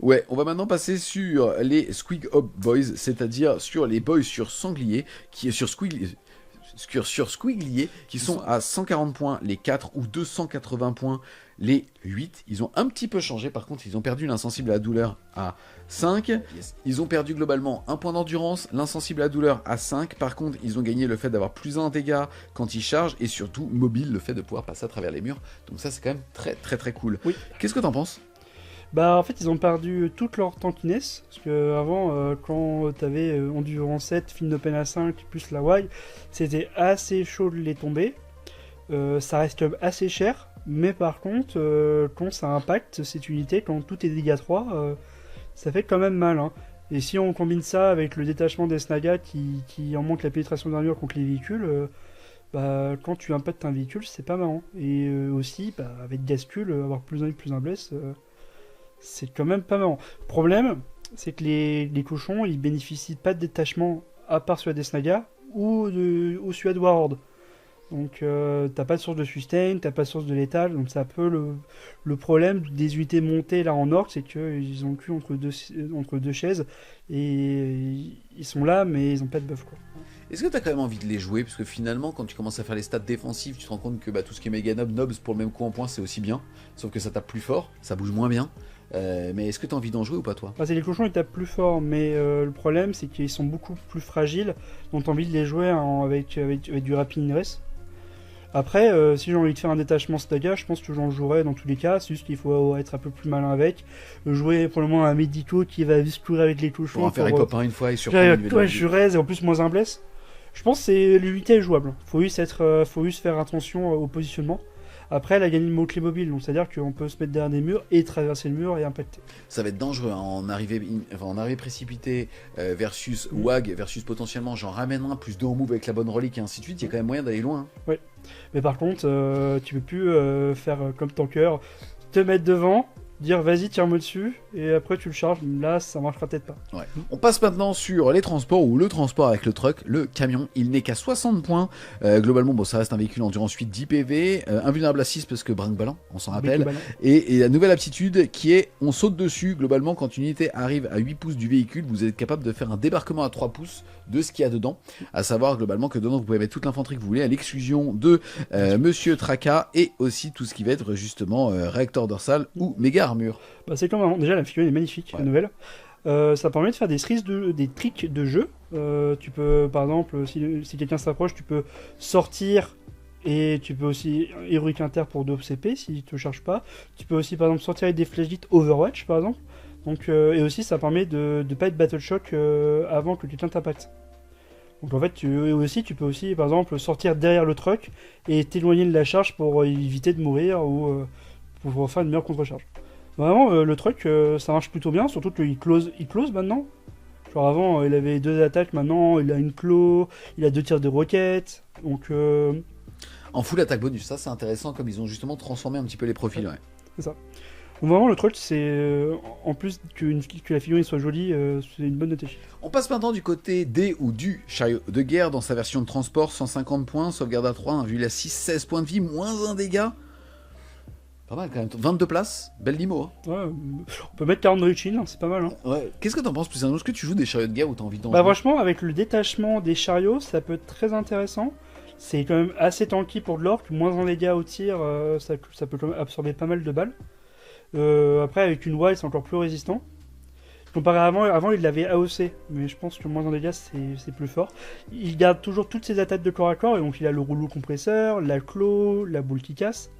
Ouais, on va maintenant passer sur les Squig Up Boys, c'est-à-dire sur les boys sur sanglier, qui est sur Squiglier, qui sont à 140 points les 4 ou 280 points les 8. Ils ont un petit peu changé, par contre ils ont perdu l'insensible à la douleur à 5. Ils ont perdu globalement un point d'endurance, l'insensible à la douleur à 5. Par contre ils ont gagné le fait d'avoir plus 1 dégâts quand ils chargent et surtout mobile, le fait de pouvoir passer à travers les murs. Donc ça c'est quand même très très très cool. Oui. Qu'est-ce que t'en penses ? Bah en fait ils ont perdu toute leur tankiness, parce que avant quand t'avais Endurance 7, Fin Open à 5 plus la Y, c'était assez chaud de les tomber. Ça reste assez cher, mais par contre quand ça impacte cette unité, quand tout est dégâts 3, ça fait quand même mal hein. Et si on combine ça avec le détachement des Snaga qui en manque la pénétration d'armure contre les véhicules, quand tu impactes un véhicule c'est pas marrant. Et aussi avec Gascule, avoir plus 1 et plus 1 blesse, c'est quand même pas marrant. Problème, c'est que les cochons, ils bénéficient pas de détachement à part sur des Snaga ou sur de Warhord. Donc t'as pas de source de sustain, t'as pas de source de létal, donc c'est un peu le problème des unités montées là en orc, c'est qu'ils ont le cul entre deux chaises et ils sont là mais ils ont pas de buff quoi. Est-ce que t'as quand même envie de les jouer? Parce que finalement, quand tu commences à faire les stats défensifs, tu te rends compte que tout ce qui est méga nobs pour le même coup en point, c'est aussi bien. Sauf que ça tape plus fort, ça bouge moins bien. Mais est-ce que t'as envie d'en jouer ou pas, toi? C'est les cochons, ils tapent plus fort, mais le problème, c'est qu'ils sont beaucoup plus fragiles. Donc t'as envie de les jouer avec du rapid ingress. Après, si j'ai envie de faire un détachement Snaga, je pense que j'en jouerai dans tous les cas. C'est juste qu'il faut être un peu plus malin avec. Jouer pour le moment un médico qui va vite courir avec les cochons. Pour en faire les copains une fois et surtout. Ouais, je raise et en plus moins un bless. Je pense que c'est l'unité est jouable. Faut juste faire attention au positionnement. Après, elle a gagné le clé mobile, donc c'est-à-dire qu'on peut se mettre derrière des murs et traverser le mur et impacter. Ça va être dangereux hein, en arrivée précipitée versus WAG versus potentiellement j'en ramène un plus 2 en move avec la bonne relique et ainsi de suite. Il y a quand même moyen d'aller loin. Hein. Ouais, mais par contre, tu peux plus faire comme tanker, te mettre devant, dire vas-y tire-moi dessus et après tu le charges. Là ça marchera peut-être pas. Ouais. On passe maintenant sur les transports ou le transport avec le truck, le camion. Il n'est qu'à 60 points. Globalement ça reste un véhicule endurance 8 10 PV, invulnérable à 6 parce que brinque-ballant, on s'en rappelle. Et la nouvelle aptitude qui est on saute dessus. Globalement quand une unité arrive à 8 pouces du véhicule, vous êtes capable de faire un débarquement à 3 pouces de ce qu'il y a dedans. À savoir globalement que dedans vous pouvez mettre toute l'infanterie que vous voulez à l'exclusion de Monsieur Traka et aussi tout ce qui va être justement réacteur dorsal ou méga armure. C'est comme avant. Déjà la figurine est magnifique, la nouvelle. Ça permet de faire des tricks de jeu. Tu peux par exemple si quelqu'un s'approche, tu peux sortir et tu peux aussi héroïque inter pour 2 CP s'il te charge pas. Tu peux aussi par exemple sortir avec des flashlights Overwatch par exemple. Donc, et aussi ça permet de pas être battle shock avant que quelqu'un t'impacte. Donc en fait tu peux aussi par exemple sortir derrière le truck et t'éloigner de la charge pour éviter de mourir ou pour faire une meilleure contre-charge. Vraiment le truck ça marche plutôt bien, surtout qu'il close maintenant. Genre avant il avait 2 attaques, maintenant il a une claw, il a 2 tirs de roquettes. Donc en full attaque bonus, ça c'est intéressant comme ils ont justement transformé un petit peu les profils. Ouais. C'est ça. Donc vraiment le truc c'est en plus que la figurine soit jolie, c'est une bonne notation. On passe maintenant du côté des ou du chariot de guerre dans sa version de transport, 150 points, sauvegarde à 3, vu la 6, 16 points de vie, moins 1 dégât. Pas mal quand même, 22 places, belle limo. Hein. Ouais, on peut mettre 40 de Chin, c'est pas mal. Hein. Ouais. Qu'est-ce que t'en penses plus? Est-ce que tu joues des chariots de guerre ou t'as envie d'en jouer? Franchement, avec le détachement des chariots, ça peut être très intéressant. C'est quand même assez tanky pour de l'orc, moins en dégâts au tir, ça peut quand même absorber pas mal de balles. Après, avec une wild, c'est encore plus résistant. Comparé à avant il l'avait AOC, mais je pense que moins en dégâts, c'est plus fort. Il garde toujours toutes ses attaques de corps à corps, et donc il a le rouleau compresseur, la claw, la boule qui casse.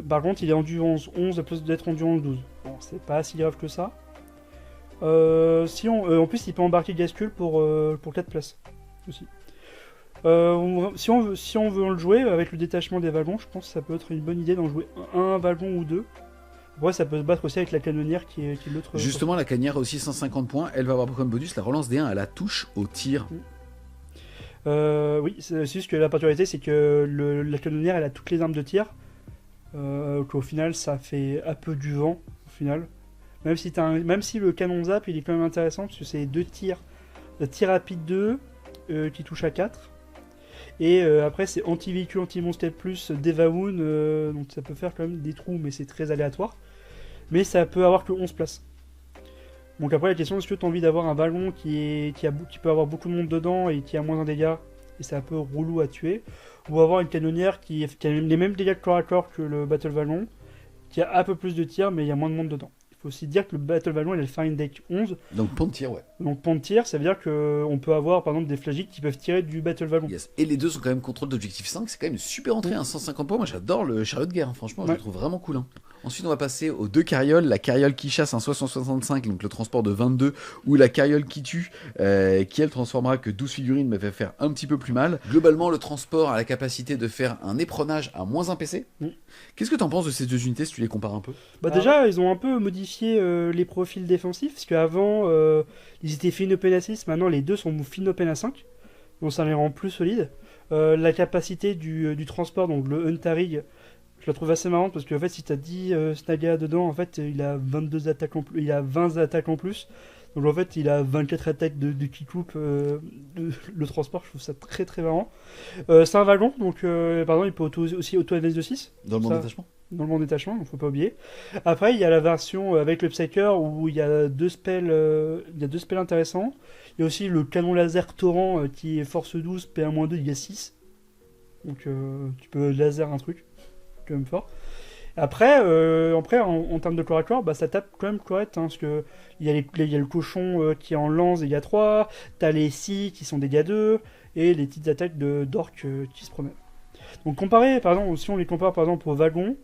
Par contre, il est endurance 11 à place d'être endurance 12. Bon, c'est pas si grave que ça. En plus, il peut embarquer Gascule pour 4 places aussi. Si on veut le jouer avec le détachement des wagons, je pense que ça peut être une bonne idée d'en jouer un wagon ou deux. Après, ça peut se battre aussi avec la canonnière qui est l'autre. Justement, la canonnière a aussi 150 points. Elle va avoir comme bonus la relance des 1 à la touche au tir. Oui, c'est juste que la particularité, c'est que la canonnière, elle a toutes les armes de tir. Qu'au final, ça fait un peu du vent. Au final. Même si le canon zap, il est quand même intéressant, parce que c'est 2 tirs. Tir rapide 2, qui touche à 4. Et après, c'est anti-véhicule, anti-monstre plus, Devawoon, donc ça peut faire quand même des trous, mais c'est très aléatoire. Mais ça peut avoir que 11 places. Donc après, la question, est-ce que tu as envie d'avoir un wagon qui peut avoir beaucoup de monde dedans et qui a moins de dégâts, et c'est un peu relou à tuer, ou avoir une canonnière qui a les mêmes dégâts de corps à corps que le Battle Wagon, qui a un peu plus de tirs, mais il y a moins de monde dedans. Il faut aussi dire que le Battle Wagon, il a le Fine Deck 11. Donc pont de tir, ouais. Donc pont de tir, ça veut dire qu'on peut avoir par exemple des flagiques qui peuvent tirer du Battle Wagon. Yes. Et les deux sont quand même contrôle d'objectif 5, c'est quand même une super entrée, 150 points. Moi j'adore le chariot de guerre, franchement, je le trouve vraiment cool. Ensuite, on va passer aux 2 carrioles. La carriole qui chasse un 665, donc le transport de 22, ou la carriole qui tue, qui elle transformera que 12 figurines, mais va faire un petit peu plus mal. Globalement, le transport a la capacité de faire un éperonnage à -1 PC. Qu'est-ce que tu en penses de ces 2 unités si tu les compares un peu? Déjà, ils ont un peu modifié les profils défensifs, parce qu'avant, ils étaient fin open à 6, maintenant les deux sont fin open à 5, donc ça les rend plus solides. La capacité du transport, donc le Huntarig, je la trouve assez marrante parce que en fait, si t'as 10 Snaga dedans, en fait, il a 22 attaques en plus, il a 20 attaques en plus. Donc en fait, il a 24 attaques de qui coupe le transport. Je trouve ça très très marrant. C'est un wagon, donc pardon, il peut aussi auto-analyse de 6. Dans le monde détachement. Dans le monde détachement, il ne faut pas oublier. Après, il y a la version avec le Psyker où il y a 2 spells, intéressants. Il y a aussi le canon laser torrent qui est force 12, PA-2, il y a 6. Donc tu peux laser un truc. Même fort. Après, en termes de corps à corps, ça tape quand même correct, parce que il y a le cochon qui est en lance dégâts 3, t'as les scies qui sont dégâts 2, et les petites attaques d'orques qui se promènent. Donc par exemple, si on les compare par exemple aux wagons,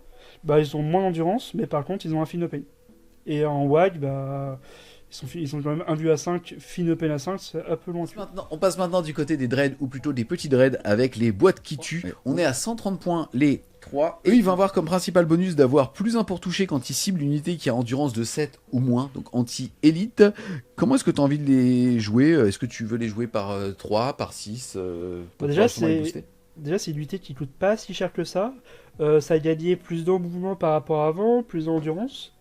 ils ont moins d'endurance, mais par contre ils ont un fin open. Et en WAG, ils sont quand même 1 vue à 5, fin open à 5, c'est un peu loin. On passe maintenant du côté des dreads, ou plutôt des petits dreads, avec les boîtes qui tuent. On est à 130 points les 3. Eux, ils vont avoir comme principal bonus d'avoir plus 1 pour toucher quand ils ciblent une unité qui a endurance de 7 ou moins, donc anti-élite. Comment est-ce que tu as envie de les jouer? Est-ce que tu veux les jouer par 3, par 6 Déjà, c'est une unité qui coûte pas si cher que ça. Ça a gagné plus de mouvement par rapport à avant, plus d'endurance.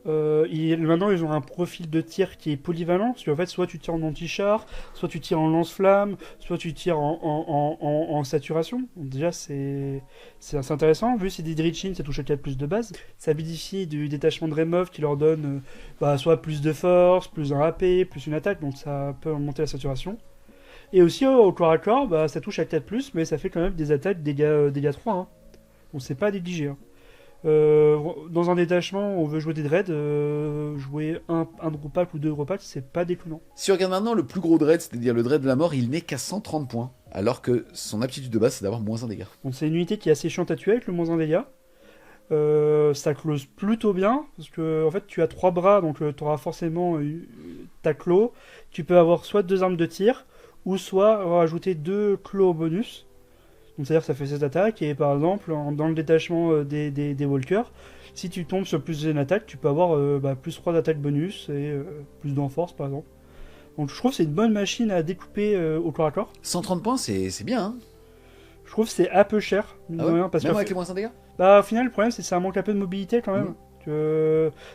Maintenant, ils ont un profil de tir qui est polyvalent, parce qu'en fait, soit tu tires en anti-char, soit tu tires en lance-flamme, soit tu tires en saturation. Donc déjà, c'est assez intéressant. Vu que c'est des Drichin, ça touche à 4 plus de base. Ça bénéficie du détachement de Remov qui leur donne soit plus de force, plus un AP, plus une attaque, donc ça peut augmenter la saturation. Et aussi, au corps à corps, ça touche à 4 plus, mais ça fait quand même des attaques dégâts 3. Donc c'est pas négligé. Dans un détachement, on veut jouer des dreads, jouer un drop-pack ou 2 drop-packs, c'est pas déconnant. Si on regarde maintenant le plus gros dread, c'est-à-dire le dread de la mort, il n'est qu'à 130 points, alors que son aptitude de base c'est d'avoir -1 dégâts. Donc c'est une unité qui est assez chiante à tuer avec le -1 dégâts. Ça close plutôt bien, parce que en fait tu as 3 bras, donc tu auras forcément ta clos. Tu peux avoir soit 2 armes de tir, ou soit rajouter 2 clos au bonus. Donc c'est-à-dire que ça fait 7 attaques, et par exemple, dans le détachement des walkers, si tu tombes sur plus d'une attaque, tu peux avoir plus 3 d'attaque bonus, et plus d'enforce par exemple. Donc je trouve que c'est une bonne machine à découper au corps à corps. 130 points, c'est bien, hein. Je trouve que c'est un peu cher, même parce avec les -1 dégâts. Au final, le problème c'est que ça manque un peu de mobilité quand même.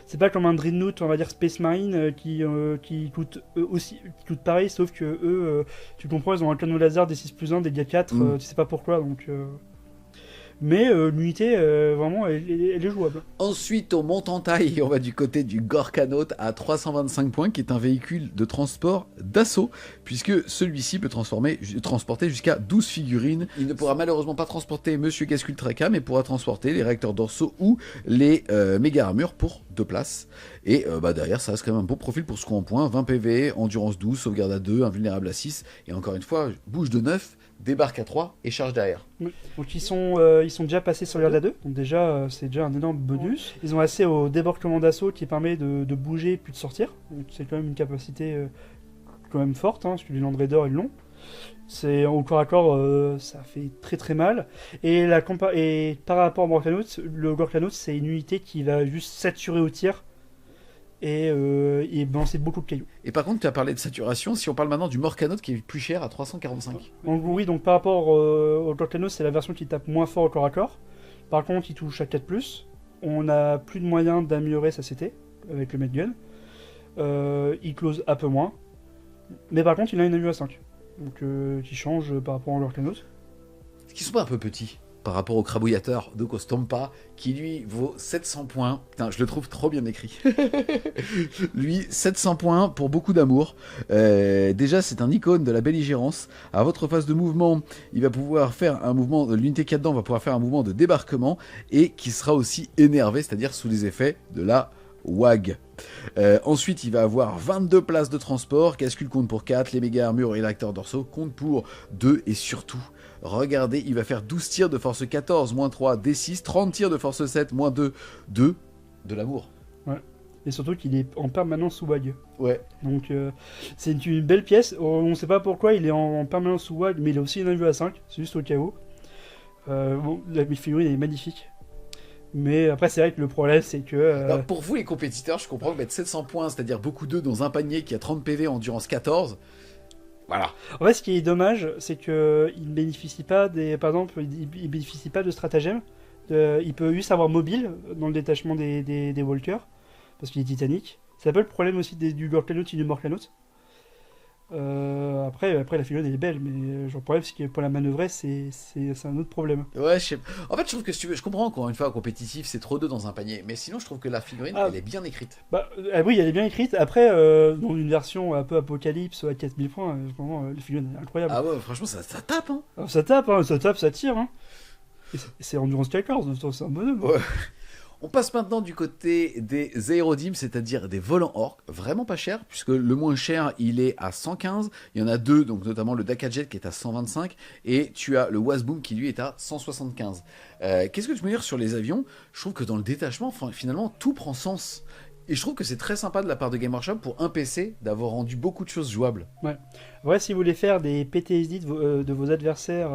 C'est pas comme un Dreadnought, on va dire Space Marine, qui coûte pareil, sauf que eux, tu comprends, ils ont un canon laser des 6+1, des dégâts 4, tu sais pas pourquoi, donc... Mais l'unité, vraiment, elle est jouable. Ensuite, on monte en taille et on va du côté du Gorkanaut à 325 points, qui est un véhicule de transport d'assaut, puisque celui-ci peut transporter jusqu'à 12 figurines. Il ne pourra malheureusement pas transporter Monsieur Gascule Traka, mais pourra transporter les réacteurs dorsaux ou les méga armures pour 2 places. Et derrière, ça reste quand même un beau profil pour ce qu'on en point. 20 PV, endurance 12, sauvegarde à 2, invulnérable à 6, et encore une fois, bouge de 9, débarque à 3 et charge derrière. Oui. Donc ils sont déjà passés sur l'IRDA 2, donc déjà c'est déjà un énorme bonus. Ils ont accès au débarquement d'assaut qui permet de bouger puis de sortir. Donc c'est quand même une capacité quand même forte, hein, parce que les Land Raiders ils l'ont. C'est au corps à corps, ça fait très très mal. Et par rapport au Gorkanaut, le Gorkanaut c'est une unité qui va juste saturer au tir et balancer beaucoup de cailloux. Et par contre, tu as parlé de saturation, si on parle maintenant du Morkanaut qui est plus cher à 345. Donc oui, donc par rapport au Gorkanaut, c'est la version qui tape moins fort au corps à corps. Par contre, il touche à 4+. On n'a plus de moyens d'améliorer sa CT avec le Medgun. Il close un peu moins. Mais par contre, il a une AU à 5. Donc qui change par rapport au Gorkanaut. Est-ce qu'ils sont pas un peu petits par rapport au crabouillateur de Kostompa, qui lui vaut 700 points. Putain, je le trouve trop bien écrit. Lui, 700 points pour beaucoup d'amour. Déjà, c'est un icône de la belligérance. À votre phase de mouvement, il va pouvoir faire un mouvement, l'unité qu'il y a dedans va pouvoir faire un mouvement de débarquement, et qui sera aussi énervé, c'est-à-dire sous les effets de la WAG. Ensuite, il va avoir 22 places de transport. Cascule compte pour 4, les méga armures et l'acteur dorsaux compte pour 2, et surtout, regardez, il va faire 12 tirs de force 14, moins 3, D6, 30 tirs de force 7, moins 2, 2, de l'amour. Ouais. Et surtout qu'il est en permanence sous WAG. Ouais. Donc c'est une belle pièce. On ne sait pas pourquoi il est en permanence sous WAG, mais il a aussi une AU à 5, c'est juste au cas où. Bon, la figurine est magnifique. Mais après, c'est vrai que le problème, c'est que... Alors, pour vous, les compétiteurs, je comprends que mettre 700 points, c'est-à-dire beaucoup d'œufs dans un panier qui a 30 PV en endurance 14... Voilà. En fait, ce qui est dommage, c'est qu'il ne bénéficie pas par exemple, il bénéficie pas de stratagème. Il peut juste avoir mobile dans le détachement des walkers, parce qu'il est titanique. C'est un peu le problème aussi du Gorkanaut et du Morkanaut. Après, la figurine elle est belle, mais le problème c'est que pour la manœuvrer, c'est un autre problème. Ouais, en fait, je trouve que si tu veux, je comprends encore une fois, compétitif, c'est trop d'œufs dans un panier, mais sinon, je trouve que la figurine, elle est bien écrite. Bah, oui, elle est bien écrite. Après, dans une version un peu apocalypse à 4000 points, vraiment, la figurine est incroyable. Ah ouais, franchement, ça tape, hein. Alors, ça tape, ça tire, hein. Et c'est endurance 14, c'est un bonhomme. Ouais. On passe maintenant du côté des aérodimes, c'est-à-dire des volants orques, vraiment pas cher, puisque le moins cher, il est à 115. Il y en a deux, donc notamment le Dakajet qui est à 125, et tu as le Wasboom qui lui est à 175. Qu'est-ce que tu peux dire sur les avions? Je trouve que dans le détachement, finalement, tout prend sens. Et je trouve que c'est très sympa de la part de Game Workshop pour un PC d'avoir rendu beaucoup de choses jouables. Ouais, si vous voulez faire des PTSD de vos adversaires,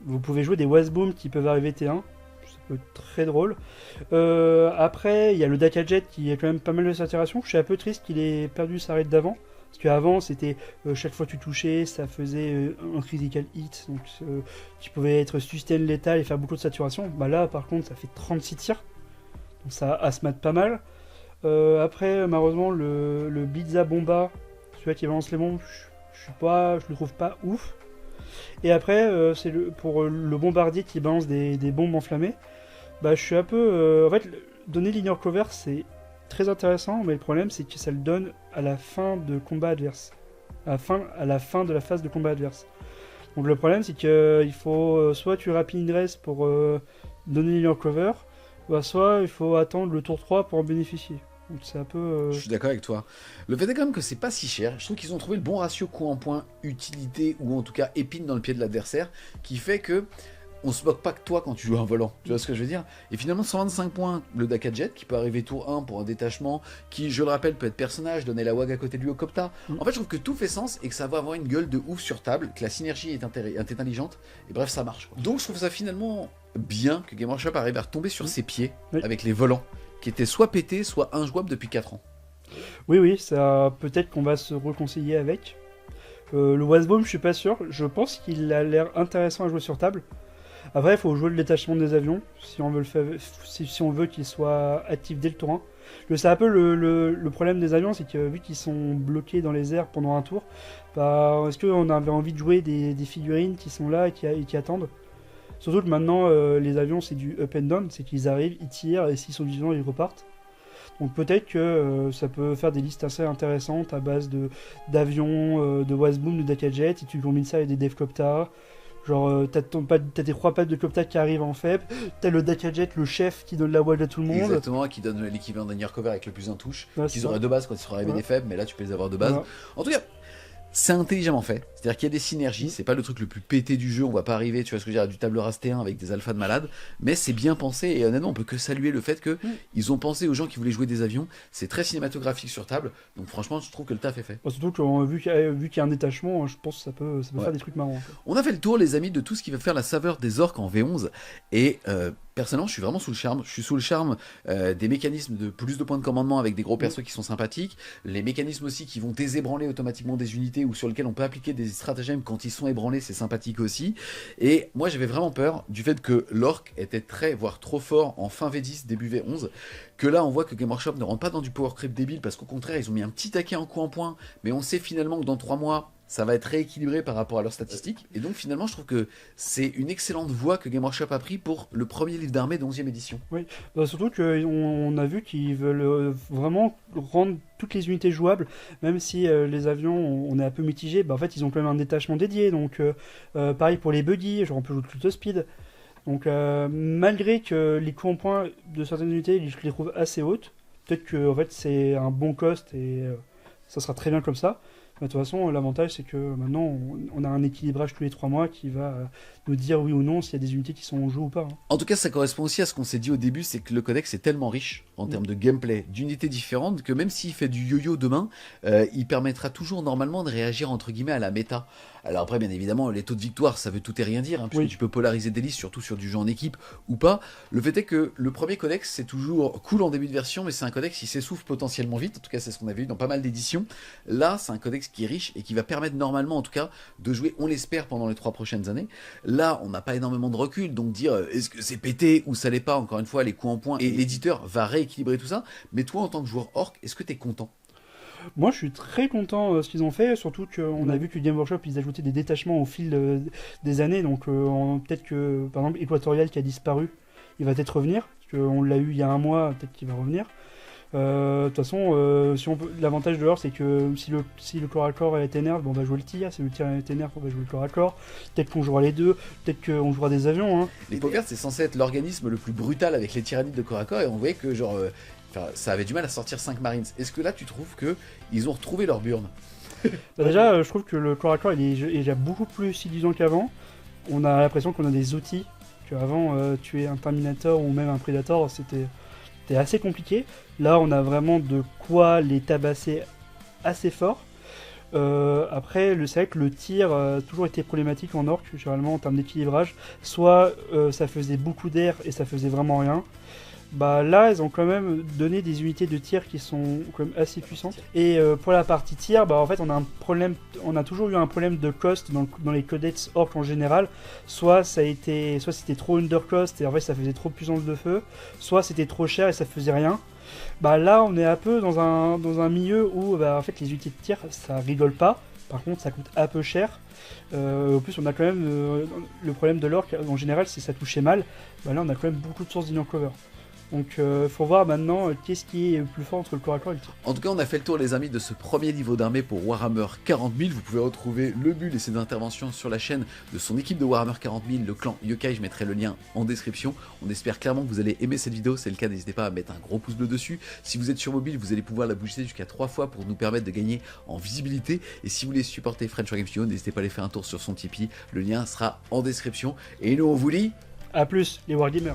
vous pouvez jouer des Wasboom qui peuvent arriver T1. Très drôle. Après, il y a le Dakajet qui est quand même pas mal de saturation. Je suis un peu triste qu'il ait perdu sa raid d'avant. Parce qu'avant, c'était chaque fois que tu touchais, ça faisait un critical hit. Donc tu pouvais être sustain létal et faire beaucoup de saturation. Bah là, par contre, ça fait 36 tirs. Donc ça se mate pas mal. Après, malheureusement, le Blitza Bomba, celui-là qui balance les bombes, je le trouve pas ouf. Et après, c'est pour le bombardier qui balance des bombes enflammées. Bah, je suis un peu... en fait, donner l'ignore cover, c'est très intéressant, mais le problème, c'est que ça le donne à la fin de combat adverse. À la fin de la phase de combat adverse. Donc le problème, c'est qu'il faut... soit tu rapides une race pour donner l'ignore cover, bah, soit il faut attendre le tour 3 pour en bénéficier. Donc c'est un peu... Je suis d'accord avec toi. Le fait est quand même que c'est pas si cher. Je trouve qu'ils ont trouvé le bon ratio coût en point, utilité, ou en tout cas épine dans le pied de l'adversaire, qui fait que on se moque pas que toi quand tu joues un volant. Tu vois ce que je veux dire? Et finalement, 125 points, le Dakajet, qui peut arriver tour 1 pour un détachement, qui, je le rappelle, peut être personnage, donner la WAG à côté de lui au Copta. En fait, je trouve que tout fait sens et que ça va avoir une gueule de ouf sur table, que la synergie est intelligente, et bref, ça marche, quoi. Donc je trouve ça finalement bien que Game Workshop arrive à retomber sur ses pieds avec les volants, qui étaient soit pétés, soit injouables depuis 4 ans. Oui, ça peut-être qu'on va se réconcilier avec. Le Wasboom, je suis pas sûr. Je pense qu'il a l'air intéressant à jouer sur table. Après, il faut jouer le détachement des avions, si on veut qu'il soit actif dès le tour 1. C'est un peu le problème des avions, c'est que vu qu'ils sont bloqués dans les airs pendant un tour, bah, est-ce qu'on avait envie de jouer des figurines qui sont là et qui attendent? Surtout que maintenant, les avions, c'est du up and down, c'est qu'ils arrivent, ils tirent, et s'ils sont vivants, ils repartent. Donc peut-être que ça peut faire des listes assez intéressantes à base d'avions, de Wasboom, de Dakajet, et tu combines ça avec des Devcopta. Genre, t'as tes 3 pattes de Copta qui arrivent en FEP, t'as le Dakajet, le chef qui donne la WAG à tout le monde. Exactement, qui donne l'équivalent d'un Cover avec le plus un touche. Ouais, qu'ils auraient de base quand ils seraient arrivés des FEP, mais là tu peux les avoir de base. Ouais. En tout cas, C'est intelligemment fait, c'est-à-dire qu'il y a des synergies, c'est pas le truc le plus pété du jeu, on va pas arriver, tu vois ce que je veux dire, à du table rase T1 avec des alphas de malades, mais c'est bien pensé et honnêtement on peut que saluer le fait que ils ont pensé aux gens qui voulaient jouer des avions, c'est très cinématographique sur table, donc franchement je trouve que le taf est fait. Bon, surtout que vu qu'il y a un détachement, je pense que ça peut faire des trucs marrants. Quoi. On a fait le tour les amis de tout ce qui va faire la saveur des orques en V11 et personnellement je suis vraiment sous le charme, je suis sous le charme des mécanismes de plus de points de commandement avec des gros persos qui sont sympathiques, les mécanismes aussi qui vont désébranler automatiquement des unités ou sur lesquels on peut appliquer des stratagèmes quand ils sont ébranlés, c'est sympathique aussi. Et moi j'avais vraiment peur du fait que l'orc était très, voire trop fort en fin V10, début V11, que là on voit que Game Workshop ne rentre pas dans du power creep débile parce qu'au contraire ils ont mis un petit taquet en coup en point, mais on sait finalement que dans 3 mois ça va être rééquilibré par rapport à leurs statistiques. Et donc finalement, je trouve que c'est une excellente voie que Game Workshop a pris pour le premier livre d'armée de 11e édition. Oui, surtout qu'on a vu qu'ils veulent vraiment rendre toutes les unités jouables, même si les avions, on est un peu mitigé, en fait ils ont quand même un détachement dédié, donc pareil pour les buggy, genre on peut jouer tout le speed. Donc malgré que les coups en point de certaines unités, je les trouve assez hautes, peut-être que en fait, c'est un bon cost et ça sera très bien comme ça. Mais de toute façon, l'avantage, c'est que maintenant, on a un équilibrage tous les 3 mois qui va nous dire oui ou non s'il y a des unités qui sont en jeu ou pas. Hein. En tout cas, ça correspond aussi à ce qu'on s'est dit au début, c'est que le codex est tellement riche en termes de gameplay, d'unités différentes, que même s'il fait du yo-yo demain, il permettra toujours normalement de réagir entre guillemets à la méta. Alors après, bien évidemment, les taux de victoire, ça veut tout et rien dire, hein, puisque tu peux polariser des listes, surtout sur du jeu en équipe ou pas. Le fait est que le premier codex, c'est toujours cool en début de version, mais c'est un codex qui s'essouffle potentiellement vite. En tout cas, c'est ce qu'on avait eu dans pas mal d'éditions. Là, c'est un codex qui est riche et qui va permettre normalement, en tout cas, de jouer, on l'espère, pendant les 3 prochaines années. Là, on n'a pas énormément de recul, donc dire est-ce que c'est pété ou ça l'est pas, encore une fois, les coups en point, et l'éditeur va rééquilibrer tout ça. Mais toi, en tant que joueur orc, est-ce que tu es content ? Moi, je suis très content de ce qu'ils ont fait, surtout qu'on a vu que Game Workshop, ils ajoutaient des détachements au fil des années, donc peut-être que, par exemple, Equatorial qui a disparu, il va peut-être revenir, parce qu'on l'a eu il y a 1 mois, peut-être qu'il va revenir. De toute façon, l'avantage de l'or, c'est que si le corps à corps est nerf, on va jouer le tir. Si le tir est nerf, on va jouer le corps à corps. Peut-être qu'on jouera les deux. Peut-être qu'on jouera des avions. Hein. Les Pockers, c'est censé être l'organisme le plus brutal avec les tyrannides de corps à corps, et on voyait que genre, ça avait du mal à sortir 5 Marines. Est-ce que là, tu trouves que ils ont retrouvé leur burn ? Déjà, je trouve que le corps à corps, il est déjà beaucoup plus séduisant qu'avant. On a l'impression qu'on a des outils. Qu'avant, tuer un Terminator ou même un Predator, c'était assez compliqué. Là, on a vraiment de quoi les tabasser assez fort. Après, c'est vrai que le tir a toujours été problématique en orc, généralement en termes d'équilibrage. Soit ça faisait beaucoup d'air et ça faisait vraiment rien. Là, ils ont quand même donné des unités de tir qui sont quand même assez puissantes. Et pour la partie tir, en fait, on a toujours eu un problème de cost dans les codex orc en général. Soit c'était trop undercost et en fait ça faisait trop de puissance de feu, soit c'était trop cher et ça faisait rien. Là, on est un peu dans un milieu où en fait les unités de tir ça rigole pas. Par contre, ça coûte un peu cher. En plus, on a quand même le problème de l'orc en général, si ça touchait mal. Là, on a quand même beaucoup de sources d'inner cover. Donc faut voir maintenant qu'est-ce qui est le plus fort entre le corps à corps et le tir. En tout cas, on a fait le tour les amis de ce premier niveau d'armée pour Warhammer 40 000. Vous pouvez retrouver le bull et ses interventions sur la chaîne de son équipe de Warhammer 40 000, le clan Yokai. Je mettrai le lien en description. On espère clairement que vous allez aimer cette vidéo. Si c'est le cas, n'hésitez pas à mettre un gros pouce bleu dessus. Si vous êtes sur mobile, vous allez pouvoir la booster jusqu'à 3 fois pour nous permettre de gagner en visibilité. Et si vous voulez supporter French War Game Studio, n'hésitez pas à aller faire un tour sur son Tipeee. Le lien sera en description. Et nous, on vous dit à plus les Wargamers.